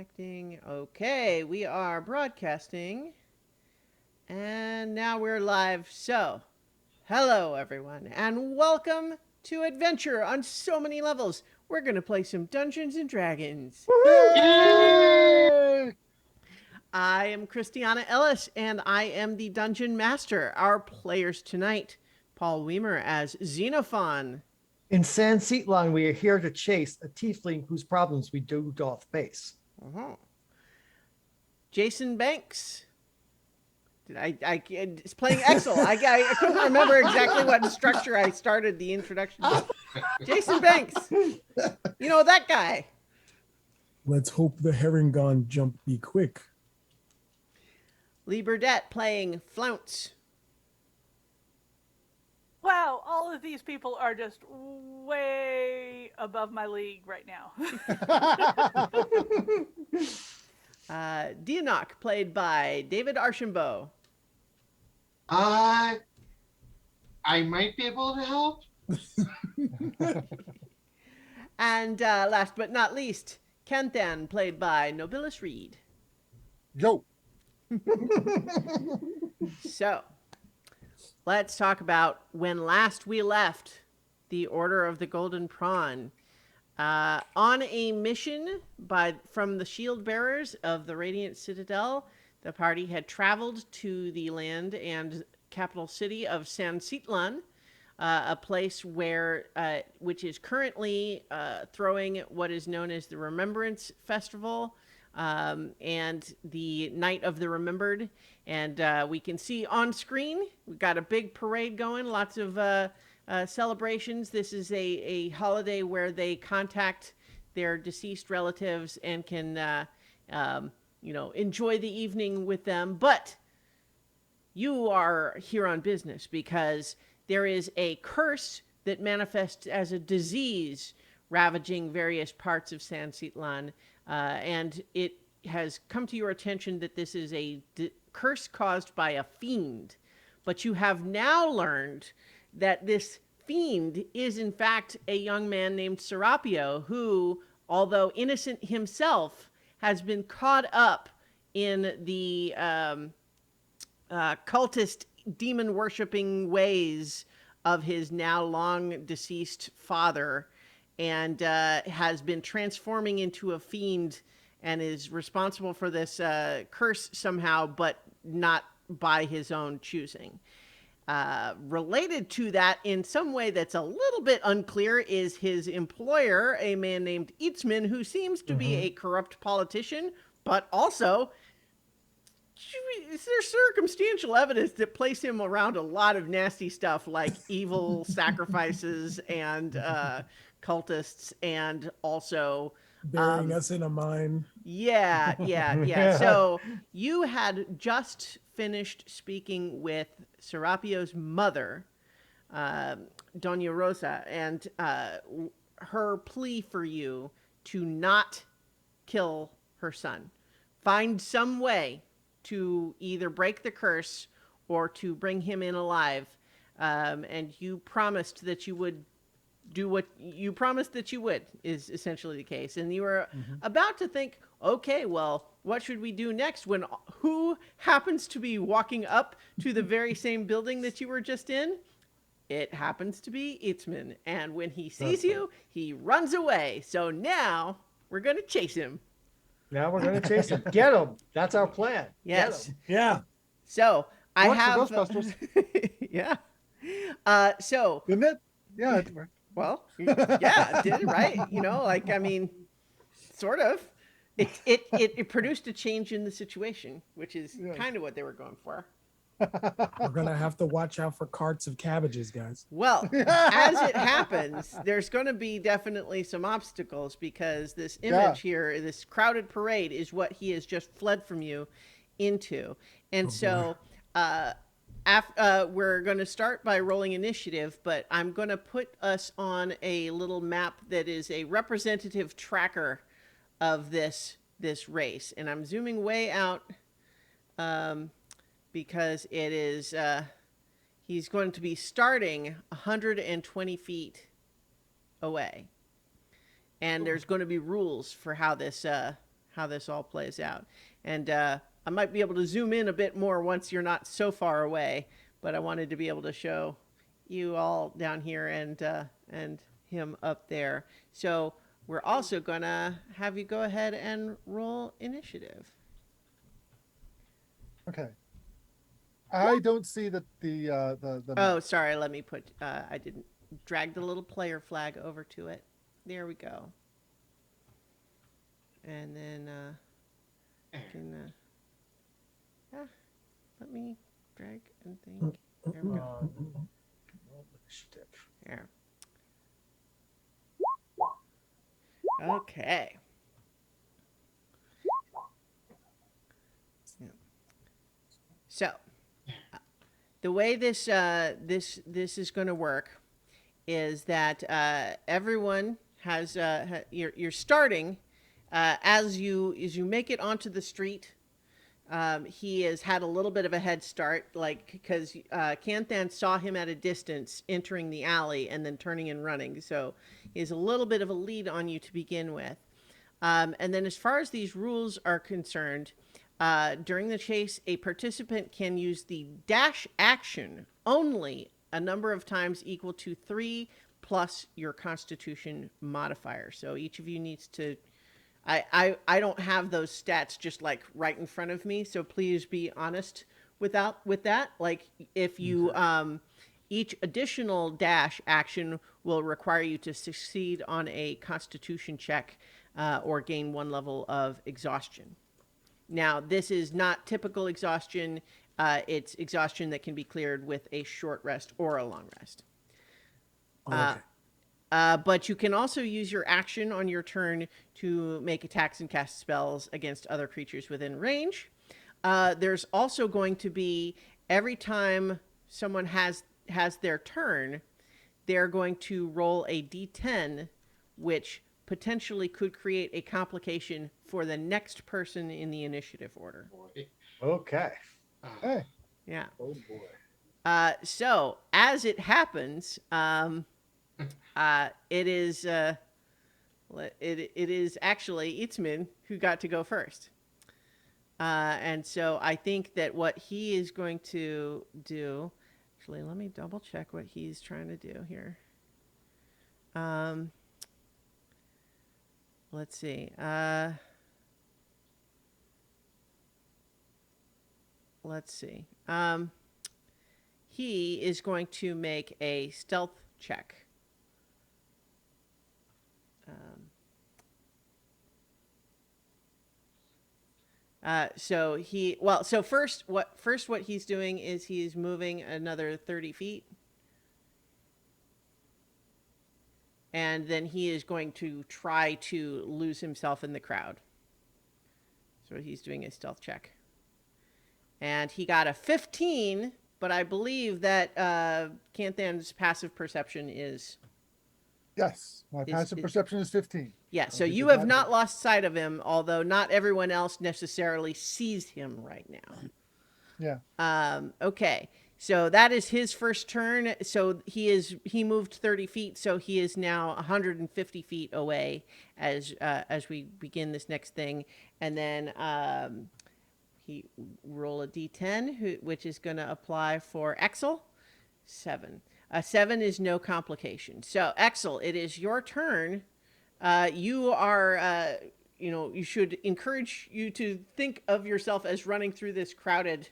Connecting. Okay, we are broadcasting. And now we're live. So, hello everyone, and welcome to Adventure on so many levels. We're going to play some Dungeons and Dragons. Yay! I am Christiana Ellis, and I am the Dungeon Master. Our players tonight, Paul Weimer as Xenophon. In San Seatline, we are here to chase a tiefling whose problems we do doth face. Uh-huh. Jason Banks. It's playing Excel. I couldn't remember exactly what structure I started the introduction with. Jason Banks. You know, that guy. Let's hope the Herringon jump be quick. Lee Burdett playing Flounce. Wow, all of these people are just way above my league right now. Dianok played by David Archambault. I might be able to help. And last but not least, Kenthan played by Nobilis Reed. Yo. So, let's talk about when last we left the Order of the Golden Prawn. On a mission from the shield bearers of the Radiant Citadel, the party had traveled to the land and capital city of San Seatlan, a place which is currently throwing what is known as the Remembrance Festival and the Night of the Remembered. And we can see on screen, we've got a big parade going, lots of celebrations. This is a holiday where they contact their deceased relatives and can, enjoy the evening with them. But you are here on business because there is a curse that manifests as a disease ravaging various parts of San Seatlan. And it has come to your attention that this is a curse caused by a fiend. But you have now learned that this fiend is in fact a young man named Serapio who, although innocent himself, has been caught up in the cultist demon-worshipping ways of his now long deceased father, and has been transforming into a fiend and is responsible for this curse somehow, but not by his own choosing. Related to that in some way that's a little bit unclear is his employer, a man named Eatsman, who seems to be a corrupt politician, but also there's circumstantial evidence that place him around a lot of nasty stuff like evil sacrifices and cultists, and also Burying us in a mine. Yeah. So you had just finished speaking with Serapio's mother, Doña Rosa, and her plea for you to not kill her son. Find some way to either break the curse or to bring him in alive. And you promised that you would do what you promised that you would, is essentially the case. And you were about to think, okay, well, what should we do next, when who happens to be walking up to the very same building that you were just in? It happens to be Itzman. And when he sees you, he runs away. So now we're going to chase him. Now we're going to chase him. Get him. That's our plan. Yes. Yeah. So I Watch the have... Ghostbusters. Yeah. So... Didn't it? Yeah. Well, yeah, it did, right? Sort of. It produced a change in the situation, which is kind of what they were going for. We're going to have to watch out for carts of cabbages, guys. Well, as it happens, there's going to be definitely some obstacles because this image here, this crowded parade, is what he has just fled from you into. And we're going to start by rolling initiative, but I'm going to put us on a little map that is a representative tracker of this race. And I'm zooming way out because it is, he's going to be starting 120 feet away. And there's going to be rules for how this how this all plays out. And I might be able to zoom in a bit more once you're not so far away, but I wanted to be able to show you all down here and him up there. So we're also gonna have you go ahead and roll initiative. Okay. I don't see that the Oh, sorry. Let me put. I didn't drag the little player flag over to it. There we go. And then can let me drag and think. There we go. Initiative. There. Okay. Yeah. So, the way this is going to work is that everyone has you're starting as you make it onto the street. He has had a little bit of a head start, like because Canthan saw him at a distance entering the alley and then turning and running. So he has a little bit of a lead on you to begin with. And then as far as these rules are concerned, during the chase, a participant can use the dash action only a number of times equal to 3 plus your Constitution modifier. So each of you needs to. I don't have those stats just like right in front of me, so please be honest with that. Like if you each additional dash action will require you to succeed on a Constitution check or gain 1 level of exhaustion. Now, this is not typical exhaustion. It's exhaustion that can be cleared with a short rest or a long rest. Okay. But you can also use your action on your turn to make attacks and cast spells against other creatures within range. There's also going to be, every time someone has their turn, they're going to roll a d10, which potentially could create a complication for the next person in the initiative order. Boy. Okay. hey, Yeah. Oh boy. So as it happens, it is actually Itzman who got to go first. And so I think that what he is going to do, actually, let me double check what he's trying to do here. Let's see. Let's see. He is going to make a stealth check. So first what he's doing is he's moving another 30 feet. And then he is going to try to lose himself in the crowd. So he's doing a stealth check. And he got a 15, but I believe that Canthan's passive perception is... yes, my passive perception is 15. Yeah, so he you did have not lost sight of him, although not everyone else necessarily sees him right now. Yeah. Okay, so that is his first turn. So he moved 30 feet, so he is now 150 feet away as we begin this next thing. And then he roll a d10, which is going to apply for Exel. 7. 7 is no complication. So Exel, it is your turn. You are, you should encourage you to think of yourself as running through this crowded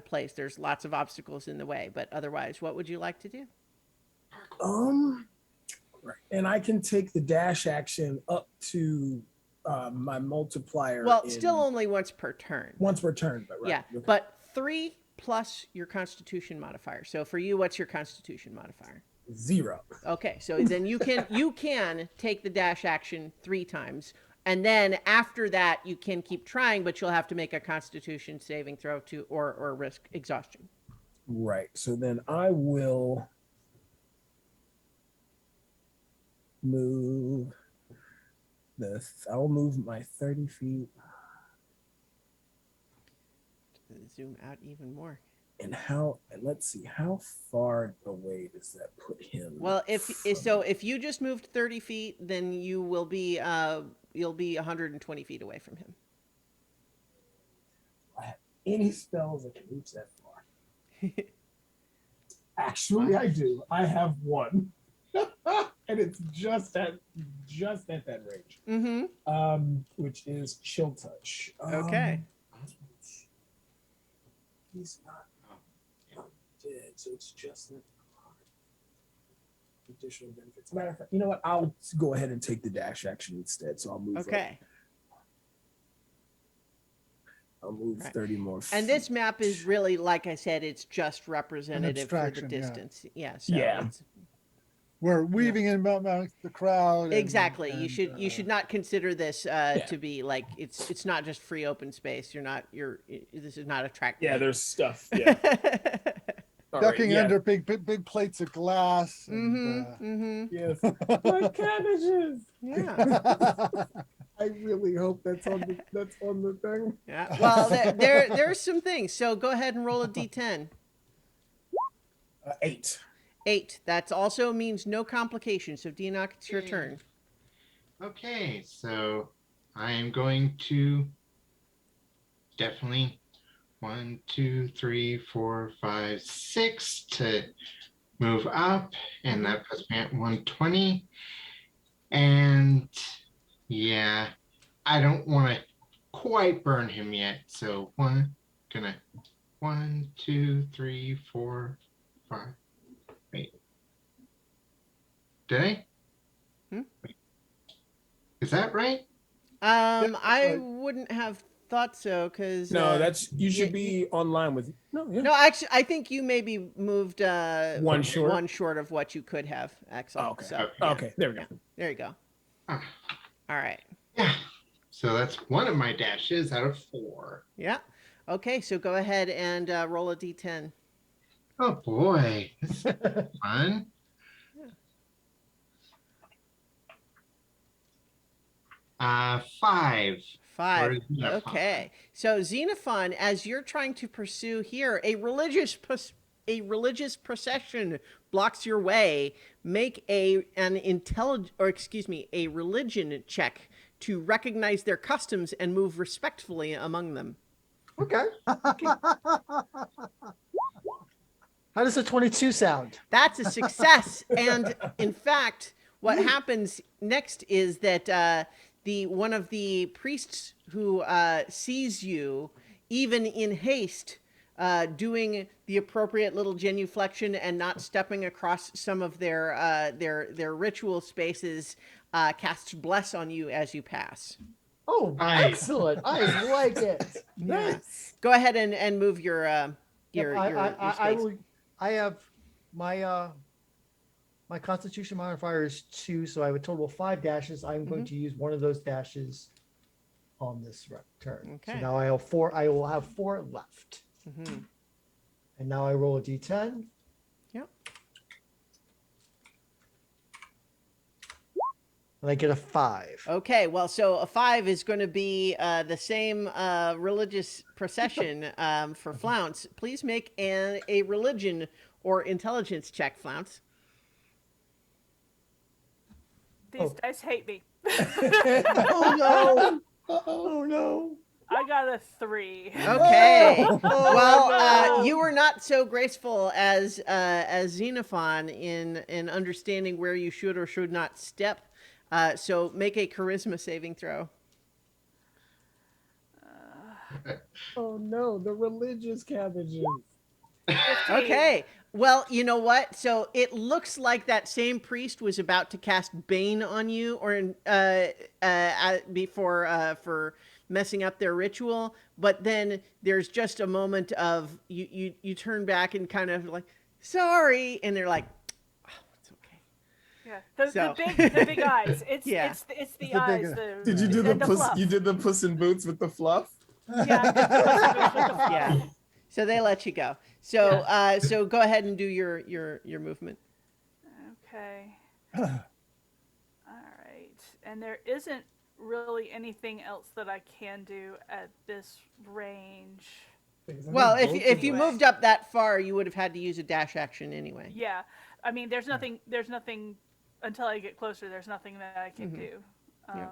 place. There's lots of obstacles in the way, but otherwise, what would you like to do? And I can take the dash action up to my multiplier. Well, still only once per turn. Once per turn, but right. Yeah, Okay. but 3 plus your Constitution modifier. So for you, what's your Constitution modifier? 0. Okay, so then you can take the dash action 3 times, and then after that you can keep trying, but you'll have to make a Constitution saving throw or risk exhaustion. Right. So then I will move I'll move my 30 feet. Zoom out even more. And let's see, how far away does that put him? Well, if you just moved 30 feet, then you will be you'll be 120 feet away from him. I have any spells that can reach that far? Actually, I do. I have one, and it's just at that range. Mm-hmm. Which is chill touch. Okay. He's not dead, so it's just an additional benefits. Matter of fact, you know what? I'll go ahead and take the dash action instead. So I'll move. Okay. I'll move Right. 30 more. And this map is really, like I said, it's just representative for the abstraction, yeah. distance. Yeah. So Yeah. it's- We're weaving in amongst the crowd. and- exactly. and, You should not consider this Yeah. to be like it's not just free open space. This is not a track. Yeah, meet. there's stuff. Yeah. All right, ducking yeah. under big plates of glass. Mm-hmm. And, Mm-hmm. Yes. My cabbages. Yeah. I really hope that's on the thing. Yeah. Well, there are some things. So go ahead and roll a d10. 8. 8. That also means no complications. So Deanoch, it's your turn. Okay, so I am going to definitely 1, 2, 3, 4, 5, 6 to move up, and that puts me at 120. And yeah, I don't want to quite burn him yet, so 1, 2, 3, 4, 5. Wait. Did I? Wait. Is that right? I right. wouldn't have thought so because No, that's you should yeah, be online with. No, yeah. no. Actually, I think you maybe moved One short? one short of what you could have, Axel. Oh, okay. So Okay, there we go. yeah, there you go. Ah, All right. yeah. So that's one of my dashes out of 4. Yeah. Okay. So go ahead and roll a d10. Oh boy, this is fun. Yeah. 5. 5. Or Xenophon. Okay. So Xenophon, as you're trying to pursue here, a religious procession blocks your way. Make a religion check to recognize their customs and move respectfully among them. Okay. How does a 22 sound? That's a success. And in fact, what happens next is that one of the priests who sees you, even in haste, doing the appropriate little genuflection and not stepping across some of their ritual spaces, casts bless on you as you pass. Oh, Nice. excellent. I like it. Nice. Go ahead and move your Yep, your space. I have my my Constitution modifier is 2, so I have a total of 5 dashes. I'm going to use one of those dashes on this turn. So Okay. now I have 4. I will have 4 left. Mm-hmm. And now I roll a d10. Yep. And I get a 5. Okay, well, so a 5 is going to be the same religious procession for Flounce. Please make a religion or intelligence check, Flounce. These dice hate me. Oh no! Oh no! I got a 3. Okay. Oh, Well, you were not so graceful as Xenophon in understanding where you should or should not step. So make a charisma saving throw. Oh no, the religious cabbages. 15. Okay. Well, you know what? So it looks like that same priest was about to cast Bane on you, or before for messing up their ritual. But then there's just a moment of you turn back and kind of like sorry, and they're like, oh, it's okay. Yeah, So- the big eyes. It's Yeah. it's the The eyes. big- The, Did you do the puss? fluff. You did the Puss in Boots with the fluff? Yeah. Yeah. So they let you go. So so go ahead and do your movement. Okay. All right. And there isn't really anything else that I can do at this range. Well, if you Anyway. moved up that far, you would have had to use a dash action anyway. Yeah. I mean, there's nothing until I get closer. There's nothing that I can do. Yeah.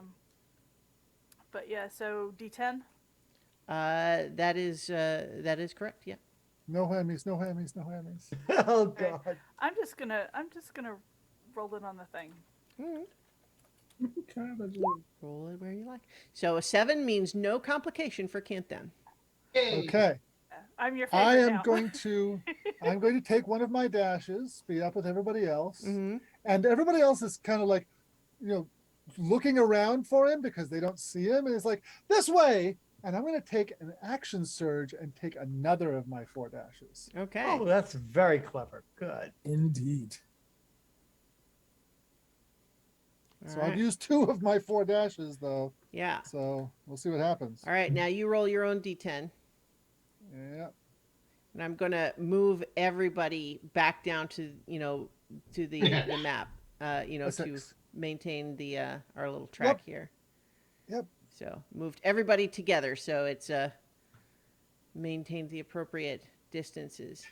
But yeah, so D10. That is correct. Yeah. No whammies, no whammies, no whammies. Oh Okay. God. I'm just gonna roll it on the thing. Mm, Cabbages. roll it where you like. So a 7 means no complication for Kanthan. Yay. Okay. I'm your I favorite am now. I'm going to take one of my dashes, speed up with everybody else. Mm-hmm. And everybody else is kind of like, looking around for him because they don't see him. And it's like, this way. And I'm going to take an action surge and take another of my 4 dashes. Okay. Oh, that's very clever. Good. Indeed. All So right. I've used 2 of my 4 dashes, though. Yeah. So we'll see what happens. All right. Now you roll your own D10. Yeah. And I'm going to move everybody back down to, to the map, A to 6. maintain the our little track here. Yep. So moved everybody together so it's maintained the appropriate distances.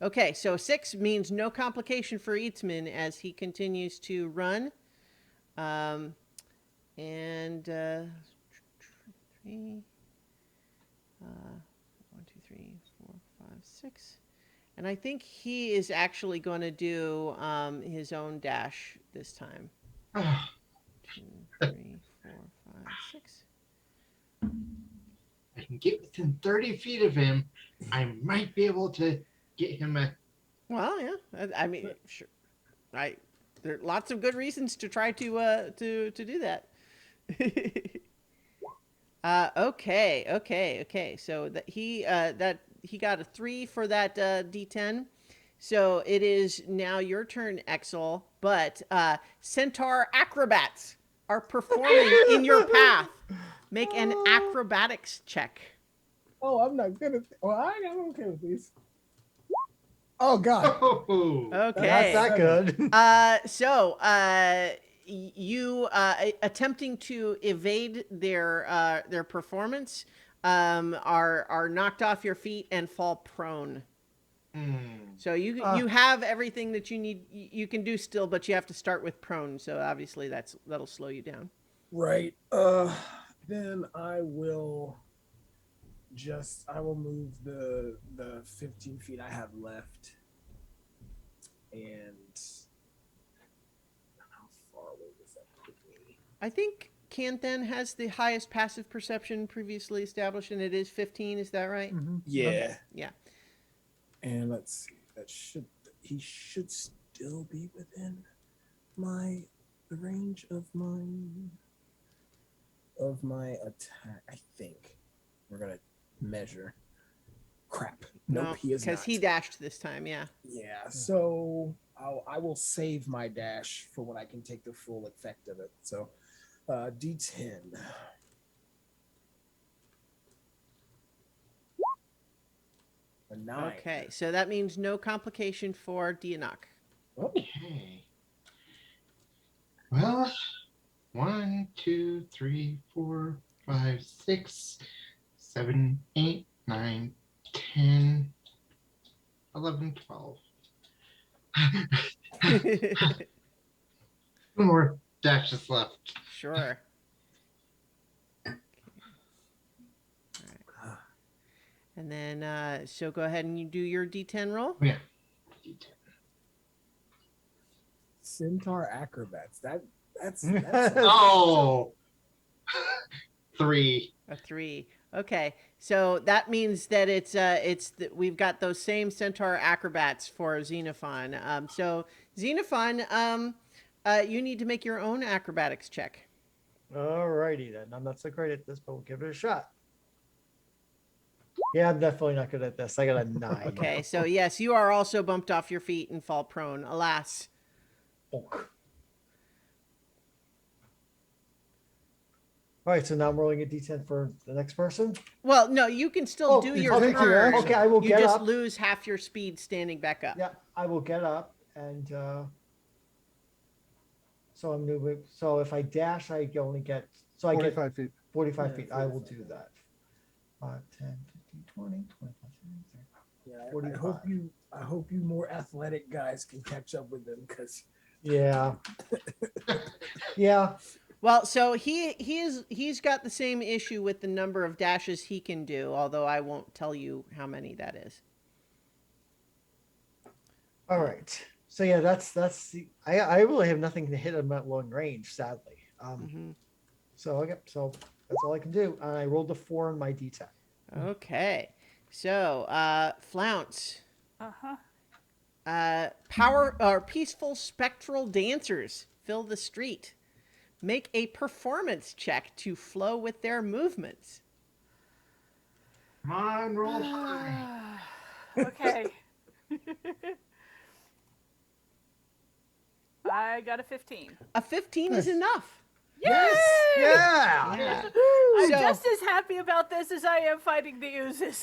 Okay, so 6 means no complication for Eatsman as he continues to run. And 3, 1, 2, 3, 4, 5, 6. And I think he is actually going to do his own dash this time. 2, 3, 4, 5, 6. I can get within 30 feet of him. I might be able to get him a. Well, yeah. I mean, sure. There are lots of good reasons to try to do that. Okay. So that he got a 3 for that D10. So it is now your turn, Exel. But centaur acrobats are performing in your path. Make an acrobatics check. Oh, I'm not good at. Well, I'm okay with these. Oh God. Oh, Okay. Not that good. You attempting to evade their performance are knocked off your feet and fall prone. So you have everything that you need. You can do still, but you have to start with prone. So obviously that'll slow you down. Right. Then I will move the 15 feet I have left. And how far away does that put me? I think Kanthan has the highest passive perception previously established, and it is 15. Is that right? Mm-hmm. Yeah. Yeah. And let's see. He should still be within the range of my attack. I think we're gonna measure. Crap. Nope, he is not. because he dashed this time. Yeah. Yeah. So I will save my dash for when I can take the full effect of it. So, D10. A 9. Okay, so that means no complication for Dianok. Oh, okay. Well, 1, 2, 3, 4, 5, 6, 7, 8, 9, 10, 11, 12. 2 more dashes left. Sure. Okay. All right. And then, so go ahead and you do your D10 roll. Yeah. Centaur acrobats. That's Oh, 3. A 3. Okay, so that means that we've got those same centaur acrobats for Xenophon. So Xenophon, you need to make your own acrobatics check. Alrighty then. I'm not so great at this, but we'll give it a shot. Yeah, I'm definitely not good at this. I got a 9. Okay, so yes, you are also bumped off your feet and fall prone. Alas. All right, so now I'm rolling a d10 for the next person. Well, no, you can still do your take your turn. action. Okay, I will You get just up. lose half your speed standing back up. Yeah, I will get up and so I'm moving. So if I dash, I only get 45 feet. 45 Yeah, feet. I will 45. do that. 5, 10, 15, 20, 25, 30. Yeah, 45. I hope you more athletic guys can catch up with them because Yeah. Yeah. Well, so he's got the same issue with the number of dashes he can do, although I won't tell you how many that is. All right. So yeah, that's I really have nothing to hit him at long range, sadly. Hmm. So okay, so that's all I can do. I rolled a 4 on my D10. Okay. So, Flounce. Uh-huh. Power or peaceful spectral dancers fill the street. Make a performance check to flow with their movements. Come on, roll high. Okay. I got a 15. A 15 is Nice. enough. Yes! Yeah. Yeah. I'm So- just as happy about this as I am fighting the oozes.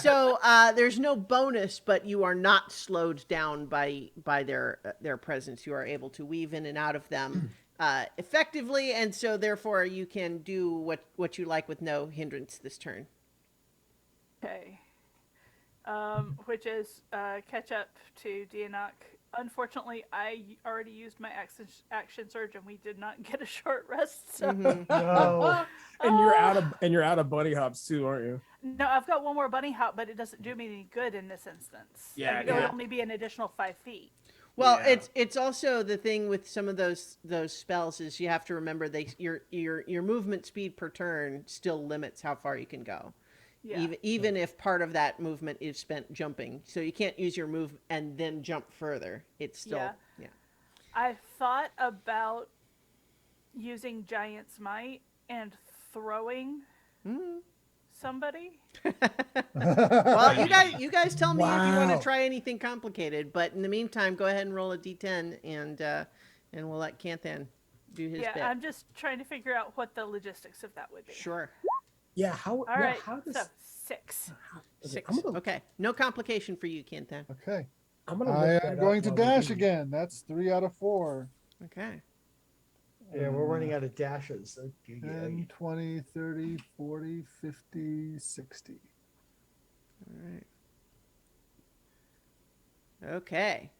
So there's no bonus, but you are not slowed down by their presence. You are able to weave in and out of them effectively, and so therefore you can do what you like with no hindrance this turn. Okay. Which is catch up to Dianok. Unfortunately, I already used my action surge, and we did not get a short rest. So Mhm. No. And you're out of bunny hops too, aren't you? no, I've got one more bunny hop, but it doesn't do me any good in this instance. Yeah, It would yeah. only be an additional 5 feet. Well, Yeah. it's also the thing with some of those spells is you have to remember your movement speed per turn still limits how far you can go. Yeah. Even if part of that movement is spent jumping, so you can't use your move and then jump further. It's still Yeah. I thought about using Giant's Might and throwing Mm. somebody. Well, you guys tell me if you want Wow. to try anything complicated. But in the meantime, go ahead and roll a d10, and we'll let Canthan do his Yeah, bit. I'm just trying to figure out what the logistics of that would be. Sure. Yeah. How? All right. How does? So 6. Okay, 6. I'm gonna, Okay. No complication for you, Canthan. Okay. I'm gonna. I look am that going up to while we dash do- again. That's 3 out of 4. Okay. Yeah, we're running out of dashes. Okay, 10, 20, 30, 40, 50, 60. All right. Okay.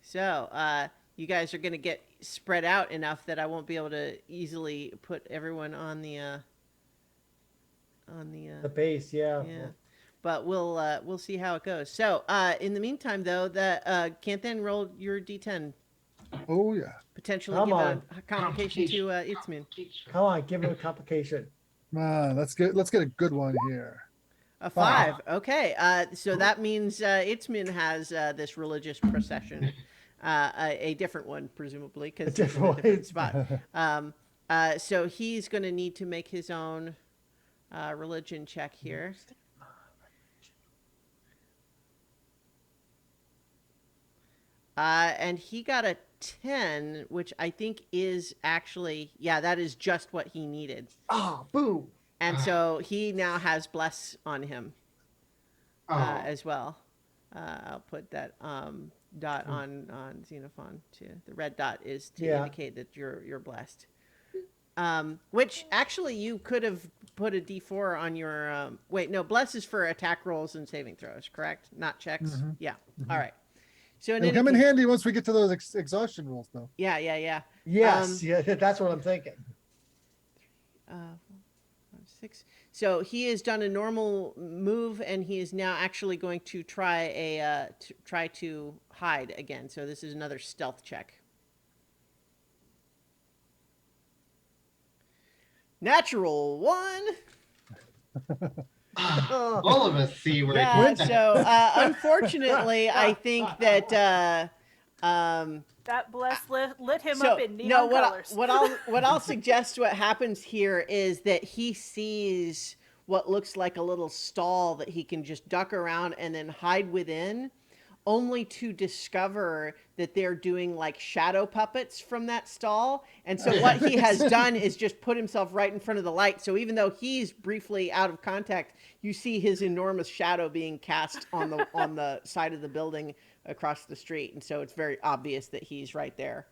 So, you guys are going to get spread out enough that I won't be able to easily put everyone on the The base, yeah. yeah. But we'll see how it goes. So, in the meantime, though, Canthan roll your d10. Oh, yeah. Potentially Come give on. a complication to Itzmin. Come on, give him a complication. Come on, let's get a good one here. A 5. Okay. So that means Itzmin has this religious procession, a different one, presumably, because he's in a different different spot. So he's going to need to make his own religion check here. And he got a 10, which I think is actually, yeah, that is just what he needed. Ah, boom. And so he now has bless on him Oh, as well. I'll put that dot on Xenophon too. The red dot is to Yeah. indicate that you're blessed. Which actually you could have put a D4 on your. Wait, no, bless is for attack rolls and saving throws, correct? Not checks. Mhm. Yeah. All right. So in It'll any come in case- handy once we get to those exhaustion rules, though. Yeah, yeah, yeah. Yes, yeah, that's what I'm thinking. 6. So he has done a normal move, and he is now actually going to try to hide again. So this is another stealth check. Natural 1. all of us see where Yeah. it So unfortunately, I think that. That bless lit him So up in neon no, colors. what I'll suggest what happens here is that he sees what looks like a little stall that he can just duck around and then hide within, only to discover that they're doing like shadow puppets from that stall. And so what he has done is just put himself right in front of the light. So even though he's briefly out of contact, you see his enormous shadow being cast on the side of the building across the street. And so it's very obvious that he's right there.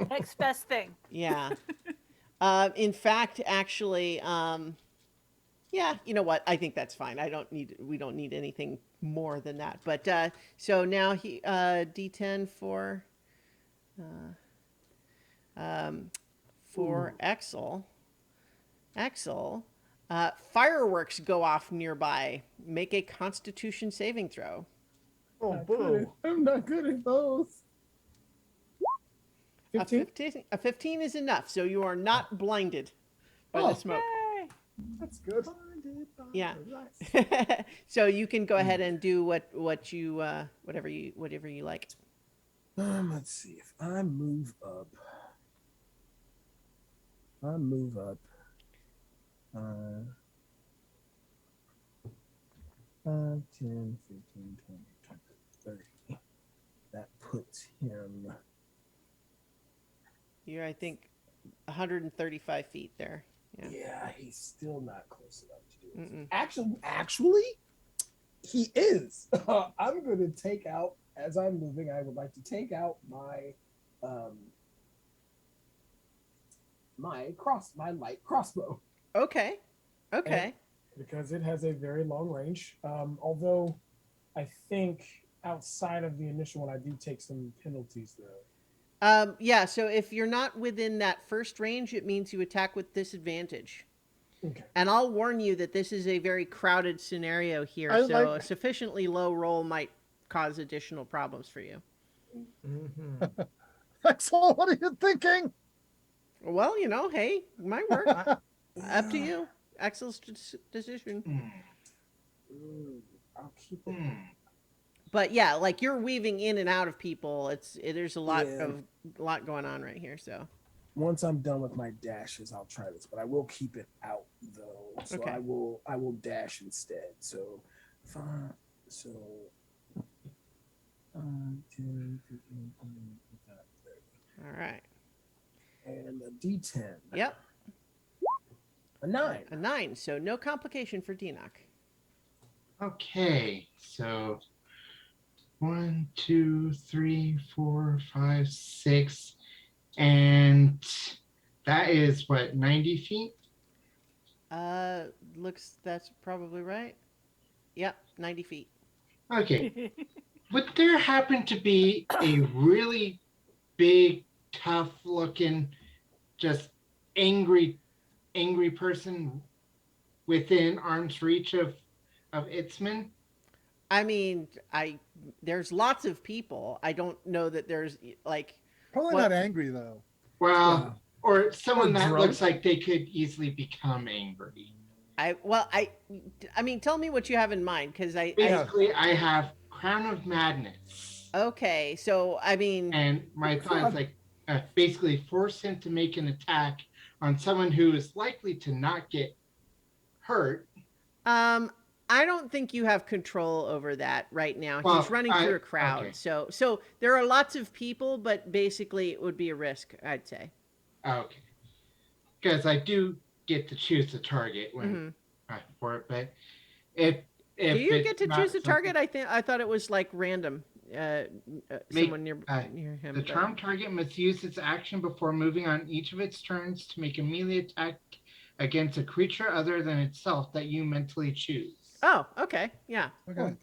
Next best thing. Yeah. In fact, actually, yeah, you know what? I think that's fine. We don't need anything more than that. But so now he D10 for For Axel, fireworks go off nearby. Make a Constitution saving throw. Oh, Not good. boo. I'm not good at those. 15? A 15 is enough, so you are not blinded by Oh. the smoke. Yay! That's good. Blinded by Yeah. the lights. So you can go ahead and do what you whatever you like. Let's see if I move up. I move up. 5, 10, 15, 20, 30. That puts him. You're, I think, 135 feet there. Yeah. Yeah, he's still not close enough to do it. Mm-mm. Actually, he is. I'm going to take out, as I'm moving, I would like to take out my my light crossbow. Okay. Okay. Because it has a very long range. Although I think outside of the initial one, I do take some penalties though. Yeah, so if you're not within that first range, it means you attack with disadvantage. Okay. And I'll warn you that this is a very crowded scenario here, I so like- a sufficiently low roll might cause additional problems for you. Mhm. Axel, what are you thinking? Well, hey, might work. Up to you. Axel's decision. I'll keep it. But yeah, like you're weaving in and out of people. There's a lot Yeah. going on right here. So Once I'm done with my dashes, I'll try this, but I will keep it out though. So Okay. I will dash instead. So 5, 10, 15, 20, 25, 30. all right. And a D10. Yep. A 9. A 9. So no complication for Denoch. Okay, so 1, 2, 3, 4, 5, 6, and that is what, 90 feet? That's probably right. Yep, 90 feet. Okay. Would there happen to be a really big, tough looking, just angry person within arm's reach of Itzman? I mean, there's lots of people. I don't know that there's like Probably What- not angry though. Well, or someone that drunk. looks like they could easily become angry. I mean, tell me what you have in mind, because Basically, I have Crown of Madness. okay, so I mean, And my thought is like, basically force him to make an attack on someone who is likely to not get hurt. I don't think you have control over that right now. Well, He's running through a crowd, okay. so there are lots of people, but basically it would be a risk, I'd say. Okay. Because I do get to choose the target when for it, but if Do you it's get to not choose a something- target? I thought it was like random. Someone near him. The but- charm target must use its action before moving on each of its turns to make a melee attack against a creature other than itself that you mentally choose. Oh, okay, yeah. Okay.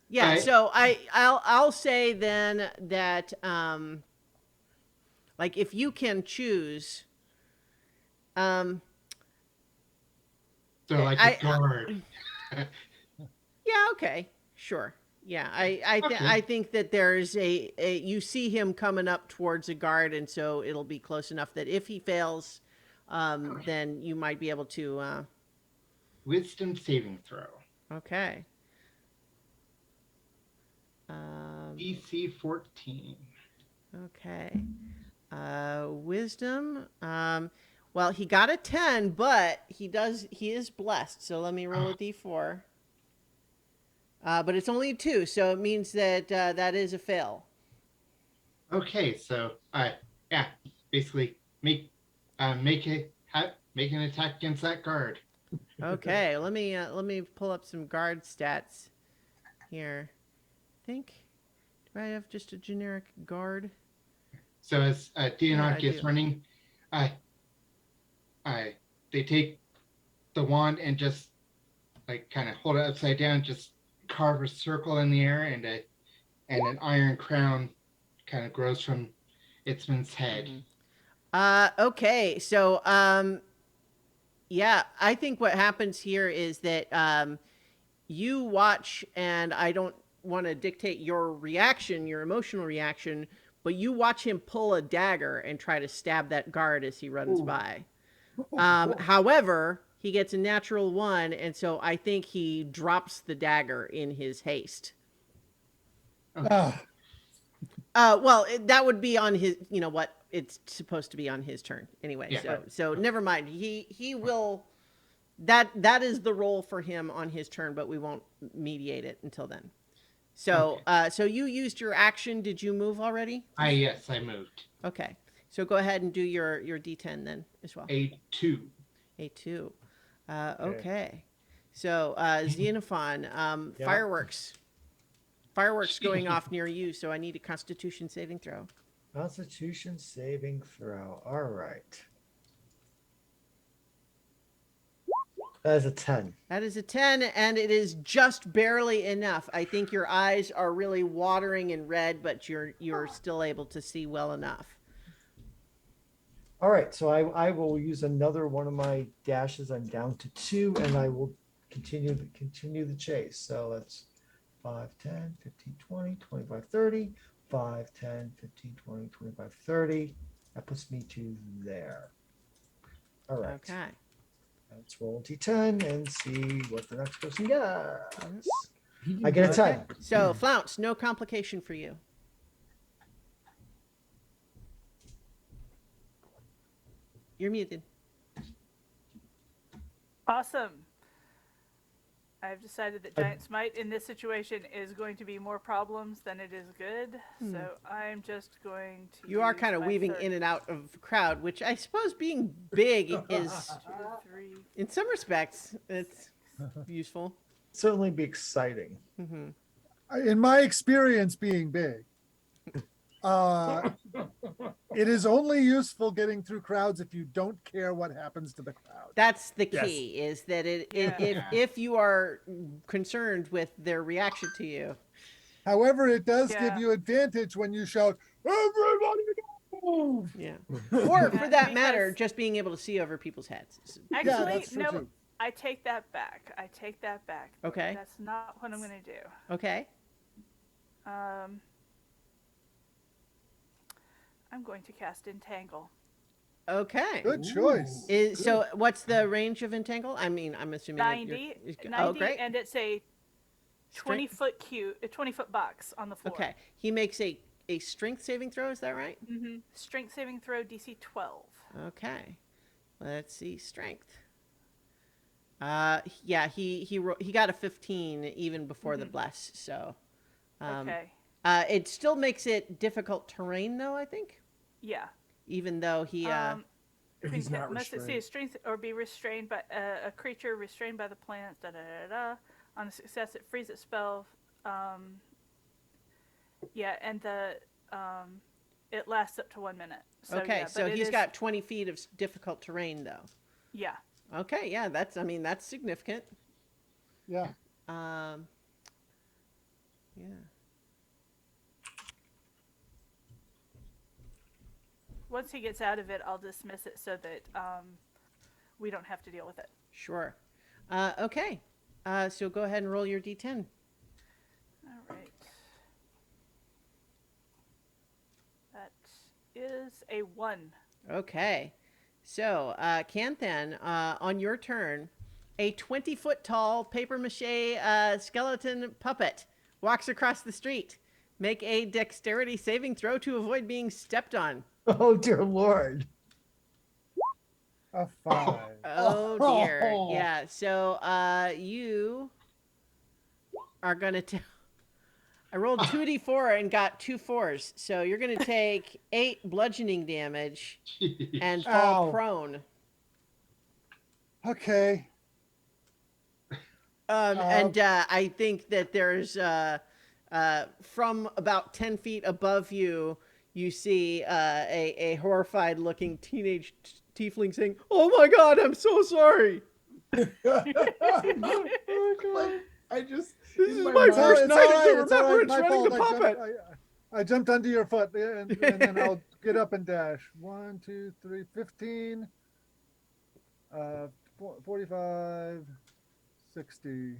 Yeah, Right. so I'll say then that like if you can choose So like I- a guard. yeah, okay. Sure. Yeah, Okay. I think that there's a you see him coming up towards a guard, and so it'll be close enough that if he fails, then you might be able to Wisdom saving throw. okay. DC 14. Okay. Wisdom. Well, he got a 10, but he is blessed. So let me roll a d4. But it's only a 2, so it means that that is a fail. Okay, so basically make an attack against that guard. Okay, let me pull up some guard stats here. Do I have just a generic guard? So as Dionok I gets do. running, they take the wand and just like kind of hold it upside down, just carve a circle in the air, and an iron crown kind of grows from its head. Okay, so yeah, I think what happens here is that you watch, and I don't want to dictate your reaction, your emotional reaction, but you watch him pull a dagger and try to stab that guard as he runs Ooh. by. However, he gets a natural 1, and so I think he drops the dagger in his haste. Ah, Well, that would be on his. You know what? It's supposed to be on his turn anyway. Yeah. So never mind. He will. That is the role for him on his turn, but we won't mediate it until then. So so you used your action. Did you move already? Yes, I moved. Okay. So go ahead and do your D10 then as well. A 2. A2. Okay. So Xenophon, Yeah. fireworks. Fireworks going off near you, so I need a Constitution saving throw. Constitution saving throw. All right. That is a 10. That is a 10, and it is just barely enough. I think your eyes are really watering and red, but you're still able to see well enough. All right, so I will use another one of my dashes. I'm down to 2, and I will continue the chase. So that's 5, 10, 15, 20, 25, 30, 5, 10, 15, 20, 25, 30. That puts me to there. All right. Okay. Let's roll D10 and see what the next person gets. I get a 10. So, Flounce, no complication for you. You're muted. Awesome. I've decided that Giant Smite in this situation is going to be more problems than it is good. So I'm just going to. You are use kind of my weaving third- in and out of the crowd, which I suppose being big is, 2, 3. in some respects, it's useful. Certainly be exciting. in my experience being big, it is only useful getting through crowds if you don't care what happens to the crowd. That's the Yes. key, is that Yeah. if you are concerned with their reaction to you. However, it does Yeah. give you advantage when you shout, "Everybody move!" Yeah. Or for that Because- matter, just being able to see over people's heads. Actually, that's true no. too. I take that back. I take that back. Okay. That's not what I'm going to do. Okay. I'm going to cast Entangle. Okay. Good choice. So what's the range of entangle? I mean, I'm assuming that 90, you're, 90 oh, great. and it's a 20 Strength- foot cube, a 20-foot box on the floor. Okay. He makes a strength saving throw, is that right? Mm-hmm. Strength saving throw DC 12. Okay. Let's see strength. Yeah, he got a 15 even before the bless, so Okay. it still makes it difficult terrain though, I think. Yeah. Even though he If he's not must restrained. see a strength or be restrained by a creature restrained by the plants. Da da da da. On a success, it frees its spell. Yeah, and the it lasts up to 1 minute. So, okay, yeah, so but it he's is- got 20 feet of difficult terrain though. Yeah. Okay, yeah, that's significant. Yeah. Yeah. Once he gets out of it, I'll dismiss it so that we don't have to deal with it. Sure. Okay. So go ahead and roll your D10. All right. That is a 1. Okay. So, Canthan, on your turn, a 20-foot tall paper mache skeleton puppet walks across the street. Make a dexterity saving throw to avoid being stepped on. Oh, dear Lord. A 5. Oh dear. Yeah. So, you are gonna. I rolled 2d4 and got 2 4s, so you're gonna take 8 bludgeoning damage and fall Ow. prone. Okay. And I think that there's from about 10 feet above you, you see a horrified looking teenage tiefling saying, "Oh my God, I'm so sorry. I just. This is my It's first all night as right, a it's all right, remembrance my running fault. the puppet." I jumped under your foot, and then get up and dash. 1, 2, 3, 15. 45, 60.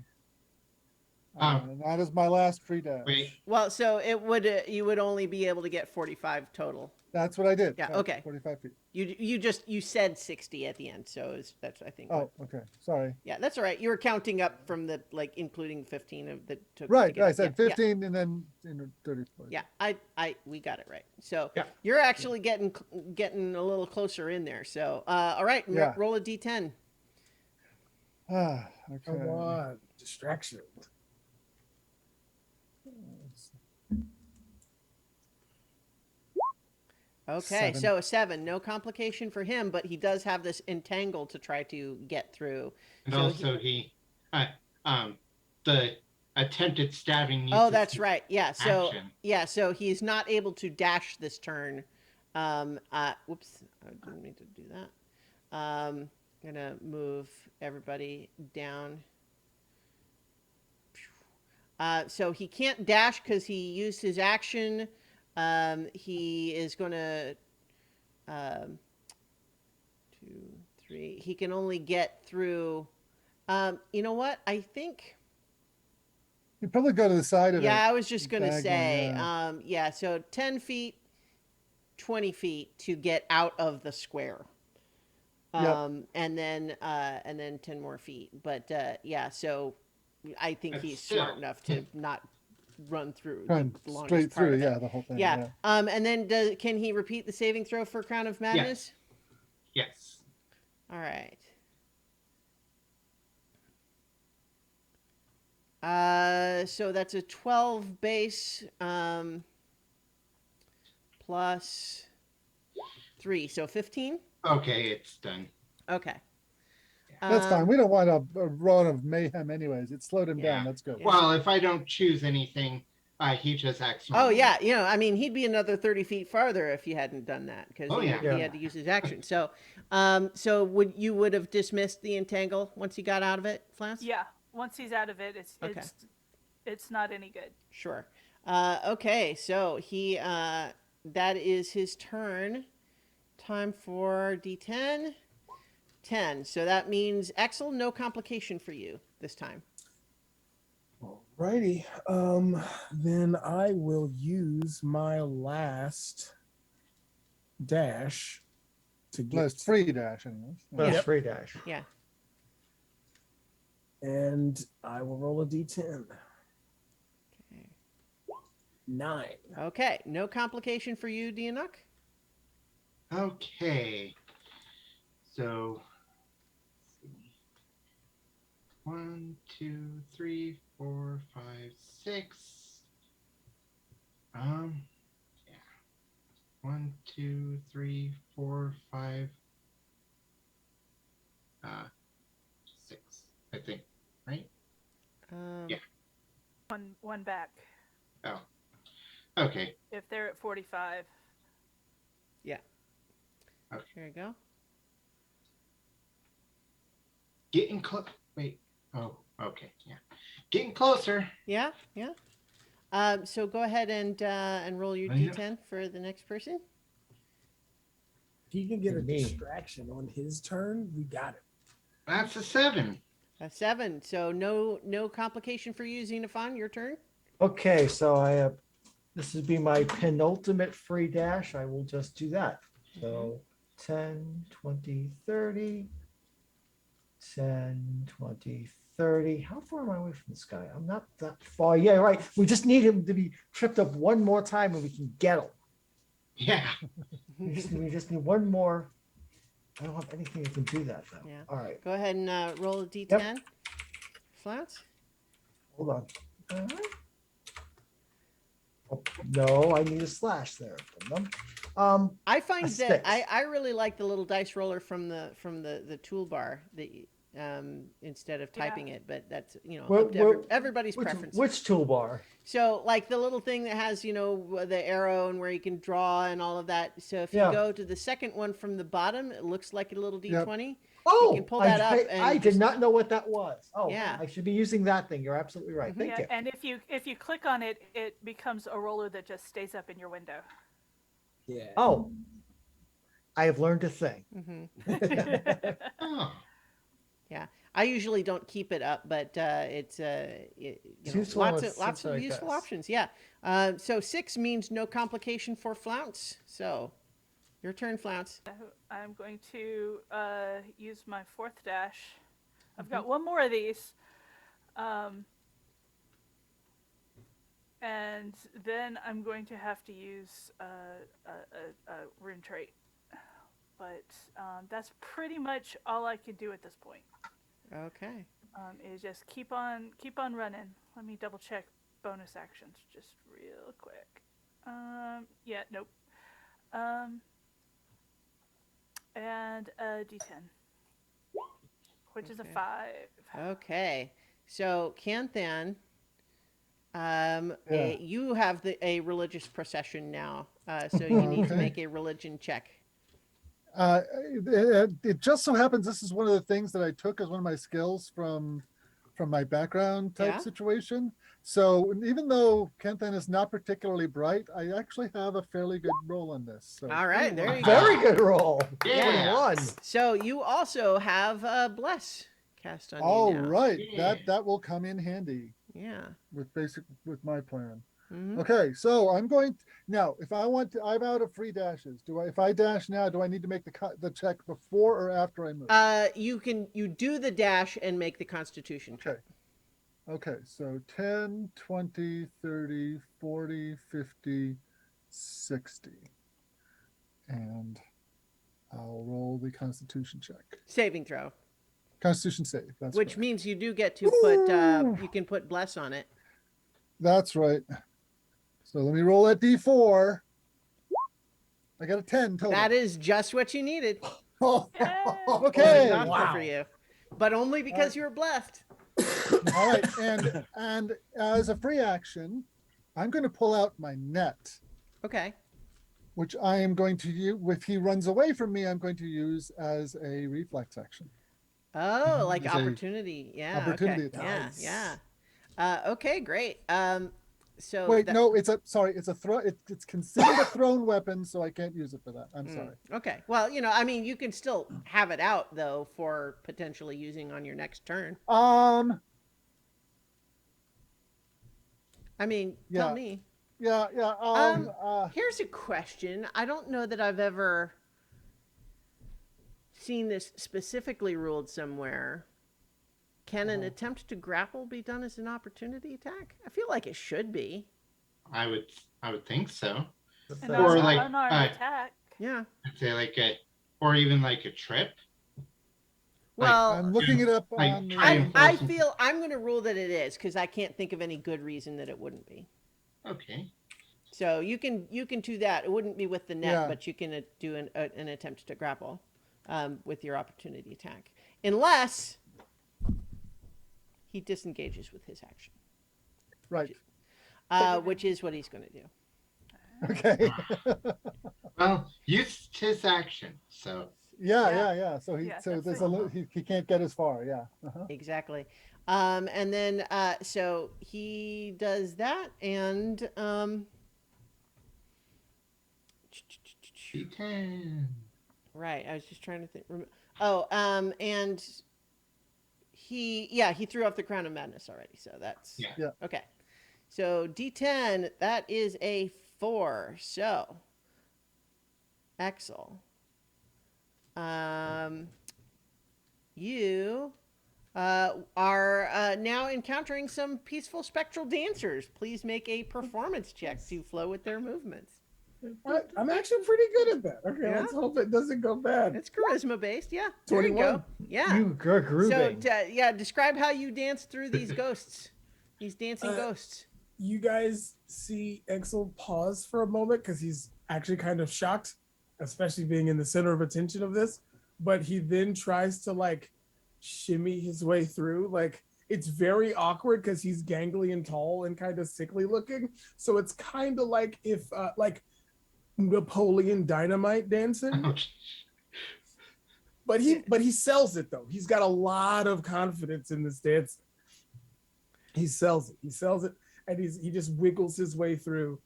Um, That is my last free dash. wait. Well, so it would you would only be able to get 45 total. That's what I did. Yeah, okay. 45 feet. You said 60 at the end, so that's I think. Oh, okay. Sorry. Yeah, that's all right. You were counting up from the like including 15 of the took. to Right. get I it. said Yeah, 15 and then 30. 40. Yeah, we got it right. So Yeah. you're actually getting a little closer in there. So all right, Yeah. roll a d10. Okay. Come on, distraction. Okay, 7. so a 7, no complication for him, but he does have this entangle to try to get through. And So also the attempted stabbing. Oh, uses that's his right. Yeah, action. so he's not able to dash this turn. Whoops, I didn't mean to do that. Gonna move everybody down. So he can't dash because he used his action. He is gonna 2, 3. He can only get through. You know what? I think. You probably go to the side of it. Yeah, I was just gonna Diagonally, say. yeah. Yeah. So 10 feet, 20 feet to get out of the square. Yep. And then 10 more feet. But yeah, so I think But he's still. smart enough to not run through Run the longest straight part through. of it. Yeah, the whole thing. Yeah. And then can he repeat the saving throw for Crown of Madness? Yes. All right. So that's a 12 base plus 3, so 15. Okay, it's done. Okay. That's fine. We don't want a run of mayhem, anyways. It slowed him Yeah. down. That's good. Yeah. Well, if I don't choose anything, he just acts. Oh normal. yeah, I mean, he'd be another 30 feet farther if you hadn't done that because Oh, he, yeah. he had to use his action. So, so would have dismissed the entangle once he got out of it, Flans? Yeah, once he's out of it, Okay. it's not any good. Sure. Okay, so he that is his turn. Time for D10. 10. So that means Axel, no complication for you this time. Alrighty. Then I will use my last dash to get Last free dash, anyways. That's Yep. free dash. Yeah. and I will roll a d10. Okay. 9. Okay. No complication for you, Dianuk? Okay. So, let's see. 1, 2, 3, 4, 5, 6. Yeah. 1, 2, 3, 4, 5. 6, I think. Right? Yeah. One back. Oh. Okay. If they're at 45. Here you go. Getting close. Wait. Oh, okay. Yeah. Getting closer. Yeah. So go ahead and roll your Oh, yeah. D10 for the next person. If he can get a Me. distraction on his turn, we got it. That's a 7. A 7. So no complication for you, Xenophon. Your turn. Okay, so I have, this would be my penultimate free dash. I will just do that. So 10, 20, 30, 10, 20, 30. How far am I away from this guy? I'm not that far. Yeah, right. We just need him to be tripped up one more time and we can get him. Yeah. We just need one more. I don't have anything that can do that though. Yeah. All right, Go ahead and roll a D10. Flats. hold on. All right. Oh, no, I need a slash there. I find A that 6. I really like the little dice roller from the toolbar that instead of typing it, but that's up to everybody's preference. Which toolbar? So like the little thing that has the arrow and where you can draw and all of that. So if you Yeah. go to the second one from the bottom, it looks like a little D20. Oh, can pull that up and I did just- not know what that was. Oh, Yeah. I should be using that thing. You're absolutely right. Thank Yeah, you. and if you click on it, it becomes a roller that just stays up in your window. Yeah. Oh, I have learned a thing. Oh, I usually don't keep it up, but it's It's useful in lots a of lots sense of like useful this. options. Yeah. So 6 means no complication for flounce. So your turn, flounce. So I'm going to use my 4th dash. I've got one more of these. And then I'm going to have to use a rune trait. But that's pretty much all I can do at this point. Okay. Is just keep on running. Let me double check bonus actions just real quick. Yeah, nope. And a D10, which is a Okay. 5. Okay. So Canthan, Yeah. you have a religious procession now. So you need to Okay. make a religion check. It just so happens this is one of the things that I took as one of my skills from my background type Yeah? situation. So even though Kenthan is not particularly bright, I actually have a fairly good roll on this. So All right. There you go. Very good roll. Yeah. 21. So you also have bless cast on all you now. right, Yeah. that will come in handy Yeah. with my plan. Mhm. Okay, so I'm going now. If I want to, I'm out of free dashes. If I dash now, do I need to make the check before or after I move? You do the dash and make the Constitution check. Okay, so 10, 20, 30, 40, 50, 60. And I'll roll the Constitution check. Saving throw, Constitution save. That's which correct. means you do get to put you can put bless on it. That's right. So let me roll that D4. I got a 10 total. That is just what you needed. Oh, Yay! okay. Not Wow. for you, but only because you were blessed. All right, and as a free action, I'm going to pull out my net, Okay. which I am going to use. If he runs away from me, I'm going to use as a reflex action. Oh, like As a opportunity. Yeah. opportunity Okay. attack. Yeah. Yeah. Okay. Great. So Wait, that- no, it's a throw. It's considered a thrown weapon, so I can't use it for that. I'm sorry. Okay. Well, I mean, you can still have it out though for potentially using on your next turn. I mean, tell Yeah. me. Yeah. Here's a question. I don't know that I've ever seen this specifically ruled somewhere. Can an attempt to grapple be done as an opportunity attack? I feel like it should be. I would think so. An Or like, unarmed attack. Yeah. I'd say or even like a trip. Well, I'm looking it up like, on. try and- I feel I'm going to rule that it is because I can't think of any good reason that it wouldn't be. Okay. So you can do that. It wouldn't be with the net, Yeah. but you can do an attempt to grapple with your opportunity attack, unless he disengages with his action, Right. which is what he's going to do. Okay. Well, used his action, so Yeah. So Yeah, there's that's he can't get as far. Yeah. Uh-huh. Exactly. And then so he does that, and D10. right. I was just trying to think. And he threw off the crown of madness already. So that's Yeah. okay. So D10, that is a 4. So Axel, you are now encountering some peaceful spectral dancers. Please make a performance check to flow with their movements. I'm actually pretty good at that. Okay, Yeah? let's hope it doesn't go bad. It's charisma based. Yeah. There you 21. go. Yeah. You are grooving. So, describe how you dance through these ghosts, these dancing ghosts. You guys see Exel pause for a moment because he's actually kind of shocked, especially being in the center of attention of this. But he then tries to like shimmy his way through. Like it's very awkward because he's gangly and tall and kind of sickly looking. So it's kind of like if like Napoleon Dynamite dancing. But he sells it though. He's got a lot of confidence in this dance. He sells it, and he just wiggles his way through.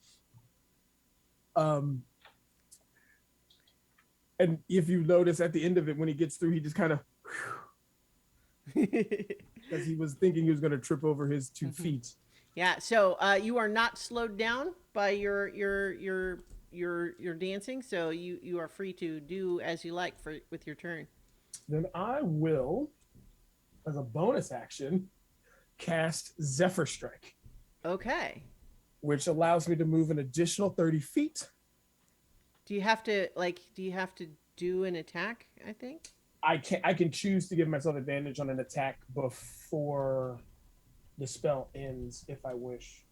And if you notice at the end of it, when he gets through, he just kind of, because he was thinking he was going to trip over his 2 feet. Yeah, so you are not slowed down by your dancing, so you are free to do as you like with your turn. Then I will, as a bonus action, cast Zephyr Strike, Okay. which allows me to move an additional 30 feet. Do you have to do an attack, I think? I can choose to give myself advantage on an attack before the spell ends if I wish.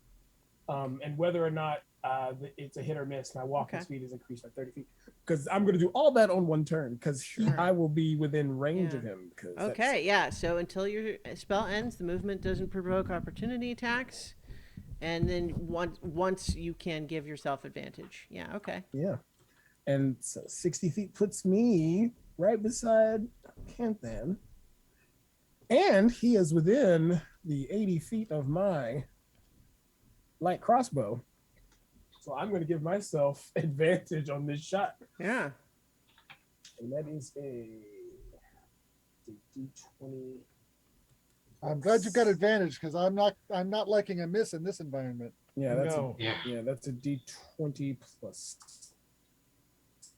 And whether or not it's a hit or miss, my walking Okay. speed is increased by 30 feet. Because I'm going to do all that on one turn, because Sure. I will be within range Yeah. of him. Okay, yeah. So until your spell ends, the movement doesn't provoke opportunity attacks, and then once you can give yourself advantage. Yeah. Okay. Yeah. And so 60 feet puts me right beside Kenthan. And he is within the 80 feet of my light crossbow. So I'm going to give myself advantage on this shot. Yeah. And that is a D20. I'm glad you've got advantage because I'm not liking a miss in this environment. Yeah, that's No. that's a D20 plus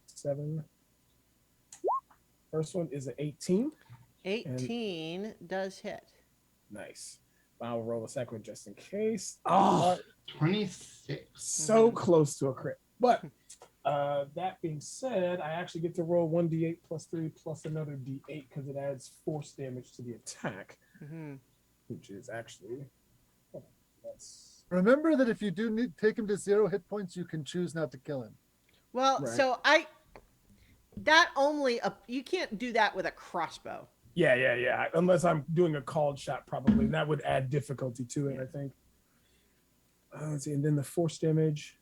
7. First one is an 18. 18 does hit. Nice. I'll roll a second just in case. Oh, 26. so close to a crit. But that being said, I actually get to roll 1d8 plus 3 plus another d8 because it adds force damage to the attack, which is actually that's Remember that if you do need take him to 0 hit points, you can choose not to kill him. Well, Right. so you can't do that with a crossbow. yeah. Unless I'm doing a called shot, probably that would add difficulty to it. I think. Let's see, and then the force damage.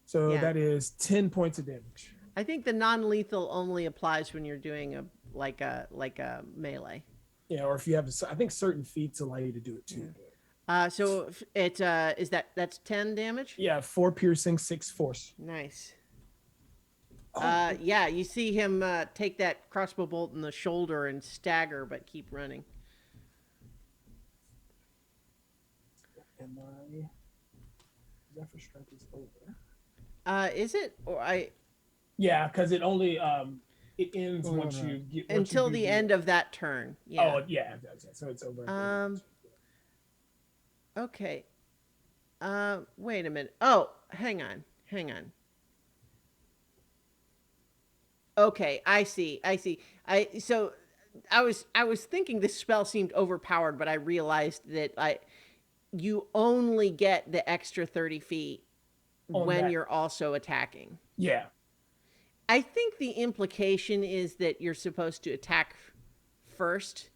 So Yeah. that is 10 points of damage. I think the non-lethal only applies when you're doing a melee. Yeah, or if you have, I think certain feats allow you to do it too. So that's 10 damage? Yeah, 4 piercing, 6 force. Nice. Oh. Yeah, you see him take that crossbow bolt in the shoulder and stagger, but keep running. And my Zephyr Strike is over. Is it? Or Yeah, because it only it ends Oh, once no. you get until the end of that turn. Yeah. Oh yeah, so it's over. Okay. Wait a minute. Oh, hang on. Okay, I see. So I was thinking this spell seemed overpowered, but I realized that you only get the extra 30 feet when you're also attacking. Yeah. I think the implication is that you're supposed to attack first,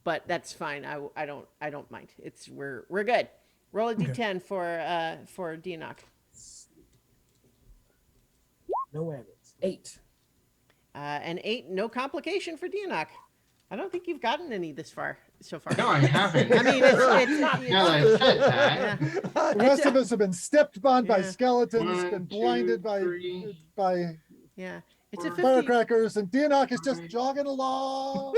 but that's fine. I don't mind. We're good. Roll a d10 for Dianok. No edits. 8. An 8, no complication for Dianok. I don't think you've gotten any so far. No, I haven't. I mean, it's Now that I've said that. yeah. The rest of us have been stepped on by Yeah. skeletons, 1, been blinded 2, 3. by Yeah. It's a 50. firecrackers, and Dianok is just jogging along.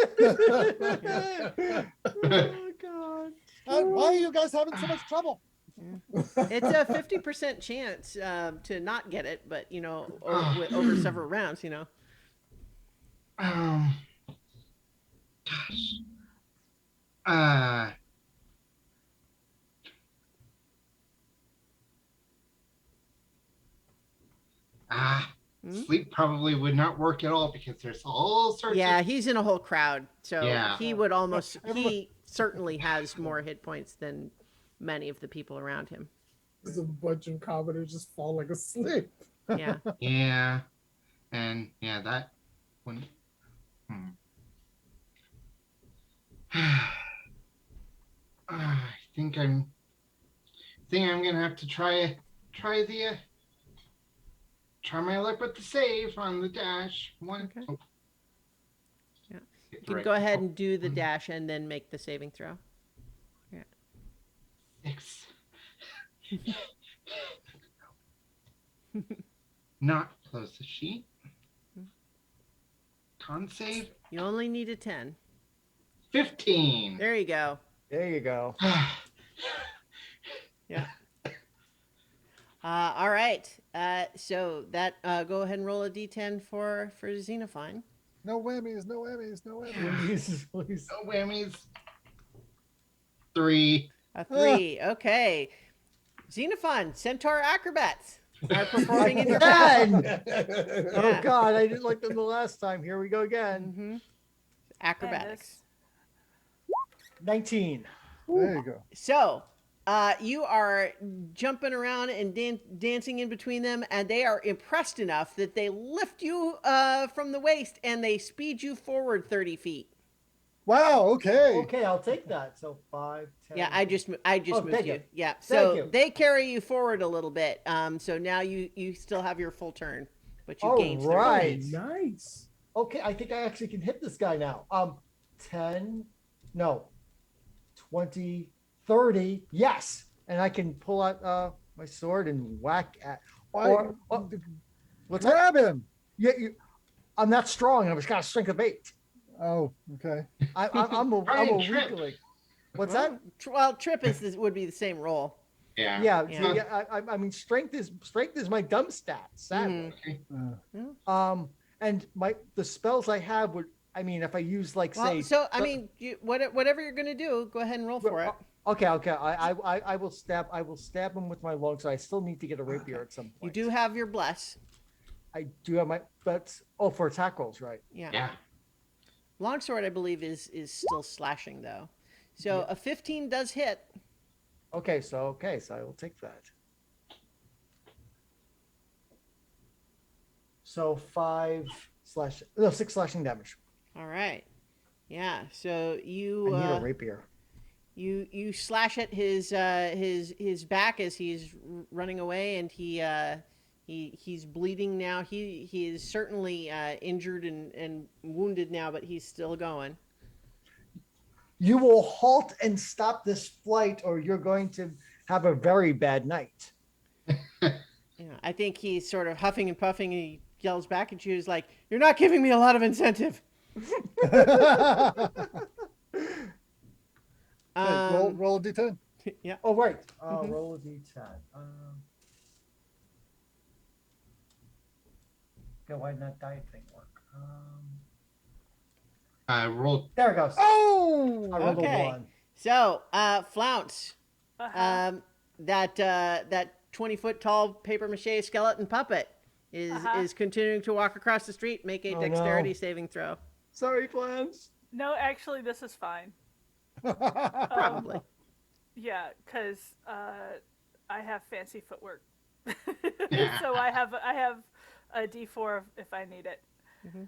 Oh god. And why are you guys having so much trouble? It's a 50% chance to not get it, but over several rounds, Gosh. Sleep probably would not work at all because there's all sorts Yeah, of. he's in a whole crowd, so Yeah. he certainly has more hit points than many of the people around him. There's a bunch of commoners just falling asleep. Yeah. Yeah. And yeah, that one. I think I'm gonna have to try my luck with the save on the dash. One. Okay. Oh. Yeah. Hit You the can right go ahead button. and do the dash and then make the saving throw. 6. Not close the sheet. Con save. You only need a 10. 15. There you go. There you go. Yeah. All right. So that go ahead and roll a d10 for Xenophon. No whammies, no whammies, no whammies. Please, please. No whammies. 3. A 3. Okay. Xenophon, Centaur acrobats are performing in your Again! Yeah. Oh God, I didn't like them the last time. Here we go again. Mm-hmm. Acrobatics. 19. There you go. So, you are jumping around and dancing in between them, and they are impressed enough that they lift you from the waist and they speed you forward 30 feet. Wow. Okay. Okay, I'll take that. So 5, 10. Yeah, I just Oh, moved thank you. you. Yeah, Thank so you. they carry you forward a little bit. So now you still have your full turn, but you All gained 30 right. feet. Nice. Okay, I think I actually can hit this guy now. 10, no, 20, 30. Yes, and I can pull out my sword and whack at. Or what's that? Grab him. Yeah, I'm not strong. I've got a strength of 8. Oh, okay. I'm a Brian, trip. weakling. What's that? Well, trip would be the same roll. Yeah. Yeah, Yeah. so yeah. I mean, strength is my dumb stat. Sadly. And the spells I have would. I mean, if I use like Well, say. so I mean, whatever you're gonna do, go ahead and roll for it. Okay. I will stab. I will stab him with my long. So I still need to get a rapier at some point. You do have your bless. I do have my. That's for attack rolls, right? Yeah. Yeah. Longsword, I believe, is still slashing though. So a 15 does hit. Okay. So I will take that. So 6 slashing damage. All right. Yeah. So I you need a rapier. you slash at his back as he's running away, and he's bleeding now. He is certainly injured and wounded now, but he's still going. You will halt and stop this flight, or you're going to have a very bad night. Yeah, I think he's sort of huffing and puffing, and he yells back at you, he's like, "You're not giving me a lot of incentive." Roll a d10. Yeah. Oh, right. Mhm. Roll a d10. Okay, why did that die thing work? Roll. There it goes. Oh. I rolled Okay. a 1. So, Flounce, Uh-huh. that 20-foot tall paper mache skeleton puppet is continuing to walk across the street. Make a Oh, dexterity no. saving throw. Sorry, Flans. No, actually, this is fine. Probably. Yeah, because I have fancy footwork, Yeah. so I have a D4 if I need it. Mhm.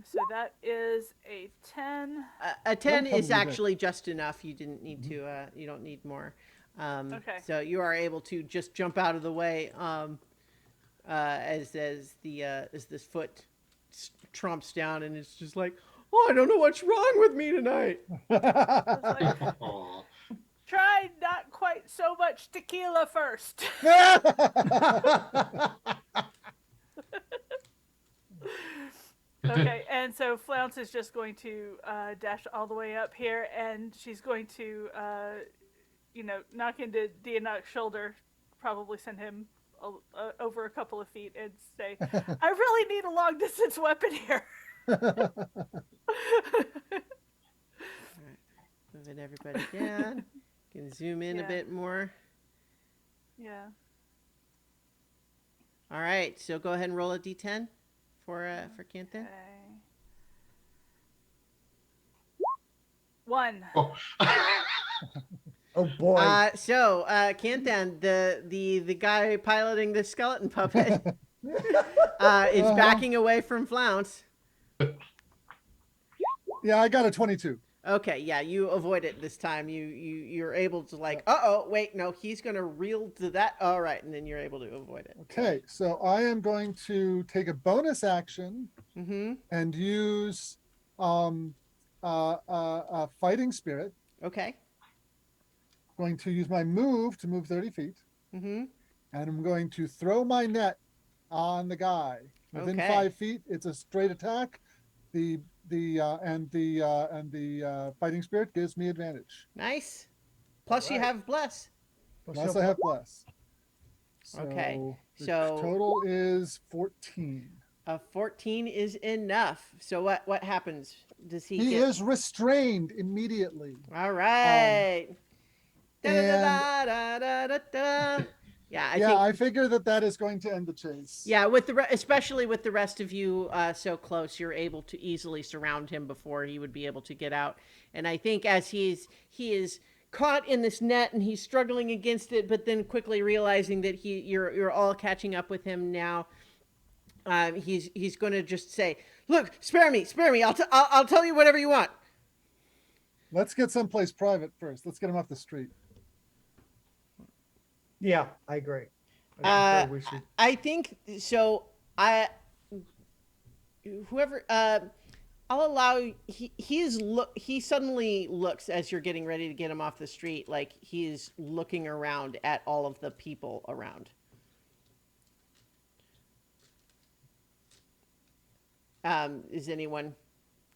So that is a 10. A 10 problem is with it. actually just enough. You didn't need to. You don't need more. Okay. So you are able to just jump out of the way as this foot trumps down, and it's just like, oh, I don't know what's wrong with me tonight. It's like, Aw. try not quite so much tequila first. Okay, and so Flounce is just going to dash all the way up here, and she's going to, knock into Dianok's shoulder, probably send him over a couple of feet, and say, I really need a long distance weapon here. Moving everybody down. Can zoom in a Yeah. bit more. Yeah. All right, so go ahead and roll a d10 for Canton. Okay. 1. Oh. Oh boy. Canton, the guy piloting the skeleton puppet, is backing away from Flounce. Yeah, I got a 22. Okay, yeah, you avoid it this time. You're able to wait, no, he's gonna reel to that. All right, and then you're able to avoid it. Okay, so I am going to take a bonus action Mm-hmm. and use fighting spirit. Okay. Going to use my move to move 30 feet, Mm-hmm. and I'm going to throw my net on the guy. Within Okay. 5 feet, it's a straight attack. The fighting spirit gives me advantage. Nice. Plus, you Alright. have bless. Plus, I have bless. Okay, So the so- total is 14. A 14 is enough. So what happens? Does he He get? is restrained immediately. All right. And Da-da-da-da-da-da-da. Yeah, I yeah, think. I figure that is going to end the chase. Yeah, with especially with the rest of you so close, you're able to easily surround him before he would be able to get out. And I think as he is caught in this net and he's struggling against it, but then quickly realizing that you're all catching up with him now. He's going to just say, "Look, spare me. I'll tell you whatever you want." Let's get someplace private first. Let's get him off the street. Yeah, I agree. We should. I think so. Whoever I'll allow. He suddenly looks as you're getting ready to get him off the street, like he's looking around at all of the people around. Is anyone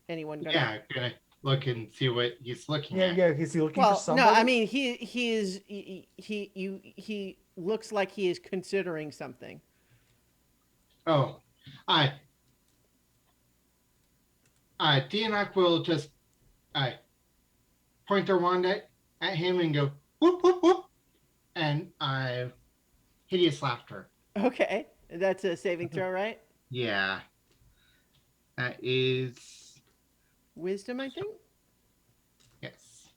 gonna? Yeah, gonna look and see what he's looking Yeah, at. yeah. Is he looking Well, for somebody? no, I mean he looks like he is considering something. Oh, I Dianok will just point their wand at him and go whoop whoop whoop, and hideous laughter. Okay, that's a saving throw, right? Yeah, that is Wisdom, I think. yes.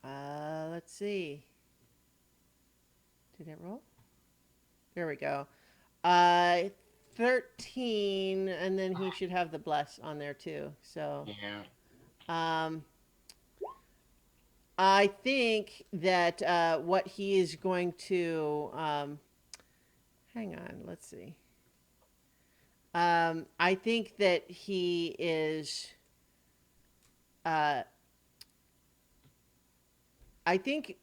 Let's see. Did it roll? There we go. 13, and then he should have the bless on there too. So, Yeah. I think that what he is going to hang on. Let's see. I think that he is. I think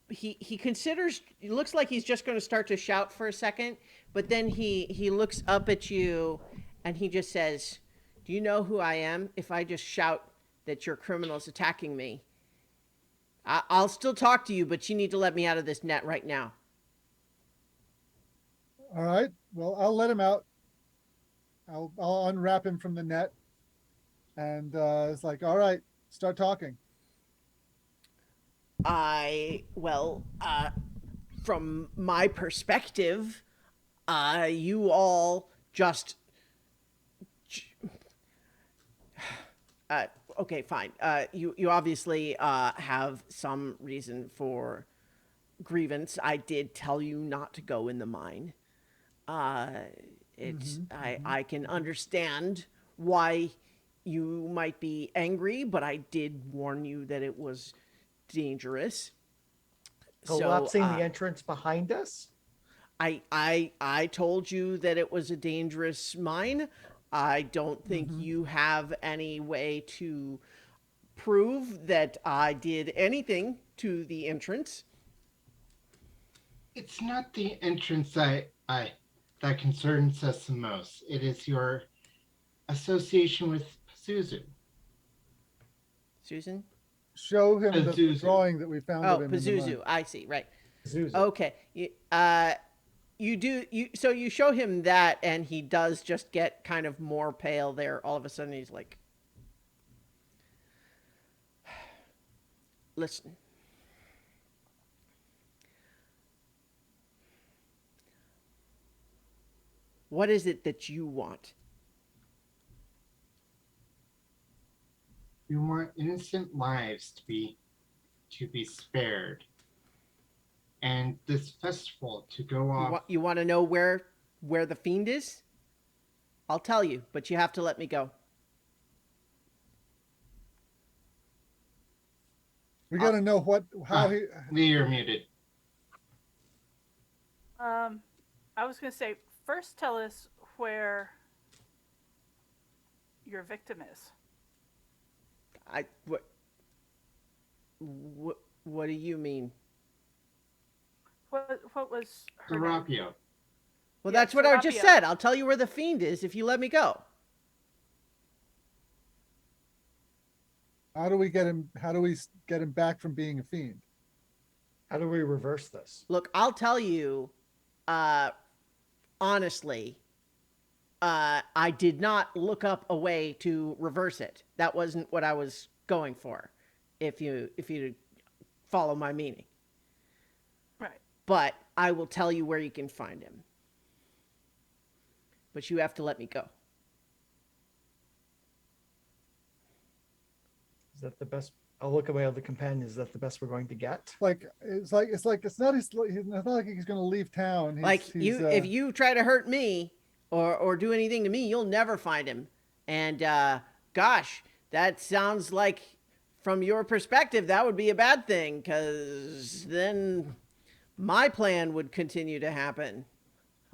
he considers. It looks like he's just going to start to shout for a second, but then he looks up at you, and he just says, "Do you know who I am? If I just shout that you're criminals attacking me, I'll still talk to you, but you need to let me out of this net right now." All right. Well, I'll let him out. I'll unwrap him from the net, and it's like, all right, start talking. From my perspective, you all just. Okay, fine. You obviously have some reason for grievance. I did tell you not to go in the mine. I can understand why you might be angry, but I did warn you that it was dangerous. Collapsing the entrance behind us? I told you that it was a dangerous mine. I don't think you have any way to prove that I did anything to the entrance. It's not the entrance that concerns us the most. It is your association with Pazuzu. Susan? Show him the Pazuzu. drawing that we found Oh, of him. In the Pazuzu. mine. I see. Right. Zuzu. Okay. So you show him that, and he does just get kind of more pale there. All of a sudden, he's like, "Listen, what is it that you want?" We want innocent lives to be spared, and this festival to go off. You want to know where the fiend is? I'll tell you, but you have to let me go. We got to know how he. Lee, you're muted. I was gonna say first, tell us where your victim is. What do you mean? What was her name? Serapio. Well, Yeah, that's what I just Serapio. said. I'll tell you where the fiend is if you let me go. How do we get him? How do we get him back from being a fiend? How do we reverse this? Look, I'll tell you, honestly, I did not look up a way to reverse it. That wasn't what I was going for. If you follow my meaning, Right. but I will tell you where you can find him. But you have to let me go. Is that the best? I'll look at my other companions. Is that the best we're going to get? It's not his. It's not like he's going to leave town. If you try to hurt me or do anything to me, you'll never find him. And gosh, that sounds like, from your perspective, that would be a bad thing, because then my plan would continue to happen.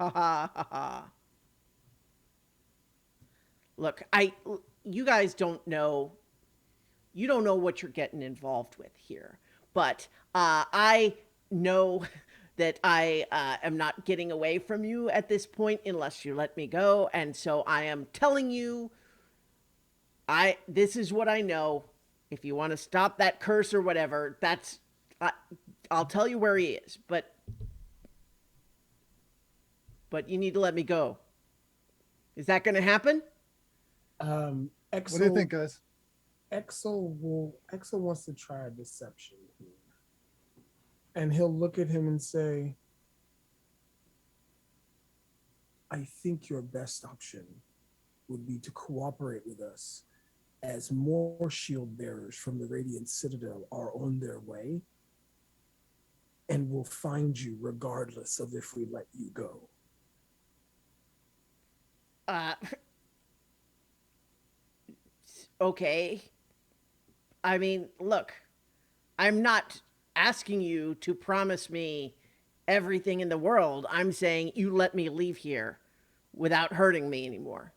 Ha ha ha ha. Look, you guys don't know. You don't know what you're getting involved with here. But I know that I am not getting away from you at this point unless you let me go. And so I am telling you, this is what I know. If you want to stop that curse or whatever, I'll tell you where he is. But you need to let me go. Is that going to happen? Exo, What do you think, guys? Exo wants to try a deception here. And he'll look at him and say, I think your best option would be to cooperate with us, as more shield bearers from the Radiant Citadel are on their way, and we'll find you regardless of if we let you go. Okay. I mean, look, I'm not asking you to promise me everything in the world. I'm saying you let me leave here without hurting me anymore.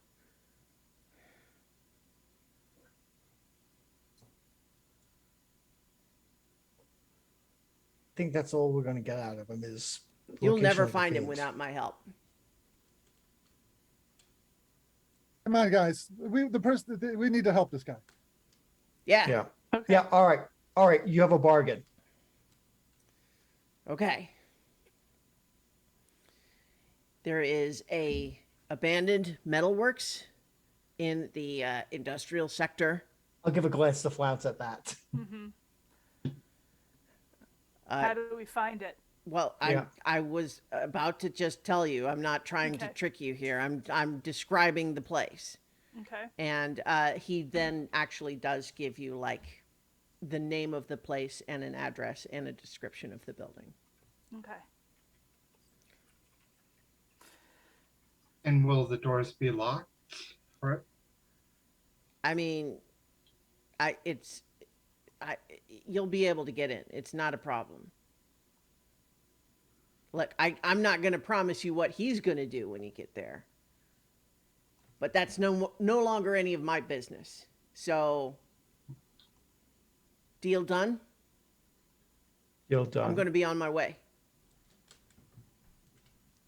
I think that's all we're going to get out of him is. You'll location never of the find him fiend. without my help. Come on, guys. We need to help this guy. Yeah. Yeah. Okay. Yeah. All right. All right. You have a bargain. Okay. There is a abandoned metalworks in the industrial sector. I'll give a glance to Flounce at that. Mm-hmm. How do we find it? Well, I was about to just tell you. I'm not trying to Okay. trick you here. I'm describing the place. Okay. And he then actually does give you like the name of the place and an address and a description of the building. Okay. And will the doors be locked for it? I mean, you'll be able to get in. It's not a problem. Look, I'm not going to promise you what he's going to do when you get there. But that's no longer any of my business. So, deal done? Deal done. I'm going to be on my way.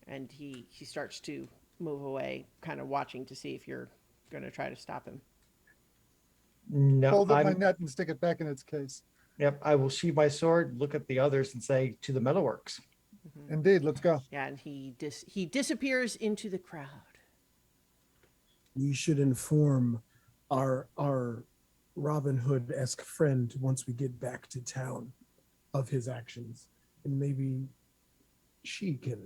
And he starts to move away, kind of watching to see if you're going to try to stop him. No, Hold up my I'm, net and stick it back in its case. yep. I will sheathe my sword, look at the others, and say to the metalworks. Indeed, let's go. Yeah, and he disappears into the crowd. We should inform our Robin Hood-esque friend once we get back to town of his actions, and maybe she can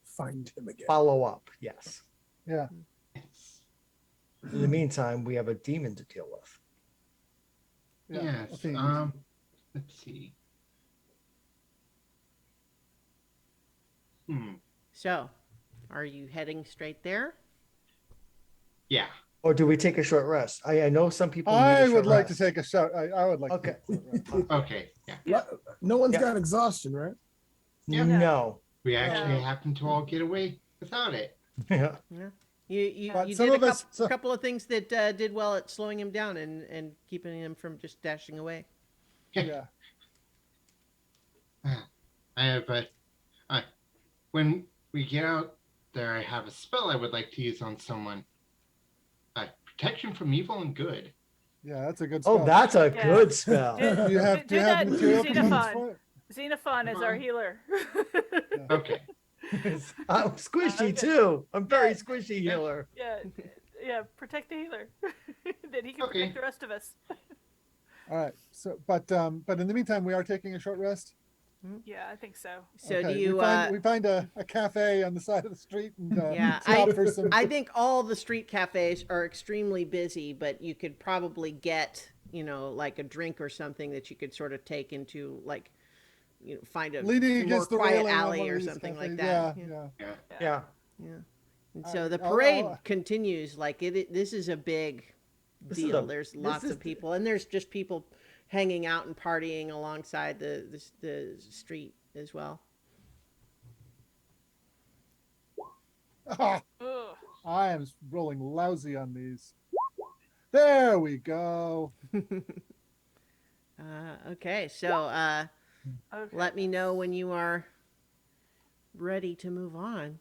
find him again. Follow up. Yes. Yeah. In the meantime, we have a demon to deal with. Yeah. Yes. Fiend. Let's see. So, are you heading straight there? Yeah. Or do we take a short rest? I know some people. Need a I short would like to rest. take a shot. I would like Okay. to take a shot. Okay. Yeah. No one's Yeah. got exhaustion, right? Yeah. No. We actually No. happen to all get away without it. Yeah. Yeah. You But did some a of us- couple of things that did well at slowing him down and keeping him from just dashing away. Yeah. I have when we get out there, I have a spell I would like to use on someone. Protection from evil and good. Yeah, that's a good Oh, spell. that's a Yeah. good spell. Do you have that, material components Xenophon. for it? Xenophon is our healer. Okay. I'm squishy Okay. too. I'm very Yeah. squishy healer. Yeah, protect the healer. Then he can Okay. protect the rest of us. All right. So, but in the meantime, we are taking a short rest. Yeah, I think so. So Okay, do you? we find a cafe on the side of the street and Yeah, stop for some. I think all the street cafes are extremely busy, but you could probably get, like a drink or something that you could sort of take into, like, find a Leaning more against the quiet railing on alley one of or these something like cafes. that. Yeah. Yeah. Yeah. Yeah. And so the I'll- parade I'll- continues. Like this is a big This is deal. a- There's this lots is of people, and there's just people hanging out and partying alongside the street as well. Ah, Ugh. I am rolling lousy on these. There we go. Okay, so Okay. let me know when you are ready to move on.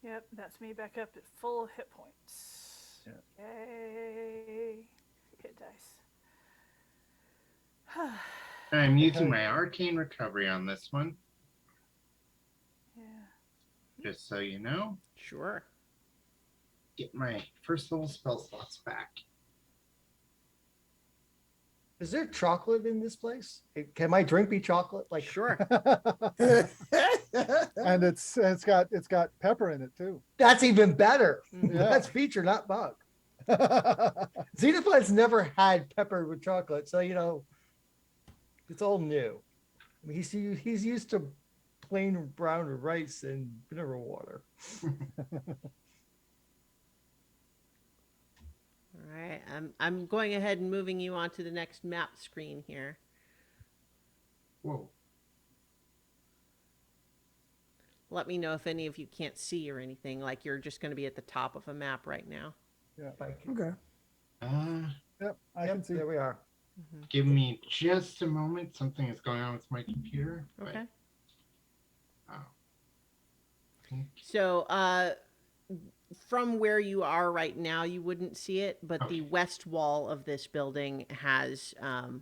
Yep, that's me back up at full hit points. Yeah. Yay. Hit dice. I'm using Okay. my arcane recovery on this one, Yeah. just so you know. Sure. Get my first level spell slots back. Is there chocolate in this place? Can my drink be chocolate? Like, Sure. And it's got pepper in it too. that's even better. Mhm. Yeah. That's feature, not bug. Xenophon's never had pepper with chocolate, so it's all new. I mean, he's used to plain brown rice and mineral water. All right. I'm going ahead and moving you onto the next map screen here. Whoa. Let me know if any of you can't see or anything. Like you're just going to be at the top of a map right now. If I can- Okay. Yep, I Yep, can see. there we are. Give me just a moment. Something is going on with my computer. but- Okay. Oh. So, from where you are right now, you wouldn't see it, but the Okay. west wall of this building has, Yeah.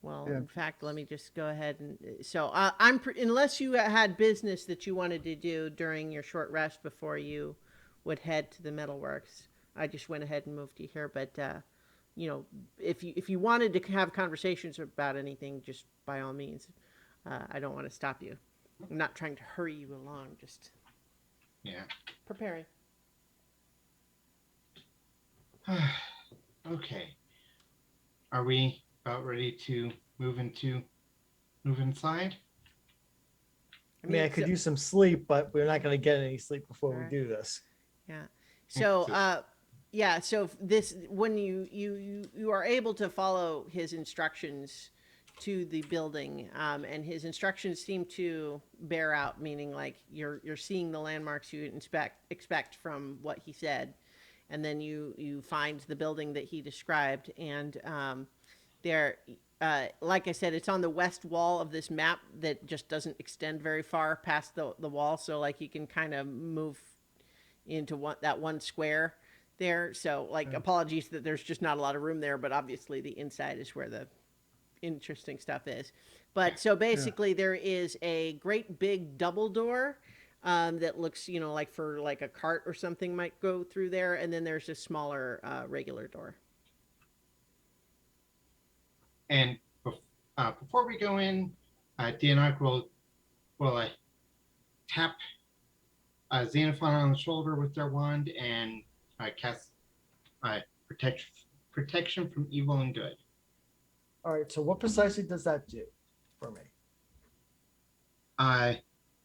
in fact, let me just go ahead and. So, unless you had business that you wanted to do during your short rest before you would head to the metalworks, I just went ahead and moved you here. But, if you wanted to have conversations about anything, just by all means, I don't want to stop you. I'm not trying to hurry you along, just Yeah. preparing. Okay. Are we about ready to move inside? I mean, I could use some sleep, but we're not going to get any sleep before we Alright. do this. Yeah. So, so this when you are able to follow his instructions to the building, and his instructions seem to bear out, meaning like you're seeing the landmarks you expect from what he said, and then you find the building that he described, and there. Like I said, it's on the west wall of this map that just doesn't extend very far past the wall. So like you can kind of move into that one square there. So like apologies that there's just not a lot of room there, but obviously the inside is where the interesting stuff is. But so basically there is a great big double door that looks, like for like a cart or something might go through there. And then there's a smaller regular door. And before we go in, Dianok will tap Xenophon on the shoulder with their wand and cast protection from evil and good. All right. So what precisely does that do for me?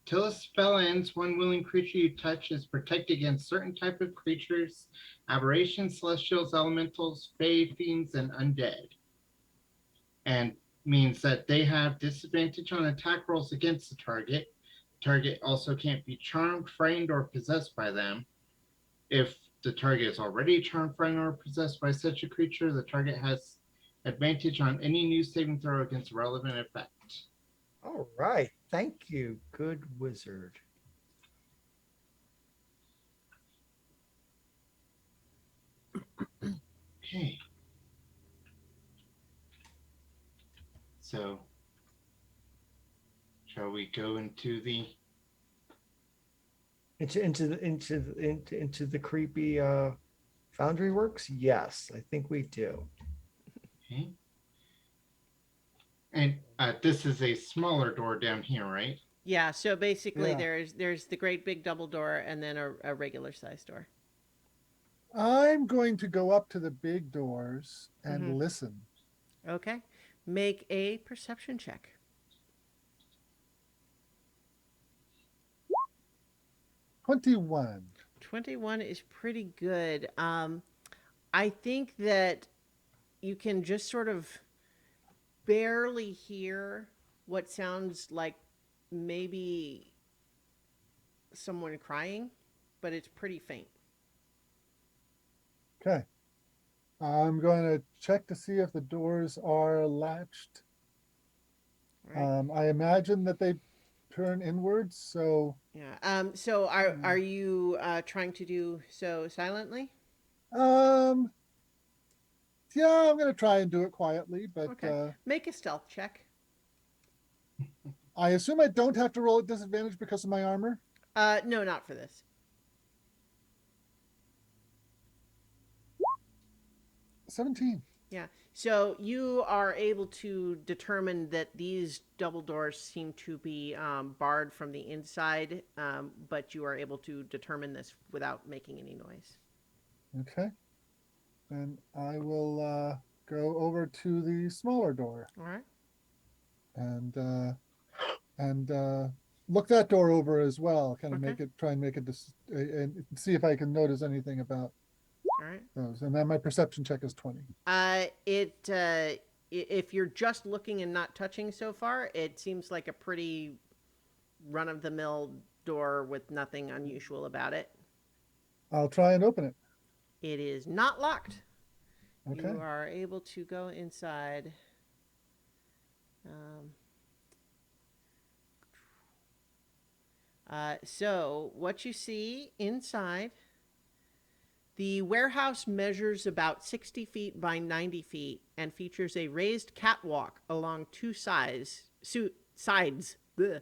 Till a spell ends, one willing creature you touch is protected against certain type of creatures, aberrations, celestials, elementals, fae, fiends, and undead. And means that they have disadvantage on attack rolls against the target. Target also can't be charmed, frightened, or possessed by them. If the target is already charmed, frightened, or possessed by such a creature, the target has advantage on any new saving throw against relevant effect. All right. Thank you, good wizard. Okay. So, shall we go into the? Into the creepy Foundry Works? Yes, I think we do. Okay. And this is a smaller door down here, right? Yeah, so basically Yeah. there's the great big double door and then a regular size door. I'm going to go up to the big doors and Mhm. listen. Okay. Make a perception check. 21. 21 is pretty good. I think that you can just sort of barely hear what sounds like maybe someone crying, but it's pretty faint. Okay. I'm going to check to see if the doors are latched. Right? I imagine that they turn inwards, so Yeah. So are you trying to do so silently? um yeah, I'm going to try and do it quietly, but Okay. Make a stealth check. I assume I don't have to roll at disadvantage because of my armor. No, not for this. 17. Yeah. So you are able to determine that these double doors seem to be barred from the inside, but you are able to determine this without making any noise. Okay. Then I will go over to the smaller door All right. and look that door over as well. Kind of Okay. make it try and make it and see if I can notice anything about All right. those. And then my perception check is 20. If you're just looking and not touching so far, it seems like a pretty run of the mill door with nothing unusual about it. I'll try and open it. It is not locked. Okay. You are able to go inside. Um, so, what you see inside, the warehouse measures about 60 feet by 90 feet and features a raised catwalk along two sides, bleh,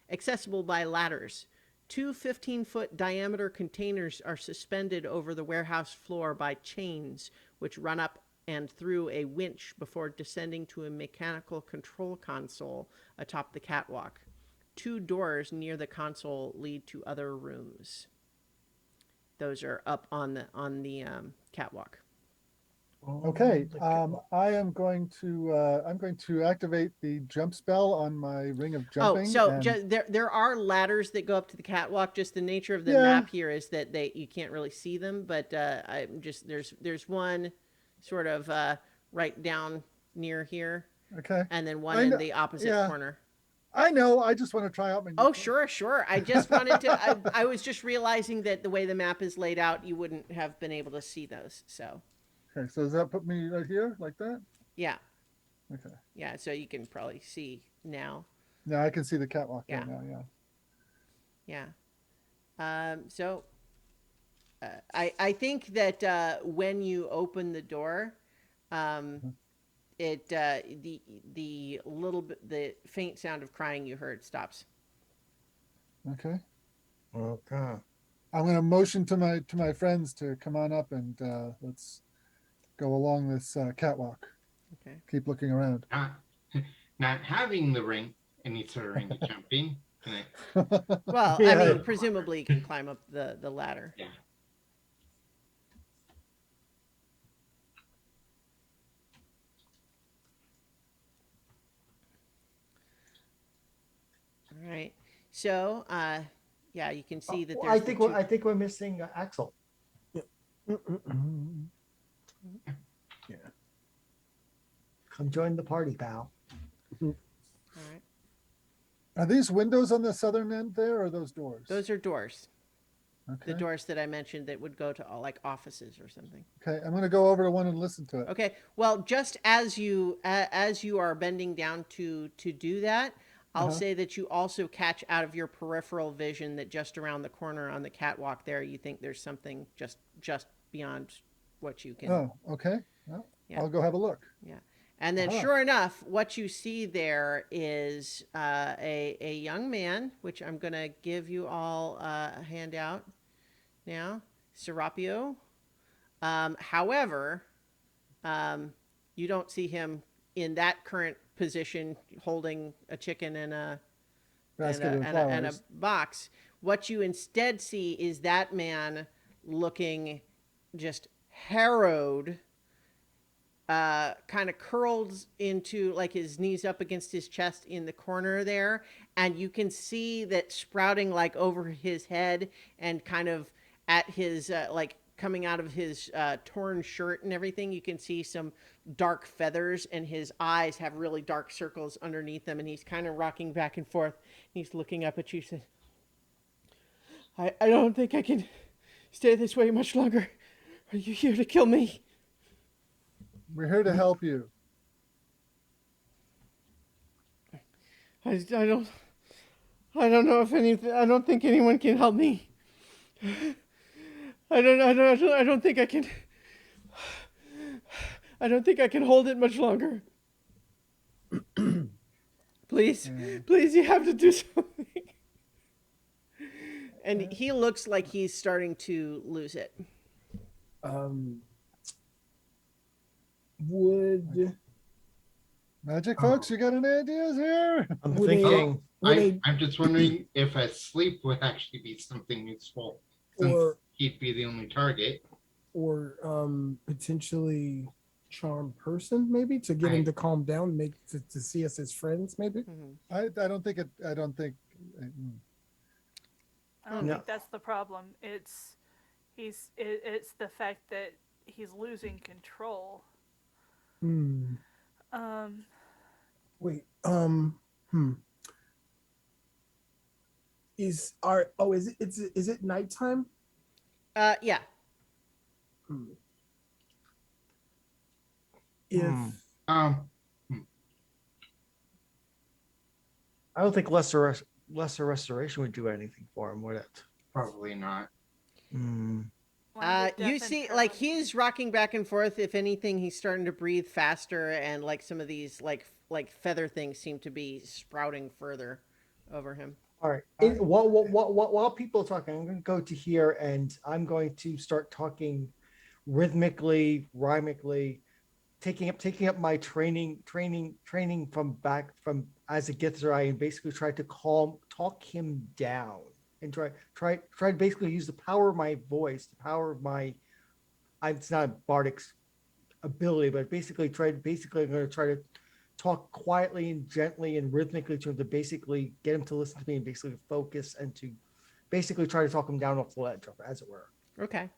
accessible by ladders. Two 15-foot diameter containers are suspended over the warehouse floor by chains, which run up and through a winch before descending to a mechanical control console atop the catwalk. Two doors near the console lead to other rooms. Those are up on the catwalk. Okay. I am going to activate the jump spell on my ring of jumping. Oh, so and there are ladders that go up to the catwalk. Just the nature of the Yeah. map here is that you can't really see them, but I'm just there's one sort of right down near here, okay. and then one I in know- the opposite yeah. corner. I know. I just want to try out my. Oh, sure. I just wanted to. I was just realizing that the way the map is laid out, you wouldn't have been able to see those. So, Okay. So does that put me right here like that? yeah, Okay. yeah. So you can probably see now. Yeah, I can see the catwalk Yeah. there now. Yeah. Yeah. So I think that when you open the door, it the little bit the faint sound of crying you heard stops. Okay. Okay. I'm going to motion to my friends to come on up and let's go along this catwalk. Okay. Keep looking around. Not having the ring, any sort of ring of jumping. Well, Yeah. I mean, presumably you can climb up the ladder. Yeah. All right. So, yeah, you can see that Oh, there's I think we're missing Axel. Yeah. Yeah. Come join the party, pal. All right. Are these windows on the southern end there, or are those doors? Those are doors. Okay. The doors that I mentioned that would go to like offices or something. Okay, I'm going to go over to one and listen to it. Okay. Well, just as you are bending down to do that, I'll say that you also catch out of your peripheral vision that just around the corner on the catwalk there, you think there's something just beyond what you can. Oh, okay. Well, Yeah. I'll go have a look. Yeah. And then, Uh-huh. sure enough, what you see there is a young man, which I'm going to give you all a handout now, Serapio. However, you don't see him in that current position holding a chicken and Basket of and a flowers. box. What you instead see is that man looking just harrowed, kind of curled into like his knees up against his chest in the corner there, and you can see that sprouting like over his head and kind of at his like coming out of his torn shirt and everything. You can see some dark feathers, and his eyes have really dark circles underneath them, and he's kind of rocking back and forth. He's looking up at you. Says, I don't think I can stay this way much longer. Are you here to kill me? We're here to help you. I don't know if anything. I don't think anyone can help me. I don't think I can. I don't think I can hold it much longer. Please, please, you have to do something. And he looks like he's starting to lose it. Would Magic folks, you got any ideas here? I'm Would they- thinking. I'm just wondering if a sleep would actually be something useful, since or he'd be the only target. or potentially charm person maybe to get him Right. to calm down, make to see us as friends maybe. I don't think it. I don't think. I don't No. think that's the problem. It's the fact that he's losing control. Wait. Is it nighttime? Yeah. If Um, I don't think lesser restoration would do anything for him, would it? probably not. Language You deaf see, and like paralyzed. he's rocking back and forth. If anything, he's starting to breathe faster, and like some of these like feather things seem to be sprouting further over him. All right. While people are talking, I'm going to go to here and I'm going to start talking rhythmically, rhymically, taking up my training from as a Githzerai, and basically try to talk him down and try to basically use the power of my voice, the power of my. It's not a bardic's ability, but basically I'm going to try to talk quietly and gently and rhythmically to him to basically get him to listen to me and basically focus and to basically try to talk him down off the ledge, as it were. Okay.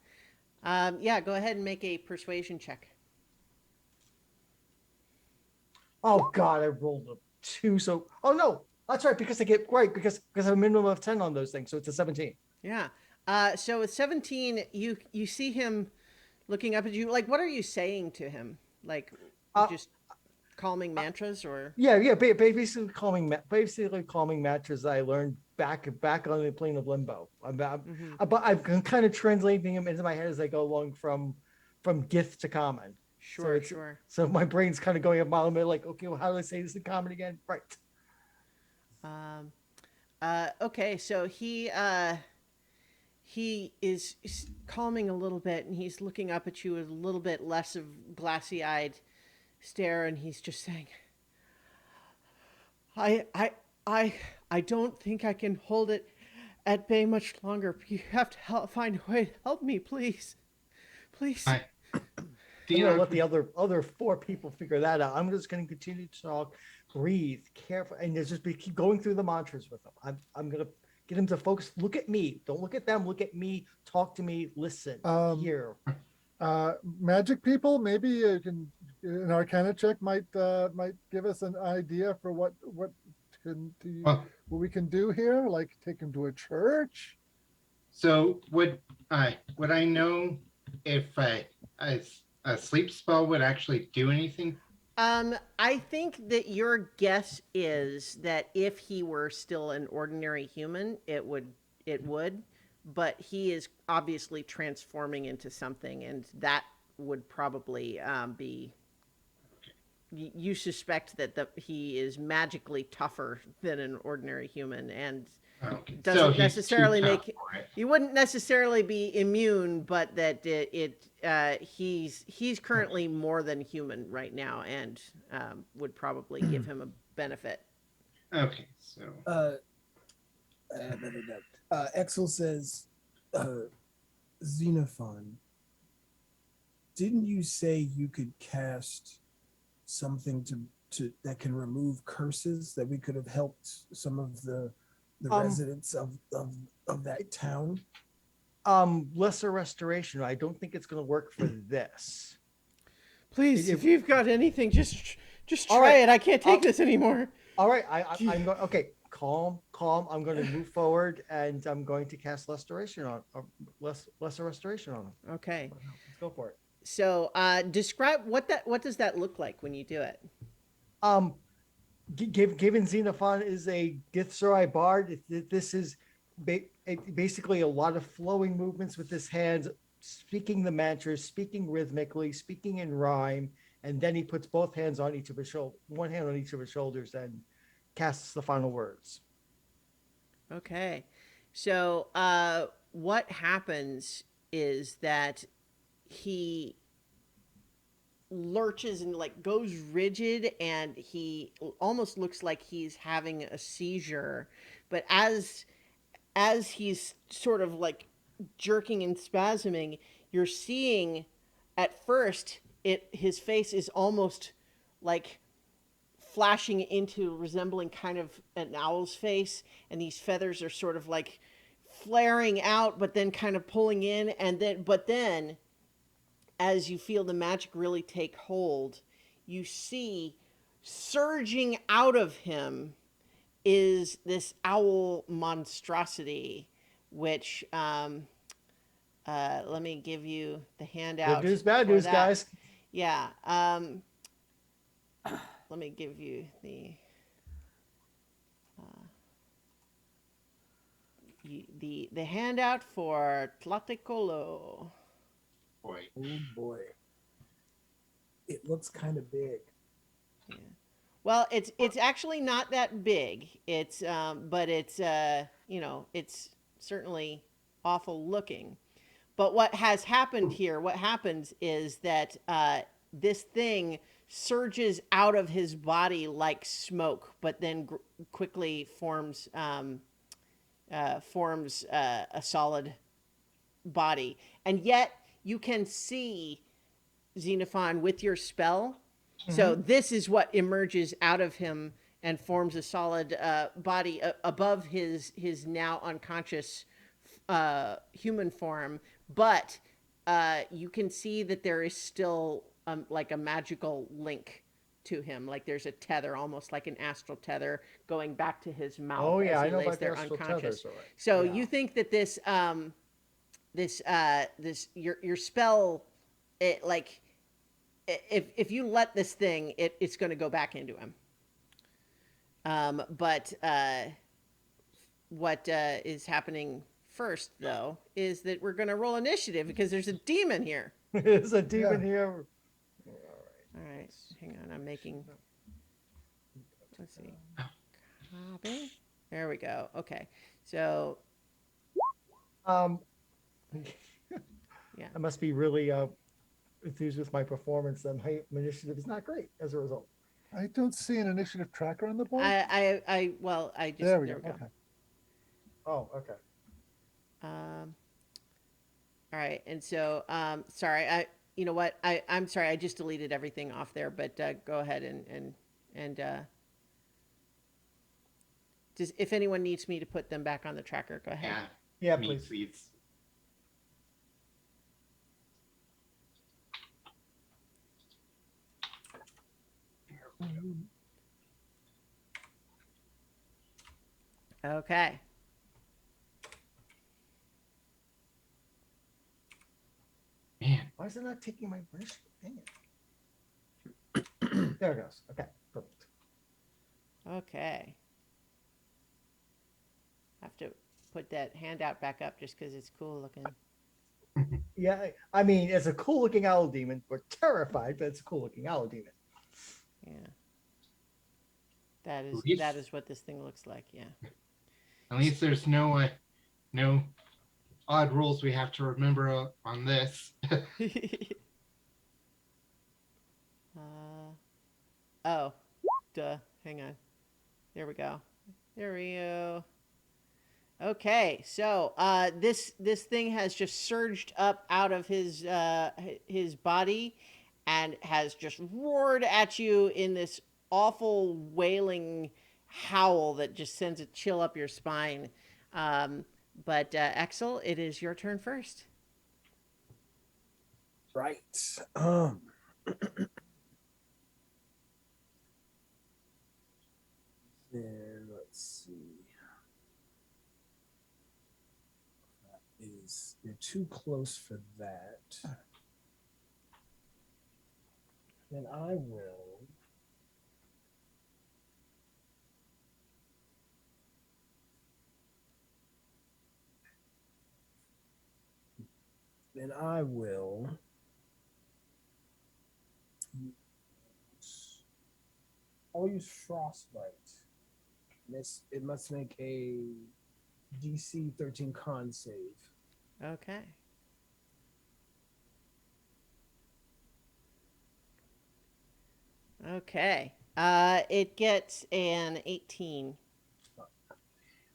Yeah. Go ahead and make a persuasion check. Oh God, I rolled a 2. So, oh no, that's right, because I get right because I have a minimum of 10 on those things, so it's a 17. Yeah. So with 17, you see him looking up at you. Like, what are you saying to him? Like, just calming mantras, or? Yeah, basically calming mantras I learned back on the plane of limbo. I'm kind of translating them into my head as I go along from Gith to common. Sure, So sure. So my brain's kind of going a mile a minute, like, okay, well, how do I say this in common again? Right. Okay, so he is calming a little bit, and he's looking up at you with a little bit less of glassy-eyed stare, and he's just saying, I don't think I can hold it at bay much longer. You have to find a way to help me, please. Please. I, I'm Dina, gonna let the other 4 people figure that out. I'm just gonna continue to talk, breathe, careful, and just keep going through the mantras with them. I'm gonna get him to focus. Look at me. Don't look at them. Look at me. Talk to me. Listen. Hear. Magic people, maybe you can an Arcana check might give us an idea for what we can do here. Like take him to a church. So would I know if a sleep spell would actually do anything? I think that your guess is that if he were still an ordinary human, it would, but he is obviously transforming into something, and that would probably be. You suspect that he is magically tougher than an ordinary human, and Okay. So doesn't he's too necessarily tough make. for it. You wouldn't necessarily be immune, but that he's currently more than human right now, and would probably give him a benefit. Okay. So Exel says, Xenophon, didn't you say you could cast something to that can remove curses, that we could have helped some of the residents of that town? Lesser restoration. I don't think it's going to work for this. Please, if you've got anything, just All try right. it. I can't take this anymore. All right, I'm going. Okay, calm. I'm going to move forward, and I'm going to cast restoration on lesser restoration on him. Okay. Let's go for it. So, describe what does that look like when you do it? Given Xenophon is a Githzerai bard, this is basically a lot of flowing movements with his hands, speaking the mantras, speaking rhythmically, speaking in rhyme, and then he puts both hands on each of his one hand on each of his shoulders, and casts the final words. Okay. So, what happens is that he lurches and like goes rigid, and he almost looks like he's having a seizure, but as he's sort of like jerking and spasming, you're seeing at first his face is almost like flashing into resembling kind of an owl's face, and these feathers are sort of like flaring out but then kind of pulling in, and then as you feel the magic really take hold, you see surging out of him is this owl monstrosity, which let me give you the handout. Good news, bad for news, that. guys. Yeah. Let me give you the handout for Tlaticolo. boy. Oh boy, it looks kind of big. Well, it's actually not that big. It's but it's it's certainly awful looking. But what has happened here? What happens is that this thing surges out of his body like smoke, but then quickly forms a solid body, and yet you can see Xenophon with your spell. So this is what emerges out of him and forms a solid body above his now unconscious human form. But you can see that there is still like a magical link to him. Like there's a tether, almost like an astral tether, going back to his mouth. Oh yeah, as I he know lays about the there astral unconscious. tethers. All right. So Yeah. you think that this your spell, it like if you let this thing, it's going to go back into him. But what is happening first, though, is that we're going to roll initiative because there's a demon here. There's a demon here. All right, hang on. I'm making. Let's see. Copy. There we go. Okay, so Um, yeah. I must be really enthused with my performance. Then my initiative is not great as a result. I don't see an initiative tracker on the board. Well, I just there we go. Okay. Oh, okay. All right, and so sorry, you know what, I'm sorry, I just deleted everything off there, but go ahead and just if anyone needs me to put them back on the tracker, go ahead. Yeah. Yeah, Me, please. please. Okay. Man, Why is it not taking my initiative? Dang it. There it goes. Okay, perfect. Okay. I have to put that handout back up just because it's cool looking. Yeah, I mean, it's a cool looking owl demon. We're terrified, but it's a cool looking owl demon. Yeah. That At is least, that is what this thing looks like. Yeah. at least there's no odd rules we have to remember on this. uh, oh, duh. Hang on. There we go. There we go. Okay, so this thing has just surged up out of his body, and has just roared at you in this awful wailing howl that just sends a chill up your spine. But Axel, it is your turn first. Right. And let's see. That is, you're too close for that. Then I will. Then I will. I'll use frostbite. It must make a DC 13 con save. Okay. Okay. It gets an 18.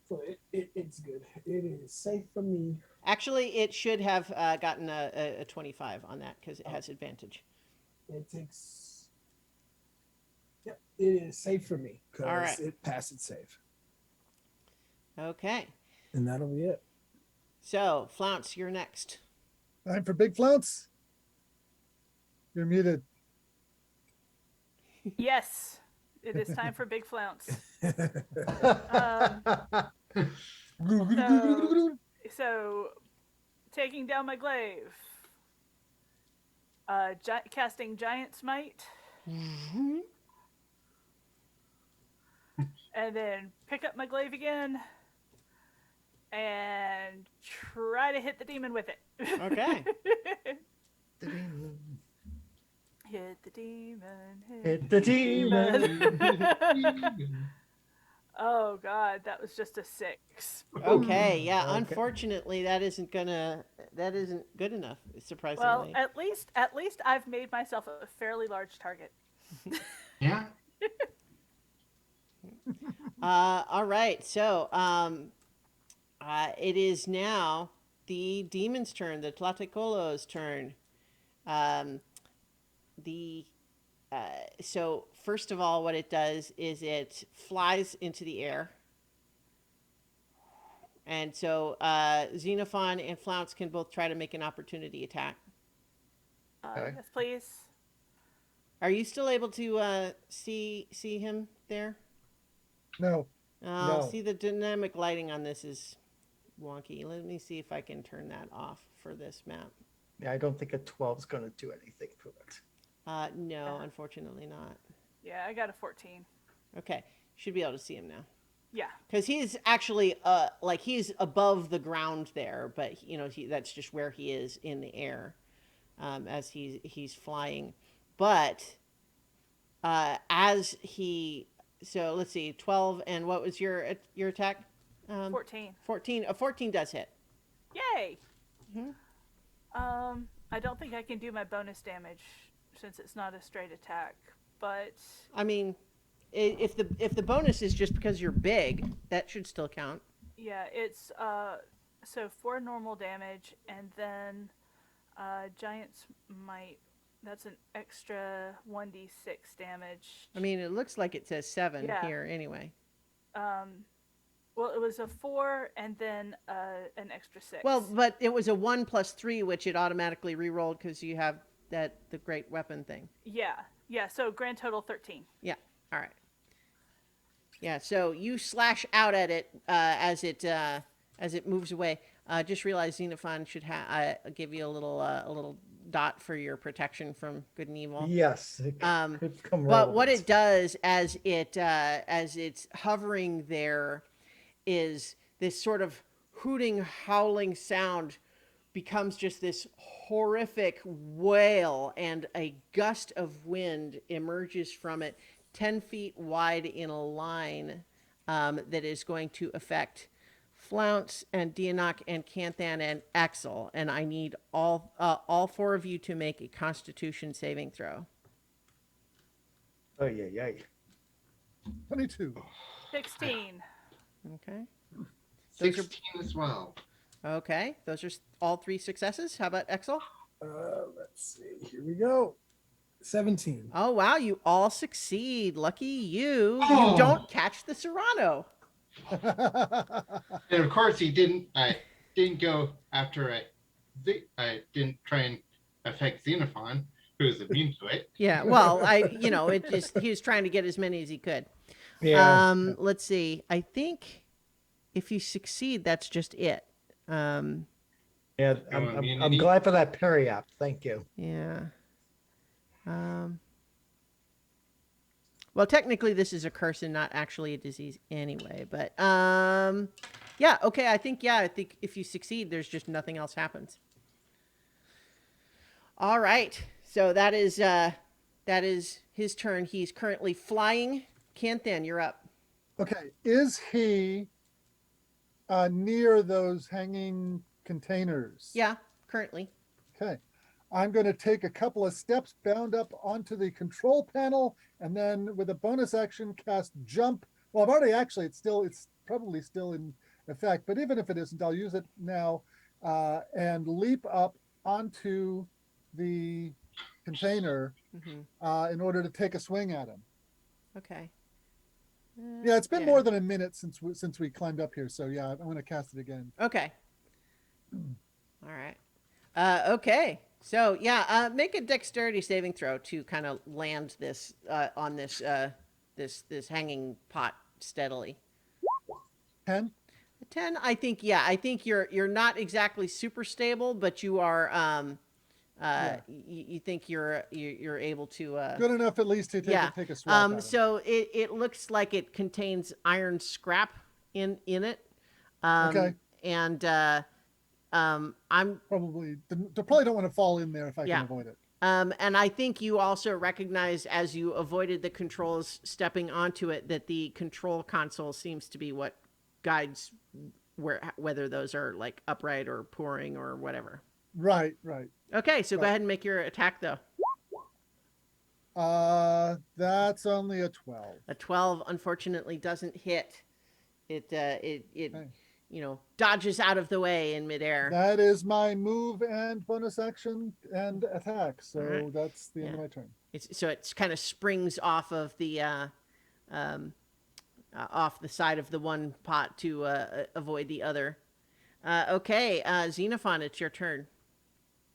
So it's good. It is safe for me. Actually, it should have gotten a 25 on that because it has advantage. It takes. Yep, it is safe for me because All right. it passed its save. Okay. And that'll be it. So, Flounce, you're next. Time for Big Flounce. You're muted. Yes, it is time for Big Flounce. So, taking down my glaive. Casting Giant Smite. And then pick up my glaive again. And try to hit the demon with it. Okay. Hit the demon. Hit the demon. Oh god, that was just a 6. Okay, yeah. Okay. Unfortunately, that isn't good enough. Surprisingly. Well, at least I've made myself a fairly large target. Yeah. All right. So, it is now the demon's turn, the Tlaticolo's turn. The So first of all, what it does is it flies into the air. And so Xenophon and Flounce can both try to make an opportunity attack. Okay. Yes, please. Are you still able to see him there? No. No. See, the dynamic lighting on this is wonky. Let me see if I can turn that off for this map. Yeah, I don't think a 12 is going to do anything to it. No, unfortunately not. Yeah, I got a 14. Okay, should be able to see him now. Yeah. Because he's actually like he's above the ground there, but that's just where he is in the air, as he's flying. But as he, so let's see, 12, and what was your attack? 14. 14. A 14 does hit. Yay. Mhm. I don't think I can do my bonus damage since it's not a straight attack, but I mean, if the bonus is just because you're big, that should still count. yeah, it's so 4 normal damage, and then Giant's Might. That's an extra 1d6 damage. I mean, it looks like it says 7 Yeah. here anyway. Well, it was a 4 and then an extra 6. Well, but it was a 1 plus 3, which it automatically re-rolled because you have the great weapon thing. yeah. So grand total 13. Yeah. All right. Yeah. So you slash out at it as it moves away. Just realize Xenophon should give you a little dot for your protection from good and evil. Yes. It could come But what relevant. it does as it's hovering there is this sort of hooting, howling sound becomes just this horrific wail, and a gust of wind emerges from it 10 feet wide in a line that is going to affect Flounce and Dianok and Canthan and Axel. And I need all four of you to make a Constitution saving throw. Oh, yeah, yeah. 22. 16. Okay. Those are 16 as well. okay. Those are all three successes. How about Axel? Let's see. Here we go. 17. Oh wow, you all succeed. Lucky you. You Oh. don't catch the Serrano. And of course, he didn't. I didn't go after I didn't try and affect Xenophon, who's immune to it. Yeah, well, it just he was trying to get as many as he could. Yeah. Let's see. I think if you succeed, that's just it. Yeah, No I'm immunity? glad for that parry app. Thank you. Yeah. Well, technically, this is a curse and not actually a disease anyway. But yeah. Okay. I think if you succeed, there's just nothing else happens. All right. So that is his turn. He's currently flying. Canthan, you're up. Okay, is he near those hanging containers? Yeah. Currently. Okay. I'm going to take a couple of steps, bound up onto the control panel, and then with a bonus action, cast jump. Well, I've already actually, it's probably still in effect, but even if it isn't, I'll use it now and leap up onto the container in order to take a swing at him. Okay. Yeah, it's been more than a minute since we climbed up here, so yeah, I'm going to cast it again. Okay. All right. Okay. So yeah, make a dexterity saving throw to kind of land this on this this hanging pot steadily. 10. 10. I think you're not exactly super stable, but you are you think you're able to Good enough at least to take a swap. At him. So it looks like it contains iron scrap in it. Okay. And I'm probably don't want to fall in there if I can avoid it. And I think you also recognize, as you avoided the controls stepping onto it, that the control console seems to be what guides whether those are like upright or pouring or whatever. Right. Okay, so go ahead and make your attack though. That's only a 12. A 12 unfortunately doesn't hit. It dodges out of the way in midair. That is my move and bonus action and attack. So that's the end of my turn. It's kind of springs off of the off the side of the one pot to avoid the other. Okay, Xenophon, it's your turn.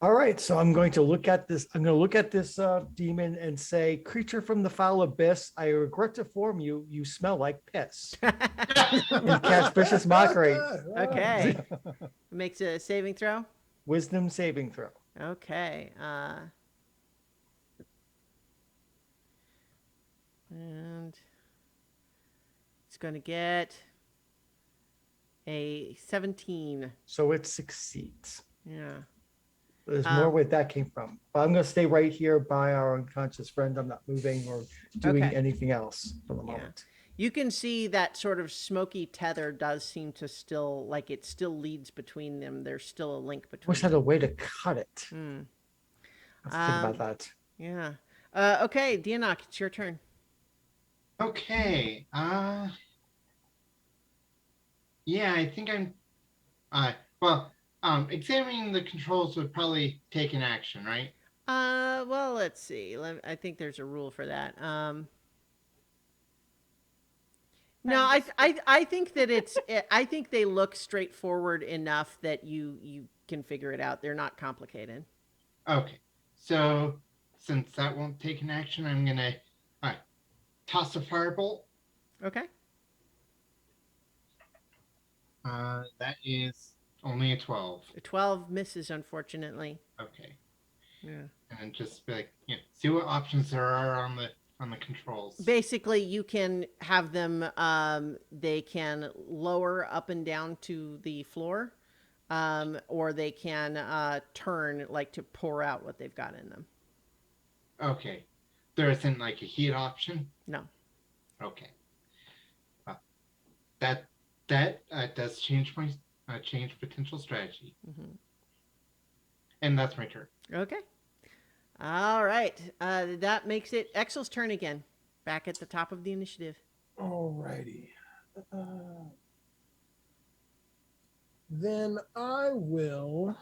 All right, so I'm going to look at this. I'm going to look at this demon and say, "Creature from the foul abyss, I regret to inform you, you smell like piss." And cast vicious mockery. Okay, makes a saving throw. Wisdom saving throw. Okay. And it's going to get a 17. So it succeeds. Yeah. There's more where that came from. But I'm going to stay right here by our unconscious friend. I'm not moving or doing anything else for the moment. You can see that sort of smoky tether does seem to still, like it still leads between them. There's still a link between Wish I had a way to cut it. Let's think about that. Yeah. Okay, Dianok, it's your turn. Okay. Yeah, I think examining the controls would probably take an action, right? Well, let's see. I think there's a rule for that. No, I think that I think they look straightforward enough that you can figure it out. They're not complicated. Okay. So since that won't take an action, I'm gonna toss a firebolt. Okay. That is only a 12. A 12 misses, unfortunately. Okay. Yeah. And just be like, see what options there are on the controls. Basically, you can have them. They can lower up and down to the floor. or they can turn like to pour out what they've got in them. Okay. There isn't like a heat option? No. Okay. Uh, that does change my change potential strategy. Hmm. And that's my turn. Okay. All right. That makes it Exel's turn again. Back at the top of the initiative. Alrighty. Then I will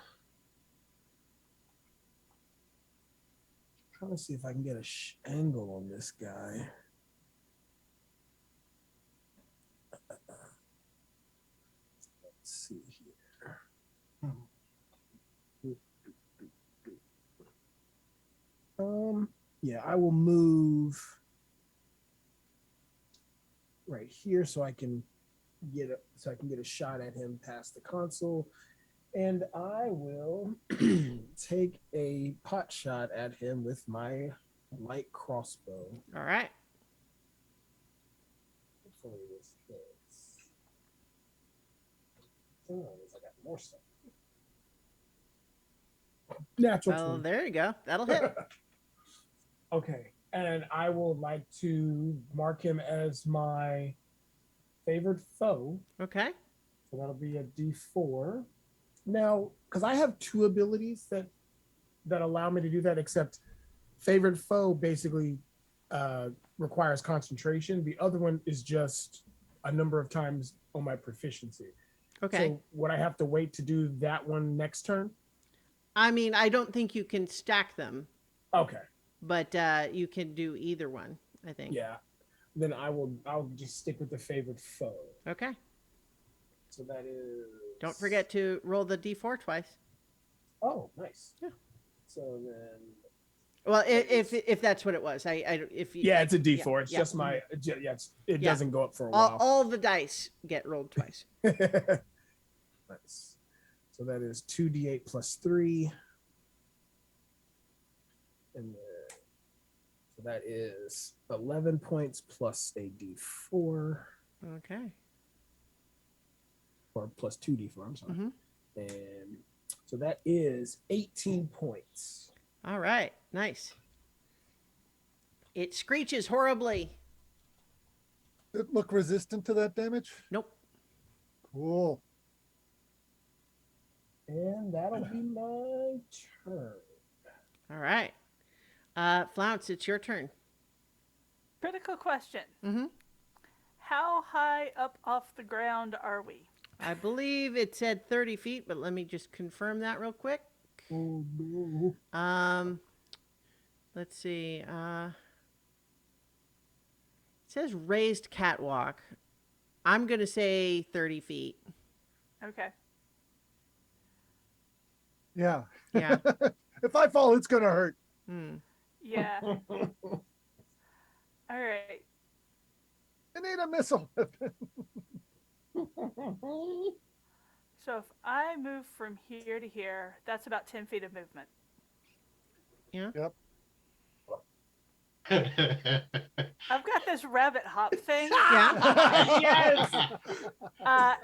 try to see if I can get a angle on this guy. Let's see here. Yeah, I will move right here so I can get a shot at him past the console, and I will take a pot shot at him with my light crossbow. All right. Hopefully this hits. Oh, I got more stuff. Natural Well, 20. there you go. That'll hit. Okay, and I would like to mark him as my favored foe. Okay. So that'll be a D4. Now, because I have two abilities that allow me to do that, except favored foe basically requires concentration. The other one is just a number of times on my proficiency. Okay. So would I have to wait to do that one next turn? I mean, I don't think you can stack them, Okay. but you can do either one, I think. Yeah. Then I'll just stick with the favored foe. Okay. So that is. Don't forget to roll the d4 twice. Oh, nice. Yeah. So then. Well, if that's what it was, if you, Yeah, it's a D4. Yeah, It's yeah. just my. Yeah, it Yeah. doesn't go up for a while. all the dice get rolled twice. Nice. So that is 2d8 plus 3. And so that is 11 points plus a d4. Okay. Or plus 2d4, I'm sorry. Mhm. And so that is 18 points. All right. Nice. It screeches horribly. Did it look resistant to that damage? Nope. Cool. And that'll be my turn. All right. Flounce, it's your turn. Critical question. Mm-hmm. How high up off the ground are we? I believe it said 30 feet, but let me just confirm that real quick. Oh, no. Let's see. It says raised catwalk. I'm going to say 30 feet. Okay. Yeah. Yeah. If I fall, it's gonna hurt. Hmm. Yeah. All right. I need a missile. So if I move from here to here, that's about 10 feet of movement. Yeah. Yep. I've got this rabbit hop thing. Yeah. Yes.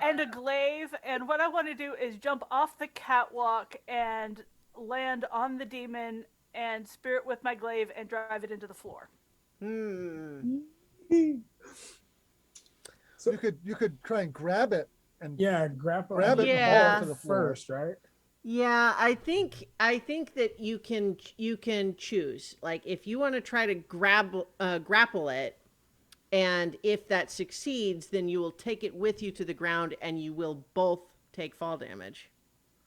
And a glaive. And what I want to do is jump off the catwalk and land on the demon and spear it with my glaive and drive it into the floor. Hmm. So You could try and grab it and yeah, grab it and and fall to the first, right? Yeah, I think that you can choose. Like if you want to try to grapple it, and if that succeeds, then you will take it with you to the ground, and you will both take fall damage.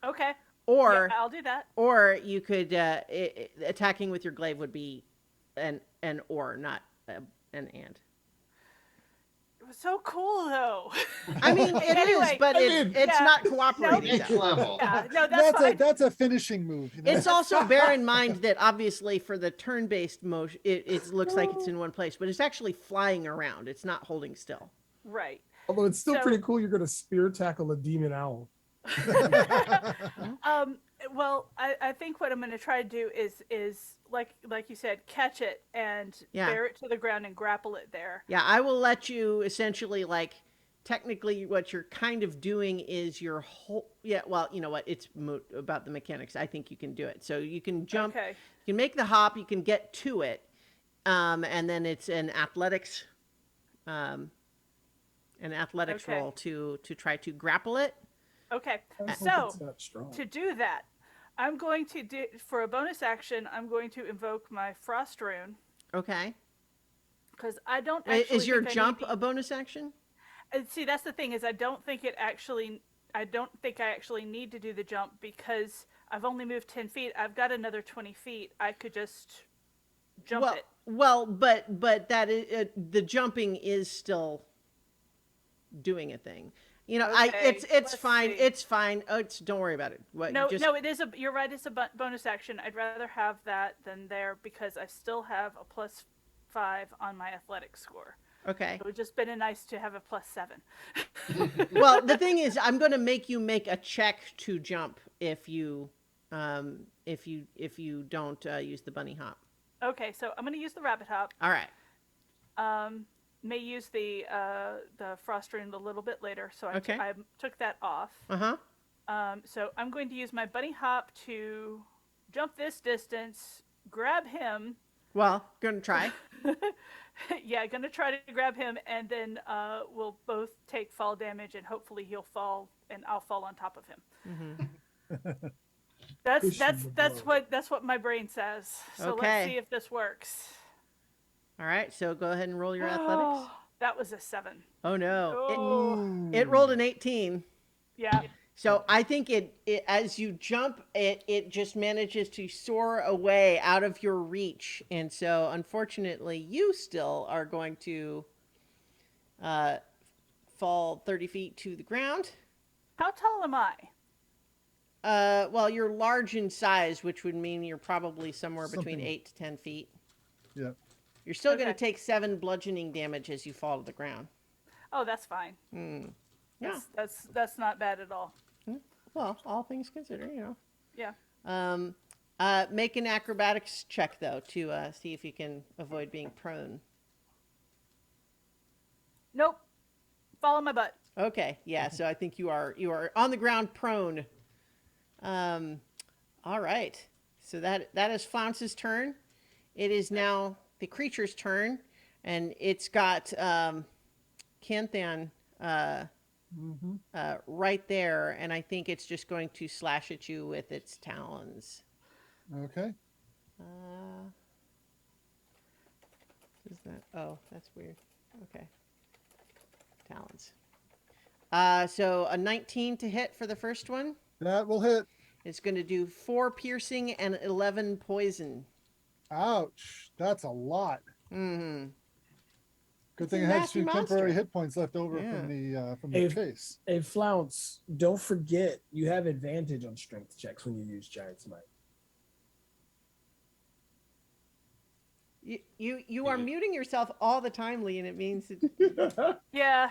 Okay. Or yeah, I'll do that. or you could attacking with your glaive would be an or, not an and. It was so cool, though. I mean, it is, Anyway, but it's yeah. not cooperating. Next though. level. Yeah, no, that's fine. that's a finishing move. You know? It's also bear in mind that obviously for the turn-based motion, it looks like it's in one place, but it's actually flying around. It's not holding still. Right. Although it's still So- pretty cool, you're gonna spear tackle a demon owl. Well, I think what I'm going to try to do is like you said, catch it and Yeah. bear it to the ground and grapple it there. Yeah, I will let you essentially like technically what you're kind of doing is your whole. Yeah, well, you know what? It's moot about the mechanics. I think you can do it. So you can jump. Okay. You can make the hop. You can get to it, and then it's um, an athletics Okay. roll to try to grapple it. Okay. I hope So it's not strong. to do that, I'm going to do for a bonus action. I'm going to invoke my frost rune Okay. because I don't actually. Is your think I jump need a bonus action? See, that's the thing is I don't think it actually. I don't think I actually need to do the jump because I've only moved 10 feet. I've got another 20 feet. I could just jump well, it. well, but that is, the jumping is still doing a thing. You know, Okay, it's let's fine. see. It's fine. Oh, don't worry about it. What, No, just, no, it is a. You're right. It's a bonus action. I'd rather have that than there because I still have a +5 on my athletics score. Okay. It would just been nice to have a +7. Well, the thing is, I'm going to make you make a check to jump if you don't use the bunny hop. Okay, so I'm going to use the rabbit hop. All right. May use the frost rune a little bit later, so Okay. I took that off. So I'm going to use my bunny hop to jump this distance, grab him. Well, gonna try. Yeah, gonna try to grab him, and then we'll both take fall damage, and hopefully he'll fall, and I'll fall on top of him. That's what my brain says. So Okay. let's see if this works. All right. So go ahead and roll your athletics. That was a 7. Oh no! Oh, It rolled an 18. yeah. So I think it as you jump, it just manages to soar away out of your reach, and so unfortunately, you still are going to fall 30 feet to the ground. How tall am I? Well, you're large in size, which would mean you're probably somewhere between Something. 8 to 10 feet. Yeah. You're still going to Okay. take 7 bludgeoning damage as you fall to the ground. Oh, that's fine. Yeah. That's not bad at all. Well, all things considered, you know. Yeah. Make an acrobatics check though to see if you can avoid being prone. Nope. Fall on my butt. Okay, yeah. So I think you are on the ground prone. All right. So that is Flounce's turn. It is now the creature's turn, and it's got Canthan right there, and I think it's just going to slash at you with its talons. Okay. Is that? Oh, that's weird. Okay. Talons. So a 19 to hit for the first one. That will hit. It's going to do 4 piercing and 11 poison. Ouch. That's a lot. Mm-hmm. Good It's thing a I had nasty 2 temporary monster. hit points left over Yeah. from the Hey, chase. Hey, Flounce, don't forget you have advantage on strength checks when you use Giant Smite. You are muting yourself all the time, Lee, and it means that Yeah.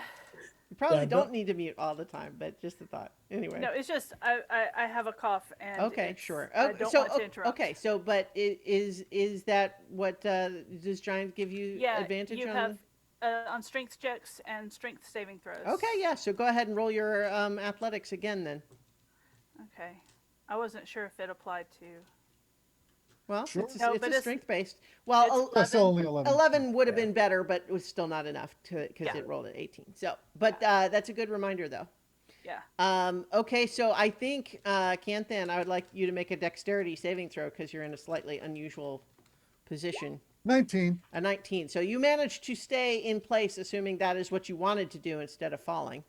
you probably Yeah, don't need to mute all the time, but just a thought. Anyway. No, it's just I have a cough and Okay, it's- sure. I don't so want to interrupt. okay, so but is that what does Giant give you Yeah, advantage you on? have on strength checks and strength saving throws. Okay, yeah. So go ahead and roll your athletics again then. Okay. I wasn't sure if it applied to. Well, Sure. No, it's but a it's- strength based. Well, it's That's only 11. 11 would have Yeah. been better, but it was still not enough to because Yeah. it rolled at 18. So, but that's a good reminder though. Yeah. Okay, so I think Canthan, I would like you to make a dexterity saving throw because you're in a slightly unusual position. 19. A 19. So you managed to stay in place, assuming that is what you wanted to do instead of falling.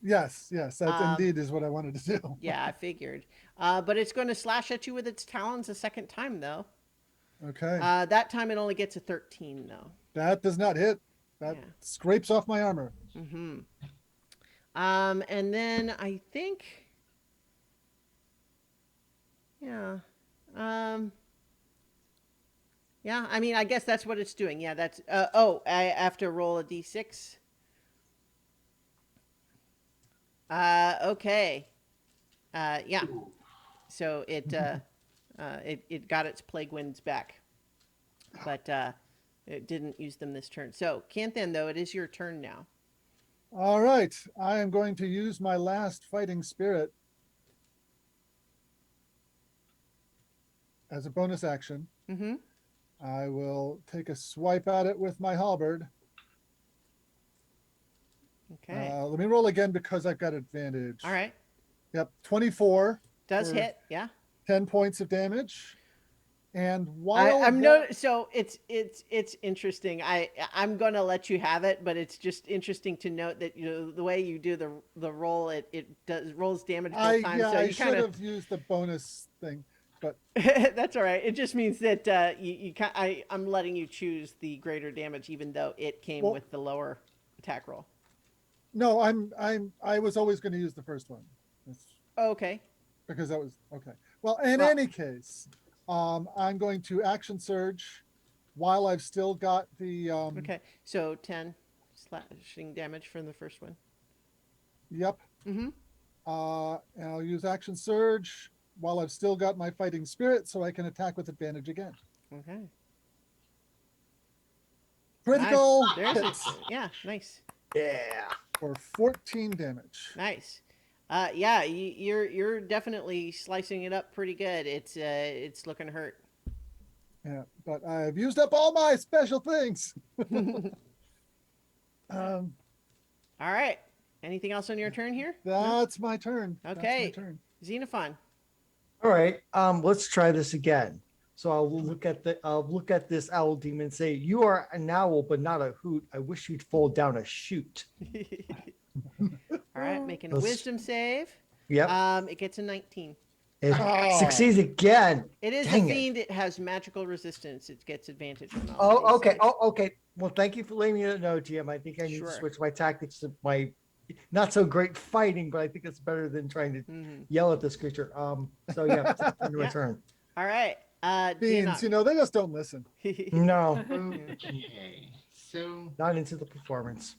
Yes, that indeed is what I wanted to do. Yeah, I figured. But it's going to slash at you with its talons a second time, though. Okay. That time it only gets a 13, though. That does not hit. That Yeah. scrapes off my armor. Mm-hmm. And then I think, yeah, yeah. I mean, I guess that's what it's doing. Yeah, that's. I have to roll a d6. Okay. Yeah. So it got its plague winds back, but it didn't use them this turn. So Canthan, though, it is your turn now. All right, I am going to use my last fighting spirit as a bonus action. Mm-hmm. I will take a swipe at it with my halberd. Okay. Let me roll again because I've got advantage. All right. Yep, 24 Does for hit. Yeah. 10 points of damage. And while I'm that- no. So it's interesting. I'm gonna let you have it, but it's just interesting to note that the way you do the roll, it does rolls damage both times. yeah, So I you kind should of have used the bonus thing, but that's all right. It just means that I'm letting you choose the greater damage, even though it came Well- with the lower attack roll. no, I was always going to use the first one. That's Okay. because that was okay. Well, in Well- any case, I'm going to action surge while I've still got the Okay. So 10 slashing damage from the first one. Yep. Mm-hmm. And I'll use action surge while I've still got my fighting spirit, so I can attack with advantage again. Okay. Critical Nice. There's hits it. Yeah. Nice. Yeah. for 14 damage. Nice. Yeah, you're definitely slicing it up pretty good. It's looking hurt. Yeah, but I've used up all my special things. All right. Anything else on your turn here? That's my turn. Okay. That's my turn. Xenophon. All right. Let's try this again. So I'll look at this owl demon and say, "You are an owl, but not a hoot. I wish you'd fall down a chute." All right, making a Let's- wisdom save. Yep. It gets a 19. It Oh. succeeds again. It is Dang a it. fiend. It has magical resistance. It gets advantage on all of Oh, these okay. saves. Oh, okay. Well, thank you for letting me know, TM. I think I need Sure. to switch my tactics to my not so great fighting, but I think it's better than trying to Mhm. yell at this creature. So yeah, it's my Yeah. turn. All right. Beans, they just don't listen. No, Okay. So not into the performance.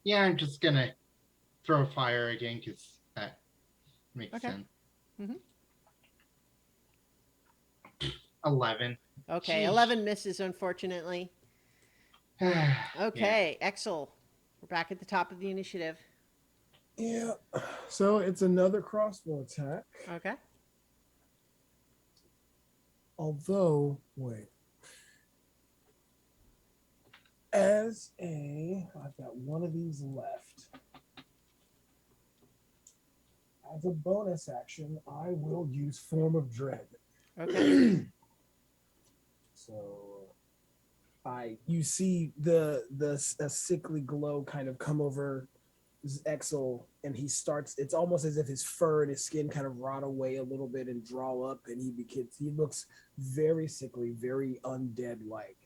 yeah, I'm just gonna throw fire again because that makes Okay. sense. Mhm. 11. Okay, Jeez. 11 misses, unfortunately. Okay, Exel. We're back at the top of the initiative. Yeah. So it's another crossbow attack. Okay. Although, wait. I've got one of these left. As a bonus action, I will use Form of Dread. Okay. So, you see a sickly glow kind of come over Exel, and he starts. It's almost as if his fur and his skin kind of rot away a little bit and draw up, and he looks very sickly, very undead-like.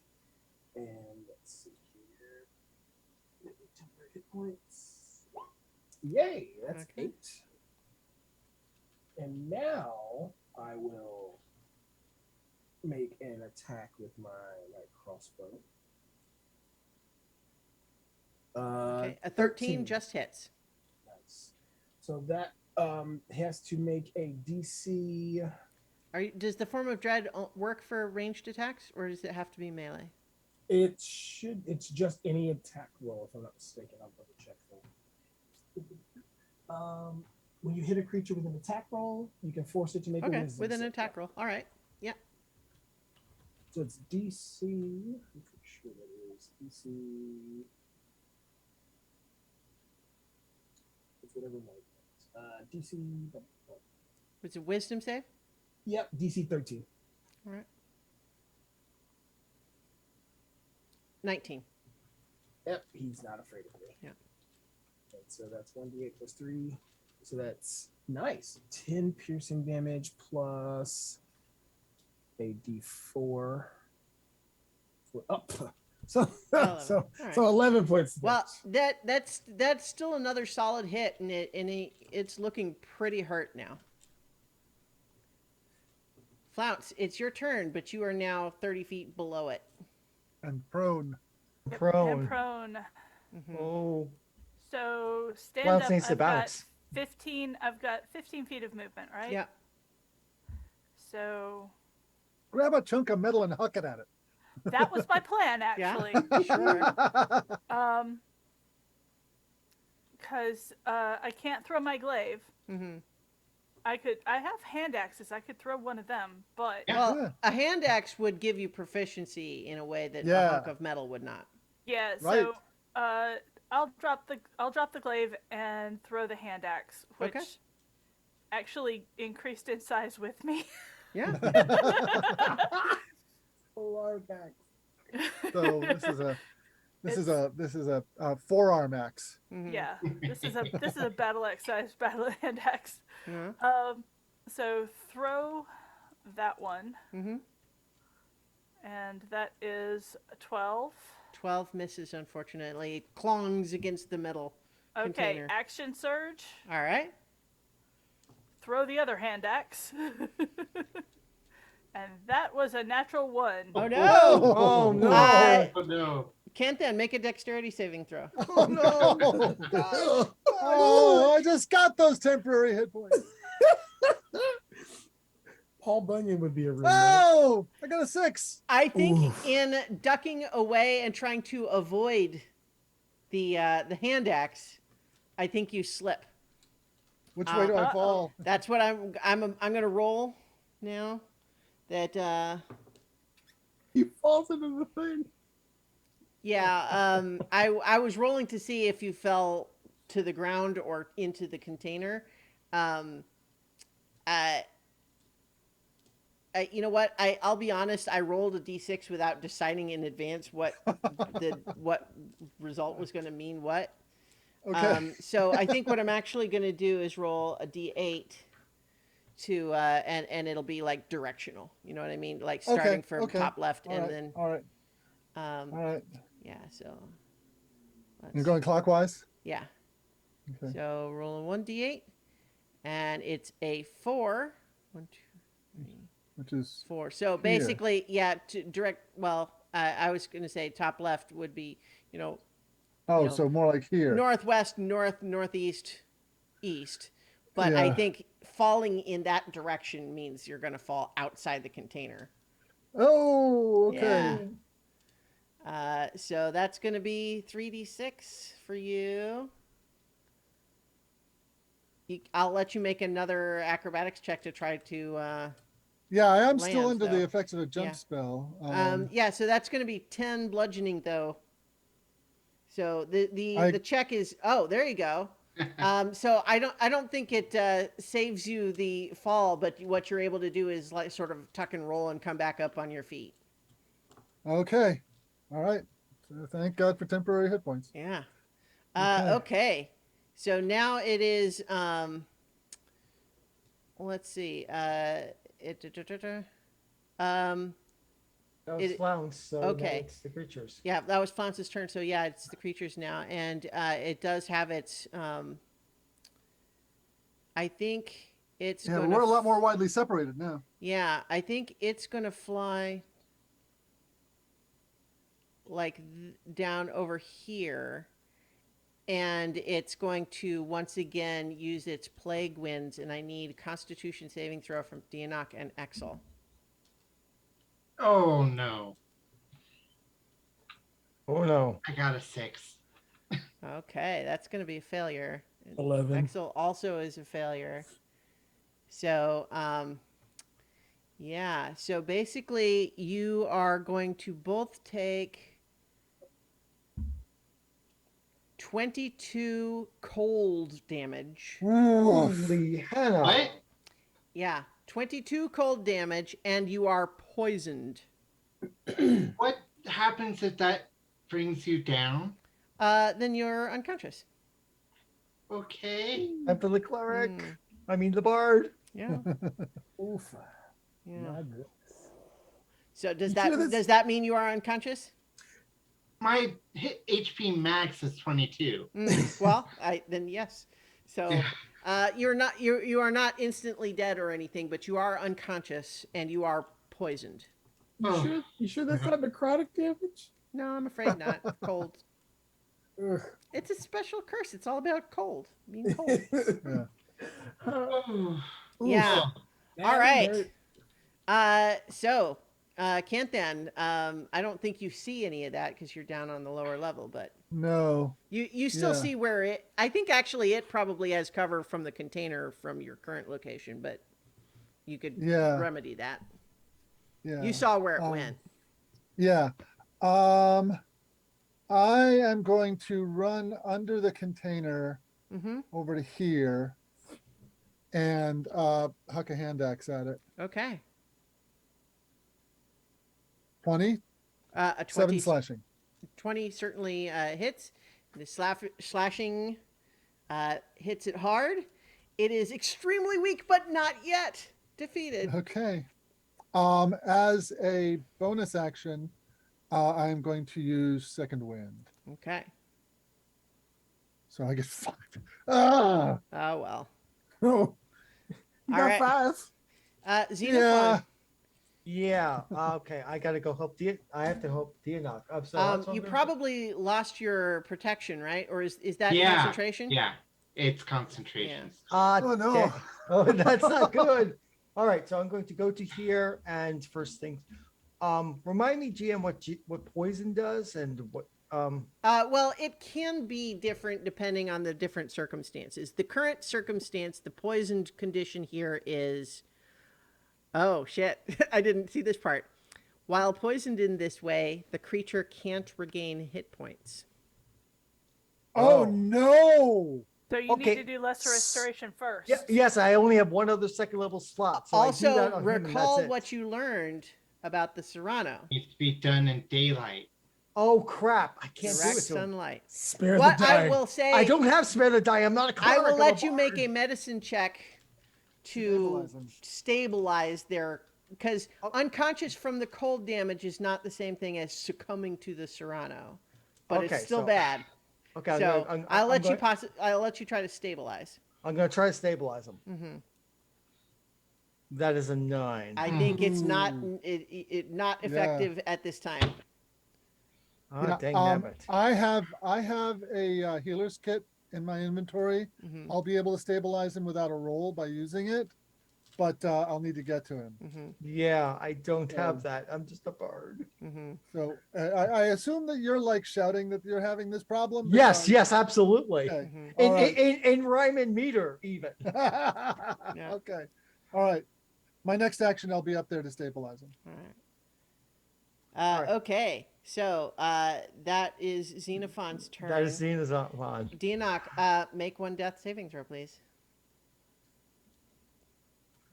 And let's see here. Temporary hit points. Yay, that's Okay. 8. And now I will make an attack with my light crossbow. Okay. A 13 just hits. Nice. So that has to make a DC. Does the form of dread work for ranged attacks, or does it have to be melee? It's just any attack roll, if I'm not mistaken. I'll double check that. When you hit a creature with an attack roll, you can force it to make a Okay, wisdom with an save. attack roll. All right. Yeah. So it's DC. I'm pretty sure that is DC. It's whatever one. DC. Was it wisdom save? Yep, DC 13. All right. 19. Yep, he's not afraid of me. Yeah. And so that's 1d8 plus 3. So that's nice. 10 piercing damage plus a d4. Up. So 11. so All right. so 11 points. of Well, damage. that's still another solid hit, and it's looking pretty hurt now. Flounce, it's your turn, but you are now 30 feet below it. And prone. Yep, Prone. and prone. Mhm. Oh, So stand Flounce up. needs to I've got bounce. 15. I've got 15 feet of movement, right? Yeah. So Grab a chunk of metal and huck it at it. That was my plan, Yeah. actually. Sure. Because I can't throw my glaive. Hmm. I have hand axes. I could throw one of them, but Yeah. Well, Yeah. a hand axe would give you proficiency in a way that a Yeah. hunk of metal would not. yeah. Right. So I'll drop the glaive and throw the hand axe, which Okay. actually increased in size with me. Yeah. Polar back. So this is a forearm axe. Mhm. Yeah, this is a battle axe size battle hand axe. Yeah. So throw that one, Mhm. and that is a 12. 12 misses, unfortunately. It clongs against the metal Okay, container. action surge. All right. Throw the other hand axe. And that was a natural 1. Oh, no. Oh no! Oh no. Can't then make a dexterity saving throw. Oh no! Oh, I just got those temporary hit points. Paul Bunyan would be a roommate. Oh, I got a 6. I think Oof. in ducking away and trying to avoid the hand axe, I think you slip. Which way do I Uh-oh. fall? That's what I'm going to roll now. That He falls into the thing. yeah, I was rolling to see if you fell to the ground or into the container. You know what? I'll be honest. I rolled a d6 without deciding in advance what what result was going to mean what. Okay. So I think what I'm actually going to do is roll a d8 to and it'll be like directional. You know what I mean? Like starting from okay. top left All and right. then All right. um, All right. yeah. So You're going clockwise? yeah. Okay. So rolling 1d8, and it's a 4. 1, 2, 3, Which is 4. So basically, yeah, to direct. Well, I was going to say top left would be, oh, you know, so more like here. northwest, northeast, east. But I Yeah. think falling in that direction means you're going to fall outside the container. Oh, okay. So that's going to be 3d6 for you. I'll let you make another acrobatics check to try to. Yeah, I am still lands, under the though. effects of a jump Yeah. spell. Yeah, so that's going to be 10 bludgeoning though. So the check is there you go. So I don't think it saves you the fall, but what you're able to do is like sort of tuck and roll and come back up on your feet. Okay. All right. So thank God for temporary hit points. Yeah. Okay. Okay. So now it is let's see. That was Flounce, so now okay. it's the creatures. Yeah, that was Fonz's turn. So yeah, it's the creatures now, and it does have its. I think it's. Yeah, gonna we're a lot more widely separated now. Yeah, I think it's gonna fly. Like down over here, and it's going to once again use its plague winds, and I need Constitution saving throw from Dianok and Exel. Oh no. Oh no! I got a 6. Okay, that's going to be a failure. 11. Exel also is a failure. So, yeah. So basically, you are going to both take 22 cold damage. Holy Hannah! What? Yeah, 22 cold damage, and you are poisoned. What happens if that brings you down? Then you're unconscious. Okay. After the cleric, Mm, I mean the bard. yeah. Oof. Yeah. My goodness. So does You that sure does that mean you are unconscious? My hit HP max is 22. Well, then yes. So Yeah. you are not instantly dead or anything, but you are unconscious and you are poisoned. Oh. You sure that's not necrotic damage? No, I'm afraid not. Cold. Ugh. It's a special curse. It's all about cold. Being cold. Yeah. Oh. Yeah. That All right. hurt. So Canthan, I don't think you see any of that because you're down on the lower level, but No. you still Yeah. see where it. I think actually it probably has cover from the container from your current location, but you could Yeah. remedy that. Yeah. You saw where it Um, went. Yeah. Um, I am going to run under the container Mm-hmm. over to here and huck a hand axe at it. Okay. 20, A 7 20, slashing. 20 certainly hits. The slashing hits it hard. It is extremely weak, but not yet defeated. Okay. As a bonus action, I am going to use second wind. Okay. So I get 5. Ah, Oh well. Oh, you All got right. 5. Xenophon. Yeah. Okay. I gotta go help I have to help Dianok. So that's what You I'm gonna do. probably lost your protection, right? Or is that Yeah. concentration? Yeah. It's concentration. Oh, no. Oh, that's not good. All right. So I'm going to go to here and first things. Remind me, GM, what poison does and what. Well, it can be different depending on the different circumstances. The current circumstance, the poisoned condition here is. Oh, shit. I didn't see this part. While poisoned in this way, the creature can't regain hit points. Oh, Oh. no. So you Okay. need to do lesser restoration first. Yeah. Yes, I only have one other second level slot. So I do that Also, on him and recall that's it. what you learned about the Serrano. Needs to be done in daylight. Oh crap! I can't do Direct it. To him. sunlight. Spare What the I die. will say, I don't have spare to die. I'm not a I cleric. will I'm a let you make bard. a medicine check to Stabilize them. stabilize their, because Oh. unconscious from the cold damage is not the same thing as succumbing to the Serrano, but Okay, it's still so- bad. Okay. So I'll let you going, I'll let you try to stabilize. I'm going to try to stabilize him. Hmm. That is a 9. I think it's not Ooh. not Yeah. effective at this time. Oh, Yeah, dang nabbit. I have a healer's kit in my inventory. Hmm. I'll be able to stabilize him without a roll by using it, but I'll need to get to him. Hmm. Yeah, I don't have Um, that. I'm just a bard. Hmm. So I assume that you're like shouting that you're having this problem. Yes, because- yes, absolutely. Okay. Hmm. All In, right. in rhyme and meter, even. Okay. All right. My next action, I'll be up there to stabilize him. All right. All right. Okay, so that is Xenophon's turn. That is seen as on. Dianok, make one death saving throw, please.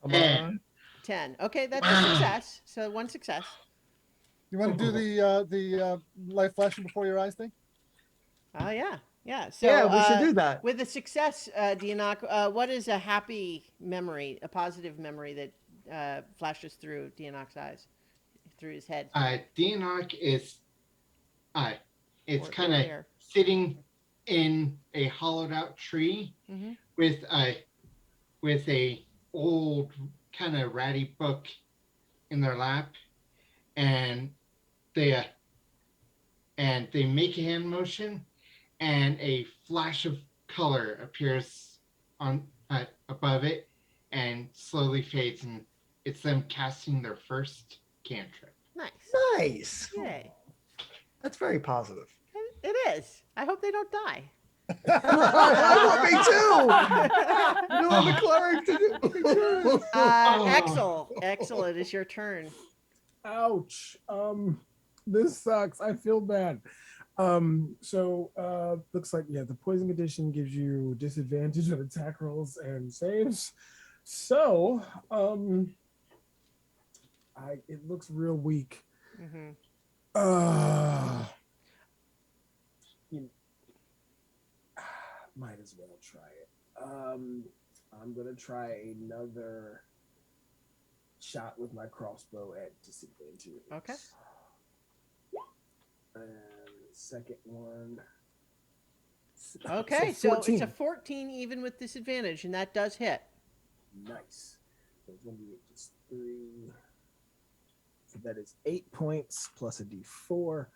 I'm on. 10. Okay, that's a Wow. success. So one success. You want to do the light flashing before your eyes thing? Oh, yeah. Yeah. So, Yeah, we should do that. With a success, Dianok, what is a happy memory, a positive memory that flashes through Dianok's eyes, through his head? Dianok is it's Or kind of ear. sitting in a hollowed out tree Mhm. with a old kind of ratty book in their lap, and they make a hand motion, and a flash of color appears on above it and slowly fades, and it's them casting their first cantrip. Nice. Nice. Yay. That's very positive. It is. I hope they don't die. I want me too. No, I'm a cleric to do. Axel, it is your turn. Ouch. This sucks. I feel bad. Looks like the poison condition gives you disadvantage on attack rolls and saves. So, it looks real weak. Hmm. Might as well try it. I'm gonna try another shot with my crossbow at disadvantage. Okay. And second one. Okay, so so 14. it's a 14 even with disadvantage, and that does hit. Nice. So 1d8 plus 3. So that is 8 points plus a d4.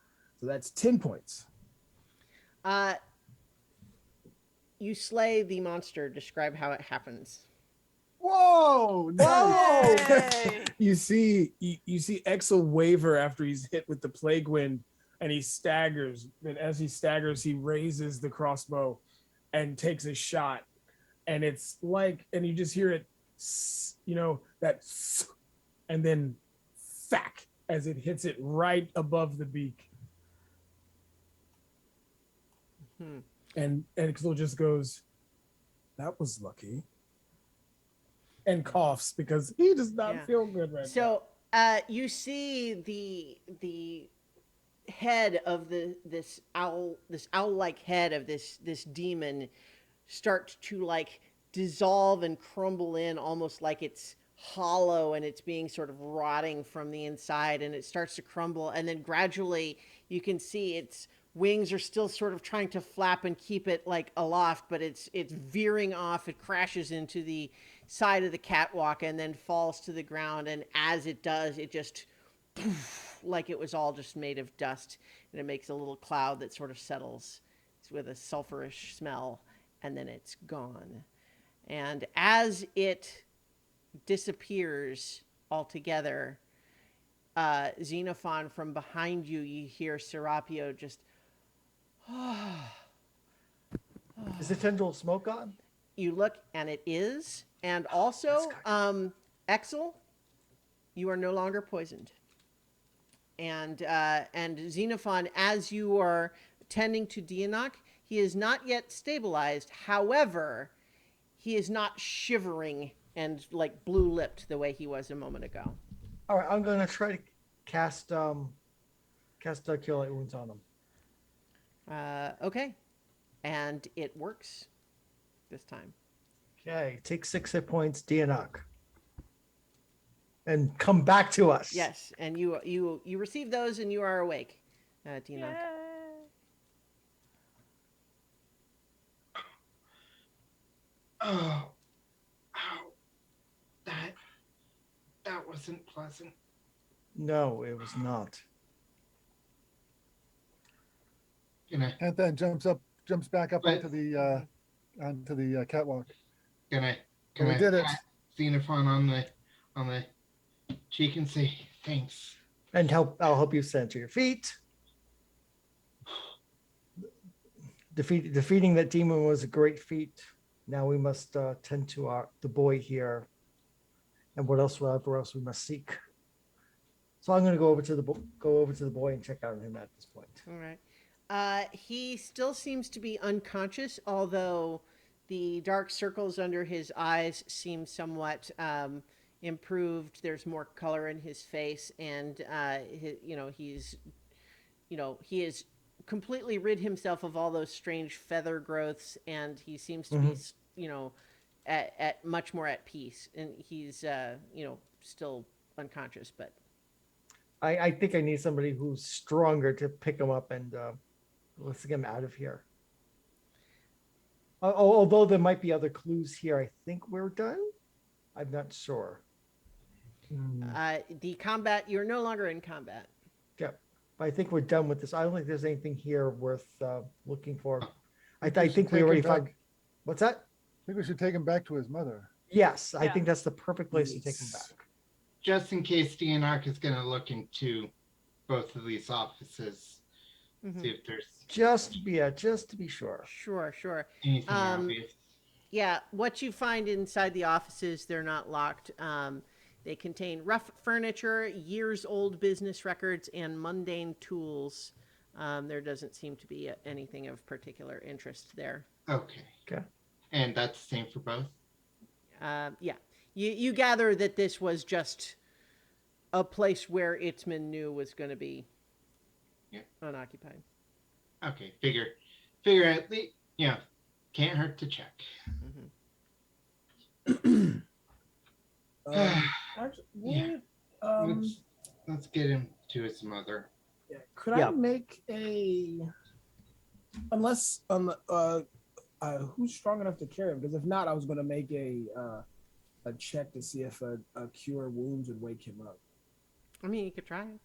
So that's 10 points. You slay the monster. Describe how it happens. Whoa! Nice. Yay! You see Exel waver after he's hit with the plague wind, and he staggers. And as he staggers, he raises the crossbow and takes a shot. And it's like, and you just hear it, that, and then thack as it hits it right above the beak. Hmm. And Exel just goes, "That was lucky," and coughs because he does not Yeah. feel good right now. So you see the head of this owl-like head of this demon start to like dissolve and crumble in, almost like it's hollow and it's being sort of rotting from the inside, and it starts to crumble, and then gradually you can see its wings are still sort of trying to flap and keep it like aloft, but it's veering off. It crashes into the side of the catwalk and then falls to the ground, and as it does, it just poof, like it was all just made of dust, and it makes a little cloud that sort of settles with a sulfurish smell, and then it's gone. And as it disappears altogether, Xenophon, from behind you, you hear Serapio just, Is the tendril of smoke on? you look, and it is. And also, Exel, you are no longer poisoned. And Xenophon, as you are tending to Dianok, he is not yet stabilized. However, he is not shivering and like blue-lipped the way he was a moment ago. All right, I'm gonna try to cast Cure Light Wounds on him. Okay, and it works this time. Okay, take 6 hit points, Dianok, and come back to us. Yes, and you receive those, and you are awake, Dianok. Yay! Oh, ow. That wasn't pleasant. No, it was not. Gonna And then jumps back up But- onto the catwalk. gonna Well, we did it. pat Xenophon on the cheek and say thanks. And I'll help you stand to your feet. Defeating that demon was a great feat. Now we must tend to the boy here, and whatever else we must seek. So I'm going to go over to the boy and check on him at this point. All right. He still seems to be unconscious, although the dark circles under his eyes seem somewhat improved. There's more color in his face, and he is completely rid himself of all those strange feather growths, and he seems to be, at much more at peace. And he's, still unconscious, but I think I need somebody who's stronger to pick him up and let's get him out of here. Although there might be other clues here, I think we're done. I'm not sure. the combat, you're no longer in combat. Yeah, but I think we're done with this. I don't think there's anything here worth looking for. I think we take already him found. back. What's that? I think we should take him back to his mother. Yes, I Yeah. think that's the perfect place to take him Yes. back. Just in case Dianarch is gonna look into both of these offices, Mhm. see if there's Just to be sure. Sure. anything Um, obvious. Yeah, what you find inside the offices, they're not locked. They contain rough furniture, years-old business records, and mundane tools. There doesn't seem to be anything of particular interest there. Okay. Okay. And that's the same for both? Yeah, you gather that this was just a place where Itzman knew was going to be unoccupied. Okay, figure at least, can't hurt to check. Actually, Yeah. would, Let's get him to his mother. yeah, could Yeah. I make unless who's strong enough to carry him? Because if not, I was going to make a check to see if a cure wounds would wake him up. I mean, you could try it.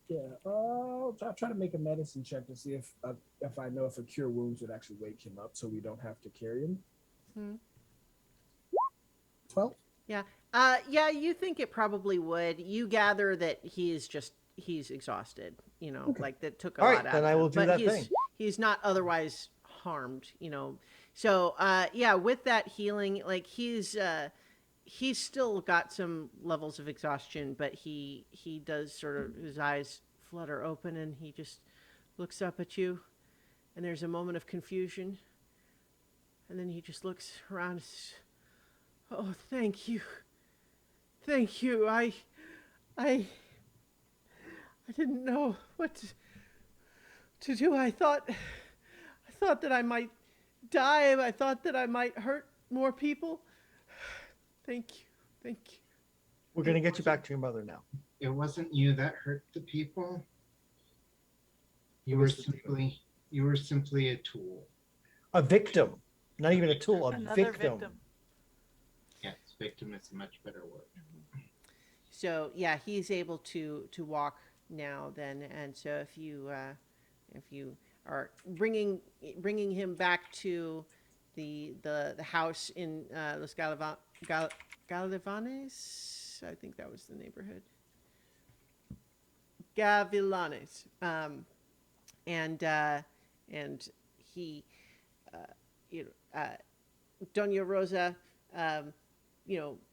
Yeah, I'll try to make a medicine check to see if I know if a cure wounds would actually wake him up, so we don't have to carry him. 12. Yeah, you think it probably would. You gather that he's exhausted. Okay. Like that took a All lot right, out then of I him. will do But that thing. he's not otherwise harmed. So yeah, with that healing, like he's still got some levels of exhaustion, but he does sort of his eyes flutter open and he just looks up at you, and there's a moment of confusion, and then he just looks around. And says, oh, thank you. I I didn't know what to do. I thought that I might die. I thought that I might hurt more people. Thank you. Thank you. We're gonna get you back to your mother now. It wasn't you that hurt the people. It You were was the demon. simply a tool. A victim, not even a tool. A Another victim. victim. Yes, victim is a much better word. So yeah, he's able to walk now. Then, and so if you are bringing him back to the house in Los Galivanes, I think that was the neighborhood. Gavilanes. And he, uh, you know, Doña Rosa,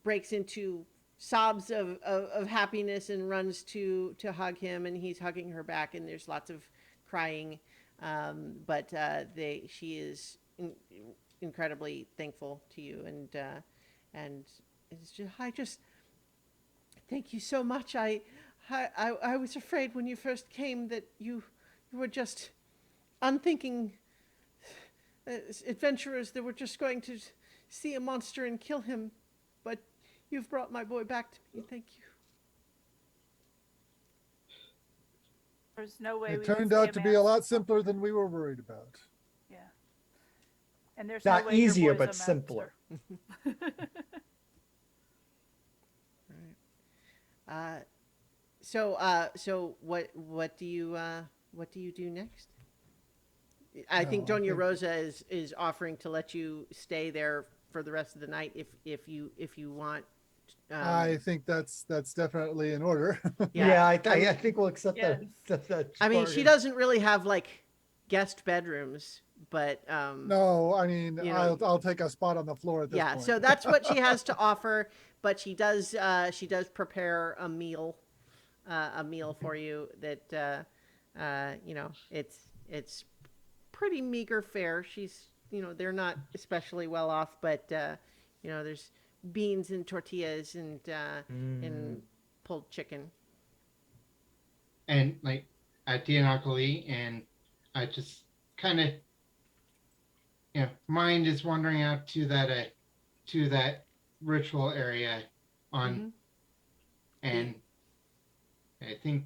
breaks into sobs of happiness and runs to hug him, and he's hugging her back, and there's lots of crying, but she is incredibly thankful to you, and it's just I just thank you so much. I was afraid when you first came that you were just unthinking adventurers that were just going to see a monster and kill him, but you've brought my boy back to me. Thank you. There's no way It we could turned see out to be a man- lot simpler than we were worried about. Yeah. And there's Not no way your easier, boy's but a monster. simpler. So what do you do next? I think No, I Doña think- Rosa is offering to let you stay there for the rest of the night if you want. I think that's definitely in order. Yeah, I mean- think we'll accept Yes. that. I mean, she bargain. doesn't really have like guest bedrooms, but No, I mean, You know- I'll take a spot on the floor at this yeah. point. So that's what she has to offer. But she does prepare a meal for you that it's pretty meager fare. She's they're not especially well off, but there's beans and tortillas and pulled chicken. And like at Dianakali, and I just kind of, mind is wandering out to that ritual area on, and I think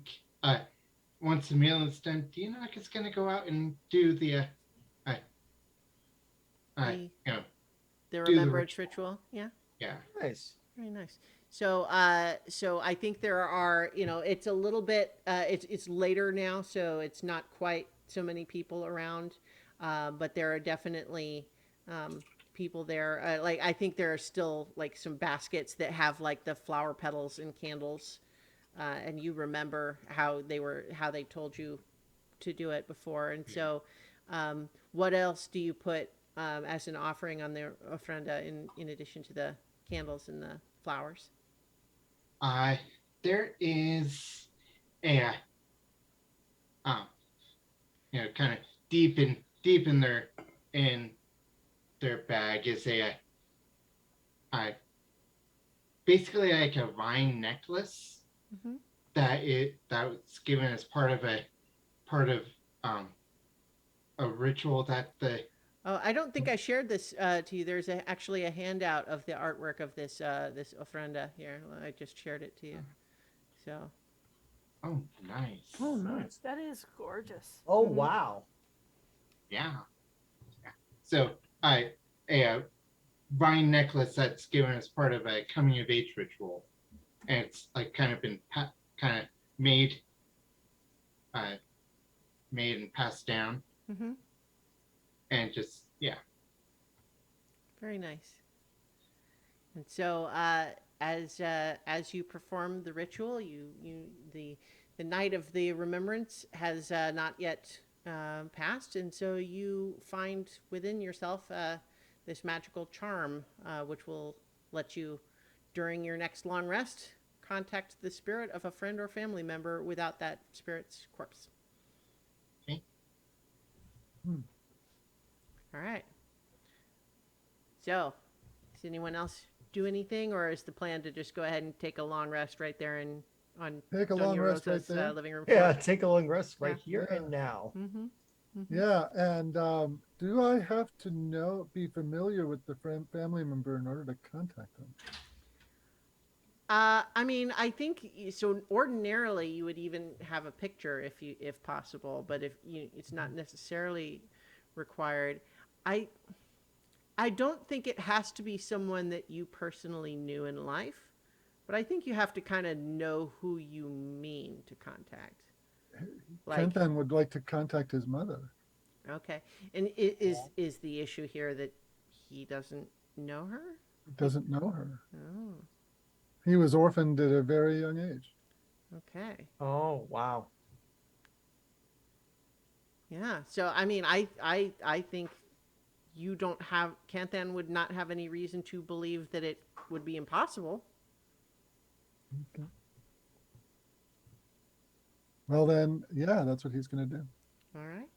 once the meal is done, Dianak is gonna go out and do the The- you know, The Do the remembrance ritual. Yeah. yeah. Nice. Very nice. So, I think there are, it's a little bit, it's later now, so it's not quite so many people around, but there are definitely people there. Like I think there are still like some baskets that have like the flower petals and candles, and you remember how they told you to do it before, and so, what else do you put as an offering on the ofrenda in addition to the candles and the flowers? There is a kind of deep in their bag is a basically like a vine necklace Mm-hmm. that was given as part of a ritual that the Oh, I don't think I shared this to you. There's actually a handout of the artwork of this ofrenda here. I just shared it to you. So oh nice Oh, nice. That is gorgeous. Oh, Mhm. wow. yeah. So a vine necklace that's given as part of a coming of age ritual, and it's like kind of been kind of made and passed down, hmm and just very nice. And so as you perform the ritual, the night of the remembrance has not yet passed, and so you find within yourself this magical charm, which will let you, during your next long rest, contact the spirit of a friend or family member without that spirit's corpse. Okay. Hmm. All right. So, does anyone else do anything, or is the plan to just go ahead and take a long rest right there in on Take a Doña long rest right Rosa's there. living room Yeah, floor? take a long rest right Yeah. here Yeah. and now. Mm-hmm. Mm-hmm. Yeah, and do I have to be familiar with the family member in order to contact them? I mean, I think so. Ordinarily, you would even have a picture if possible, but if you, it's not necessarily required. I, I don't think it has to be someone that you personally knew in life, but I think you have to kind of know who you mean to contact. Like, Kenthan would like to contact his mother. okay, and is the issue here that he doesn't know her? He doesn't know her. Oh, He was orphaned at a very young age. okay. Oh, wow. Yeah. So I mean, I think you don't have Canthan would not have any reason to believe that it would be impossible. Okay. Well, then, yeah, that's what he's going to do. All right.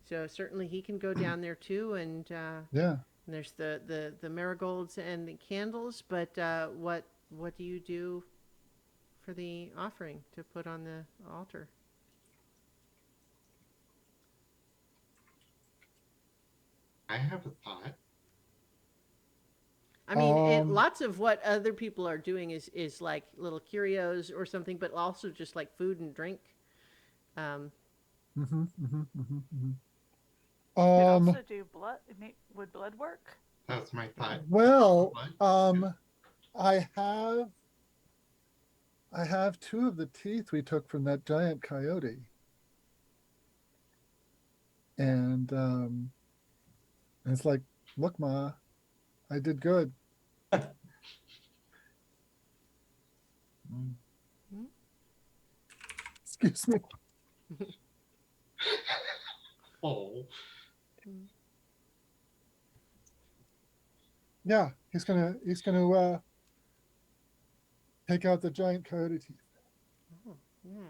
So certainly he can go down there too, and Yeah. there's the marigolds and the candles. But what do you do for the offering to put on the altar? I have a thought. I mean, Um, lots of what other people are doing is like little curios or something, but also just like food and drink. Um, mhm, mhm, mhm, mhm. You could Um, also do blood. Would blood work? That was my thought. well, Blood? I have two of the teeth we took from that giant coyote. And it's like, look, Ma, I did good. Mm. Excuse me. Oh, Yeah, he's gonna take out the giant coyote teeth. oh, yeah.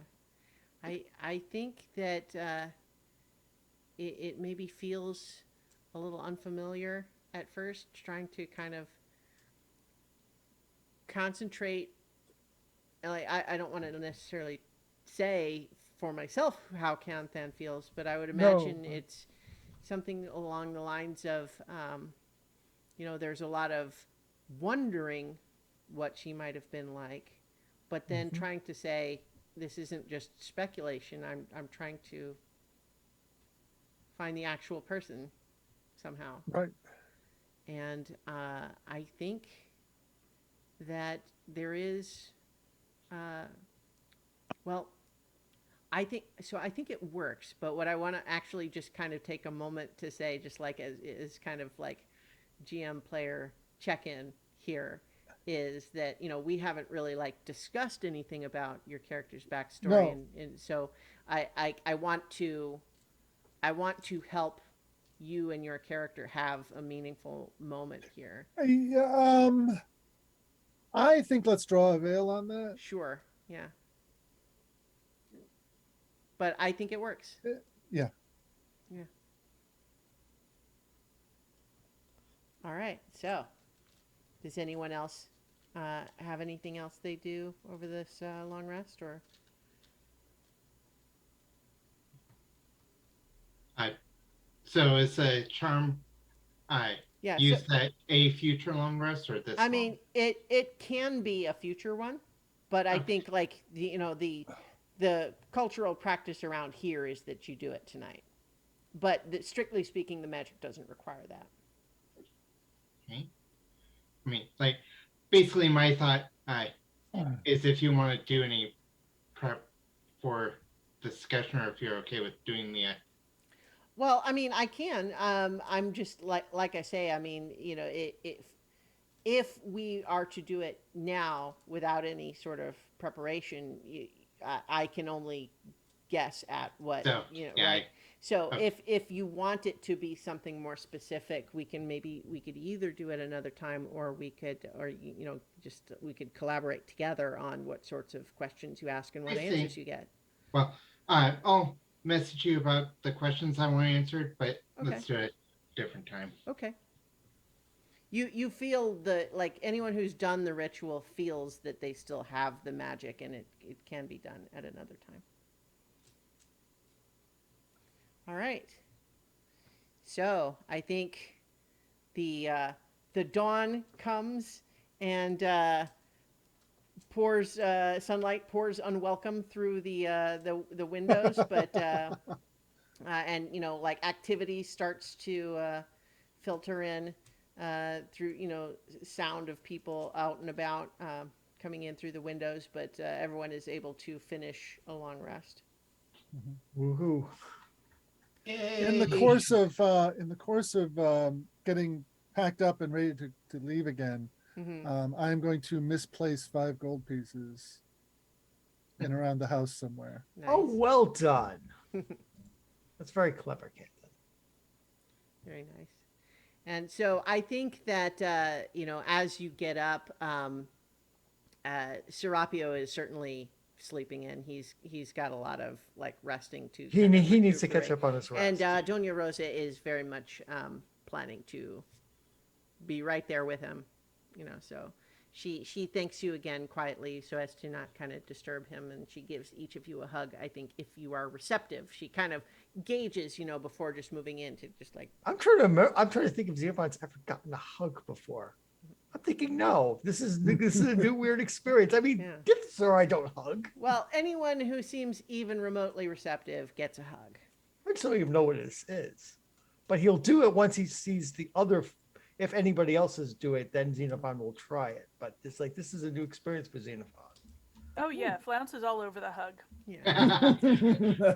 I think that it maybe feels a little unfamiliar at first, trying to kind of concentrate. Like I don't want to necessarily say for myself how Canthan feels, but I would No, imagine it's something along the lines of, there's a lot of wondering what she might have been like, but then mhm, trying to say this isn't just speculation. I'm trying to find the actual person somehow. right. And I think that there is, uh, well, I think so. I think it works, but what I want to actually just kind of take a moment to say, just like as is kind of like GM player check in here, is that we haven't really like discussed anything about your character's backstory, No, and so I want to help you and your character have a meaningful moment here. I, I think let's draw a veil on that. Sure, yeah, but I think it works. Yeah. Yeah. All right. So, does anyone else have anything else they do over this long rest, or? I. So it's a charm. I Yeah. So, use that a future long rest or this I long. mean, it can be a future one, but I Okay. think like the cultural practice around here is that you do it tonight. But strictly speaking, the magic doesn't require that. Okay. I mean, like, basically, my thought is if you want to do any prep for discussion, or if you're okay with doing the. Well, I mean, I can. I'm just like I say. I mean, if we are to do it now without any sort of preparation, I can only guess at what So, yeah, right. So oh. if you want it to be something more specific, we could either do it another time, or we could, or just we could collaborate together on what sorts of questions you ask and what I see. answers you get. Well, I'll message you about the questions I want answered, but Okay. let's do it different time. Okay. You feel like anyone who's done the ritual feels that they still have the magic, and it can be done at another time. All right. So I think the dawn comes and pours sunlight pours unwelcome through the windows, but and like activity starts to filter in through sound of people out and about coming in through the windows, but everyone is able to finish a long rest. Woohoo! In the course of getting packed up and ready to leave again, I am going to misplace 5 gold pieces in around the house somewhere. Nice. Oh, well done. That's very clever, Captain. Very nice. And so I think that as you get up, Serapio is certainly sleeping in. He's got a lot of like resting to. He needs to catch recuperate. up on his rest. And Doña Rosa is very much planning to be right there with him. So she thanks you again quietly so as to not kind of disturb him, and she gives each of you a hug. I think if you are receptive, she kind of gauges, before just moving in to just like. I'm trying to think if Xenophon's ever gotten a hug before. I'm thinking no. This is a new weird experience. I mean, Yeah. gifts or I don't hug. Well, anyone who seems even remotely receptive gets a hug. I just don't even know what this is. But he'll do it once he sees the other. If anybody else is do it, then Xenophon will try it. But it's like this is a new experience for Xenophon. Oh yeah, Flounce is all over the hug. Yeah.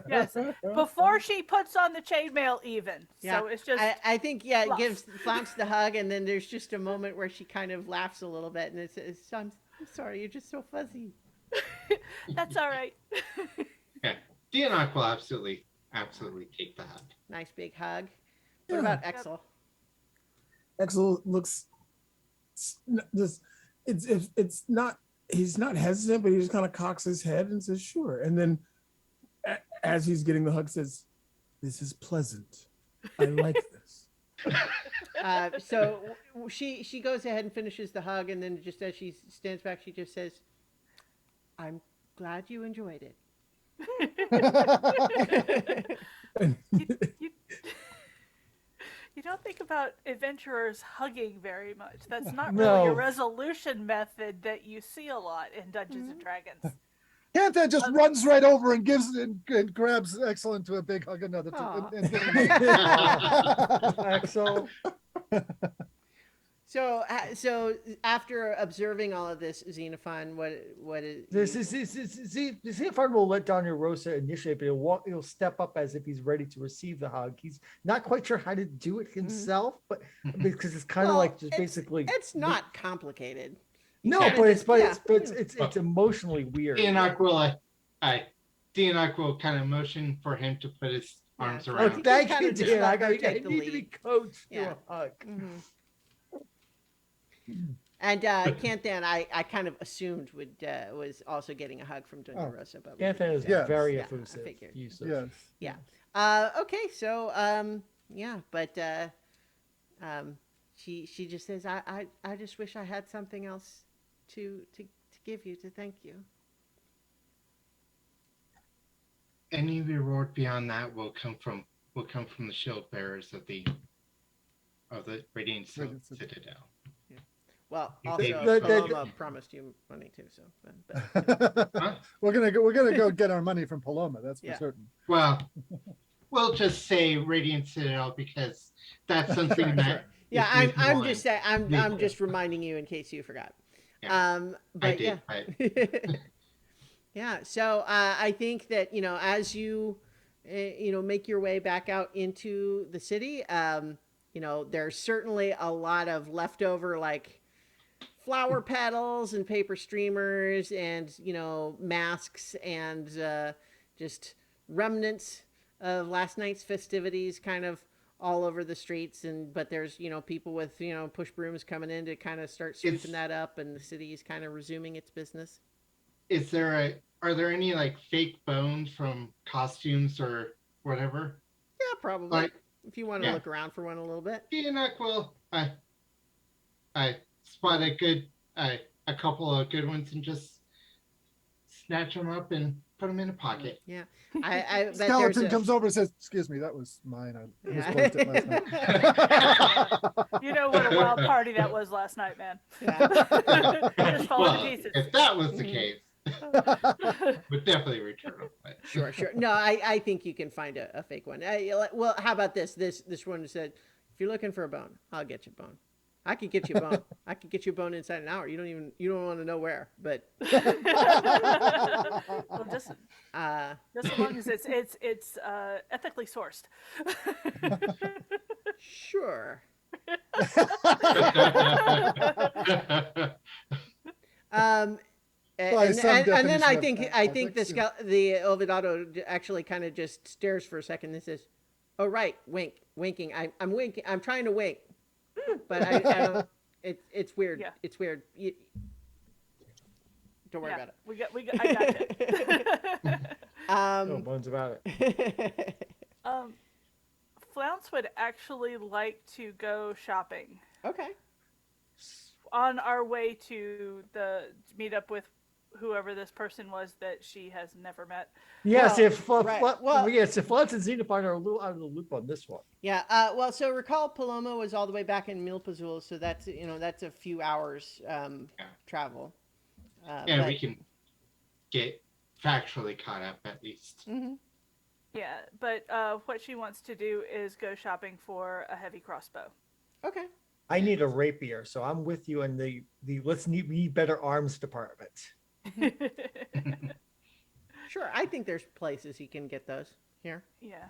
Yes, before she puts on the chainmail even. Yeah. So it's just I think, it fluff. gives Flounce the hug, and then there's just a moment where she kind of laughs a little bit, and it's I'm sorry, you're just so fuzzy. That's all right. Yeah, Dianoc will absolutely take the hug. Nice big hug. What Yeah. about Exel? Axel looks this. It's not. He's not hesitant, but he just kind of cocks his head and says, "Sure." And then, as he's getting the hug, says, "This is pleasant. I like this." So she goes ahead and finishes the hug, and then just as she stands back, she just says, "I'm glad you enjoyed it." You don't think about adventurers hugging very much. That's not No. really a resolution method that you see a lot in Dungeons and Dragons. Canthan just runs right over and gives and grabs Excellent to a big hug another Aw. time. Axel. So after observing all of this, Xenophon, what is Xenophon will let Doña Rosa initiate, but he'll step up as if he's ready to receive the hug. He's not quite sure how to do it himself, but because it's kind of Well, like just basically it's not complicated. no, kinda but just- it's emotionally weird. Dianoc will kind of motion for him to put his arms Yeah. Oh, around. thank Kinda you, just Dan. let her I take the need to be lead. coached Yeah. to a hug. And Canthan, I kind of assumed was also getting a hug from Doña Oh. Rosa, but Canthan is Yes. very Yeah, I effusive. figured. use of- Yes. Okay, so yeah, but she just says, I just wish I had something else to give you to thank you. Any reward beyond that will come from the shield bearers of the Radiant Radiant Citadel. Well, You also gave the- Paloma promised you money too, so. But, Huh? We're gonna go get our money from Paloma. That's for Yeah. certain. Well, we'll just say Radiant Citadel because that's something that. yeah, is I'm reasonable just saying, I'm legal. just reminding you in case you forgot. Yeah, But did, yeah. Yeah, so I think that as you make your way back out into the city, there's certainly a lot of leftover like flower petals and paper streamers and masks and just remnants of last night's festivities kind of all over the streets. And but there's people with push brooms coming in to kind of start sweeping It's that up, and the city is kind of resuming its business. is there a are there any like fake bones from costumes or whatever? Yeah, probably. Like If you want to yeah, look around for one a little bit. Enoch will I spot a couple of good ones and just snatch them up and put them in a pocket. Yeah, I bet there's Skeleton a, comes over and says, "Excuse me, that was mine. I Yeah. misplaced it last night." You know what a wild party that was last night, man. yeah. Just falling to Well, pieces. if that was the case, would definitely return them. But Sure. No, I think you can find a fake one. Well, how about this? This one said, if you're looking for a bone, I'll get you a bone. I could get you a bone. I could get you a bone inside an hour. You don't want to know where, but Well, just uh, as long as it's ethically sourced. sure. By And, some and then I definition think of ethics, the Olvidado actually kind of just stares for a second and says, "Oh right, winking. I'm winking. I'm trying to wink, but I don't. It's weird. Yeah. It's weird. Don't worry Yeah, about I got you. it." No bones about it. Flounce would actually like to go shopping Okay. on our way to meet up with whoever this person was that she has never met. Yes, Well, if right. Well- yes, if Floods and Xenophon are a little out of the loop on this one. Yeah. Well, so recall Paloma was all the way back in Milpazul, so that's that's a few hours travel. yeah, we can get factually caught up at least. Hmm. Yeah, but what she wants to do is go shopping for a heavy crossbow. Okay. I need a rapier, so I'm with you in the we need better arms department. Sure. I think there's places you can get those here. Yeah.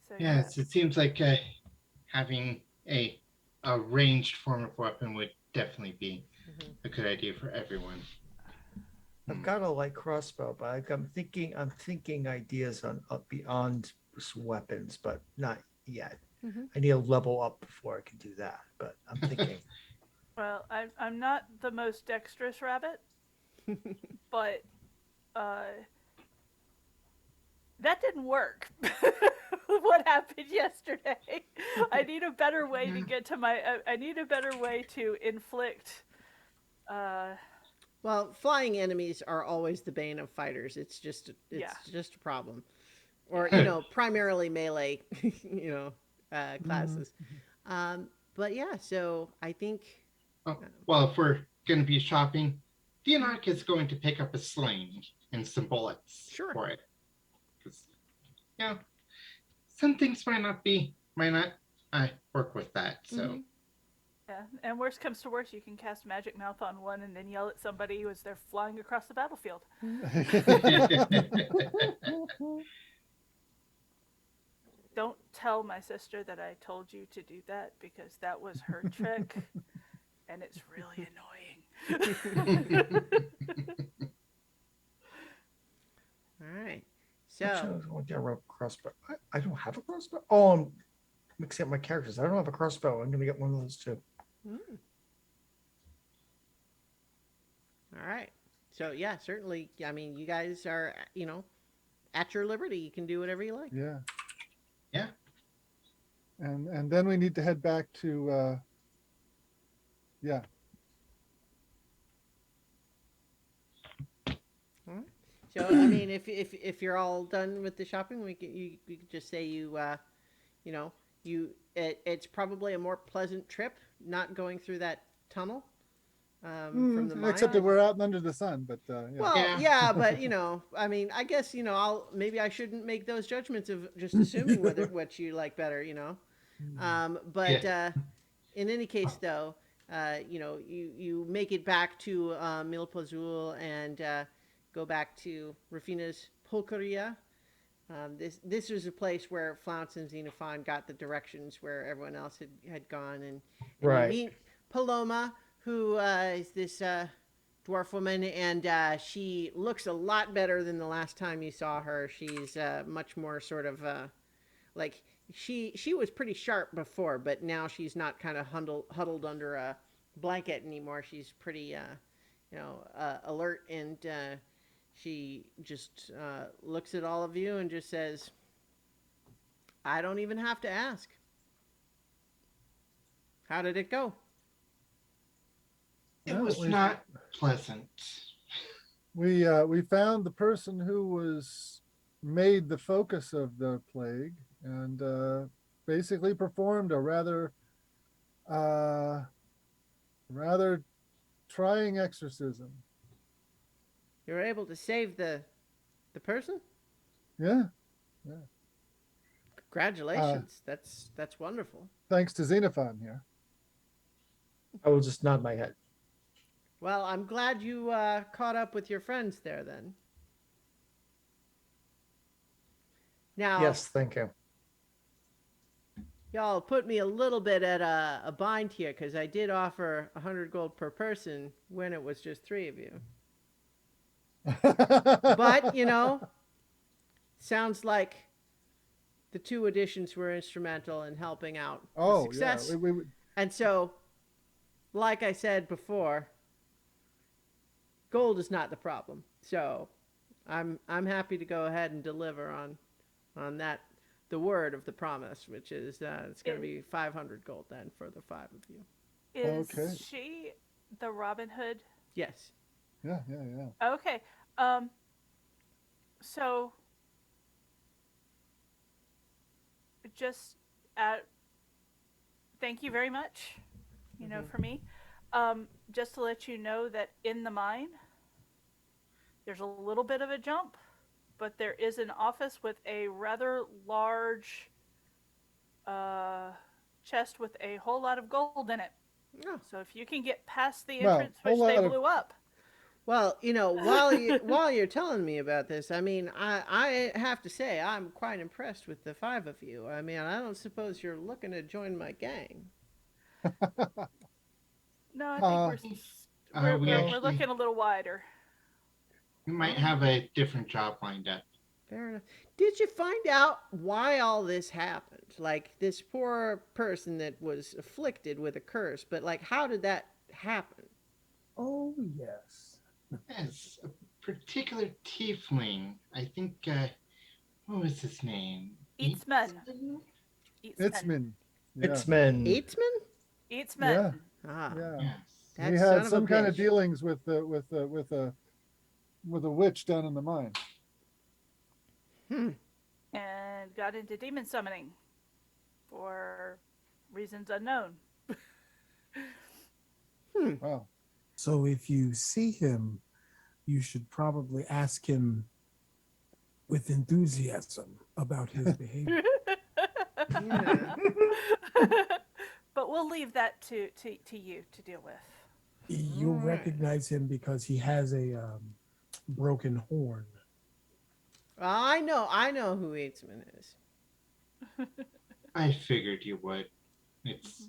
So Yes, it seems like having a ranged form of weapon would definitely be Mhm. a good idea for everyone. I've got a light crossbow, but I'm thinking ideas on beyond weapons, but not yet. Mhm. I need a level up before I can do that, but I'm thinking. Well, I'm not the most dexterous rabbit, but that didn't work. What happened yesterday? I need a better way to get to my. I need a better way to inflict. Well, flying enemies are always the bane of fighters. It's just Yeah. just a problem, or primarily melee, classes. But yeah, so I think Oh, well, if we're going to be shopping, Theonarch is going to pick up a sling and some bullets Sure. for it. Because, some things might not work with that. So, Mhm. Yeah, and worst comes to worst, you can cast Magic Mouth on one and then yell at somebody as they're flying across the battlefield. Don't tell my sister that I told you to do that because that was her trick, and it's really annoying. all right. Actually, I So was going down a crossbow. I don't have a crossbow. Oh, I'm mixing up my characters. I don't have a crossbow. I'm going to get one of those too. all right. So yeah, certainly. I mean, you guys are at your liberty. You can do whatever you like. Yeah. Yeah. And then we need to head back to yeah. So I mean, if you're all done with the shopping, we could just say it's probably a more pleasant trip not going through that tunnel from the mine. Except that we're out under the sun, but yeah. Well, Yeah. yeah, but I mean, I guess maybe I shouldn't make those judgments of just assuming what you like better, But in any case, though, you make it back to Milpazul and go back to Rafina's Pulcheria. This was a place where Flounce and Xenophon got the directions where everyone else had gone, and Right. you meet Paloma, who is this dwarf woman, and she looks a lot better than the last time you saw her. She's much more sort of like she was pretty sharp before, but now she's not kind of huddled under a blanket anymore. She's pretty, alert, and she just looks at all of you and just says, "I don't even have to ask. How did it go?" It Well, was we- not pleasant. We found the person who was made the focus of the plague and basically performed a rather trying exorcism. You were able to save the person? Yeah, Congratulations. That's wonderful. thanks to Xenophon here. I will just nod my head. Well, I'm glad you caught up with your friends there then. Now, Yes, thank you. y'all put me a little bit at a bind here because I did offer 100 gold per person when it was just 3 of you. But, sounds like the 2 additions were instrumental in helping out the oh success. yeah, And so, like I said before, gold is not the problem. So, I'm happy to go ahead and deliver on that, the word of the promise, which is it's going to be 500 gold then for the 5 of you. Is Okay. she the Robin Hood? Yes. yeah. Okay. So just thank you very much. For me. Just to let you know that in the mine, there's a little bit of a jump, but there is an office with a rather large chest with a whole lot of gold in it. Oh. So if you can get past the Well, entrance, whole which they lot of- blew up. Well, while you're telling me about this, I mean, I have to say I'm quite impressed with the 5 of you. I mean, I don't suppose you're looking to join my gang. No, I Uh, think we we're actually looking a little wider. we might have a different job lined up. Fair enough. Did you find out why all this happened? Like this poor person that was afflicted with a curse, but like how did that happen? Oh yes. Yes, a particular tiefling. I think. What was his name? Eatsman. Itzman. Yeah. X-Men. Eitzman? Eatsman. Yeah. Ah, Yeah. Yes. that He son had of a some kind of bitch. dealings with a witch down in the mine. And got into demon summoning for reasons unknown. Wow. So if you see him, you should probably ask him with enthusiasm about his behavior. Yeah. But we'll leave that to you to deal with. You'll All right. recognize him because he has a broken horn. I know who Eitzman is. I figured you would. It's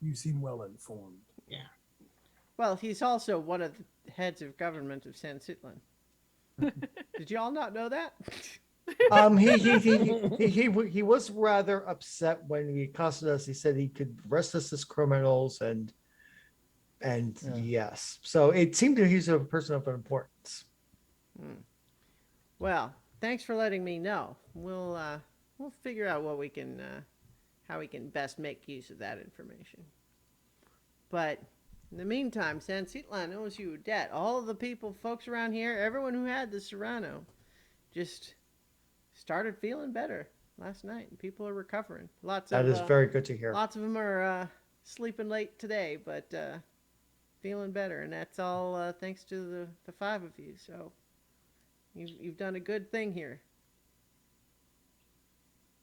You seem well informed. Well, he's also one of the heads of government of San Sitlan. Did you all not know that? He was rather upset when he accosted us. He said he could arrest us as criminals and Yeah. yes. So it seemed that he's a person of importance. Well, thanks for letting me know. We'll figure out what we can how we can best make use of that information. But in the meantime, San Sitlan owes you a debt. All of the folks around here, everyone who had the Serrano, just started feeling better last night. People are recovering. That is very good to hear. Lots of them are sleeping late today, but feeling better, and that's all thanks to the 5 of you. So you've done a good thing here.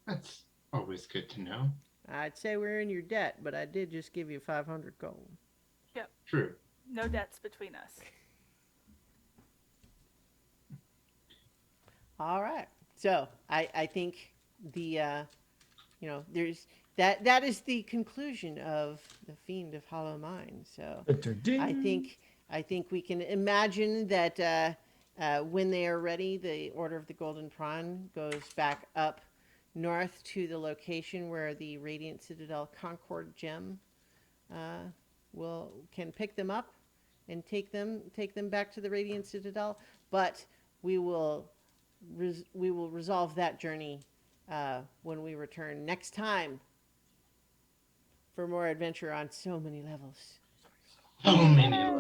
That's always good to know. I'd say we're in your debt, but I did just give you 500 gold. True. No debts between us. All right. So I think the there's that is the conclusion of the Fiend of Hollow Mine. So I think we can imagine that when they are ready, the Order of the Golden Prawn goes back up north to the location where the Radiant Citadel Concord gem can pick them up and take them back to the Radiant Citadel. But we will resolve that journey when we return next time for more adventure on so many levels. So many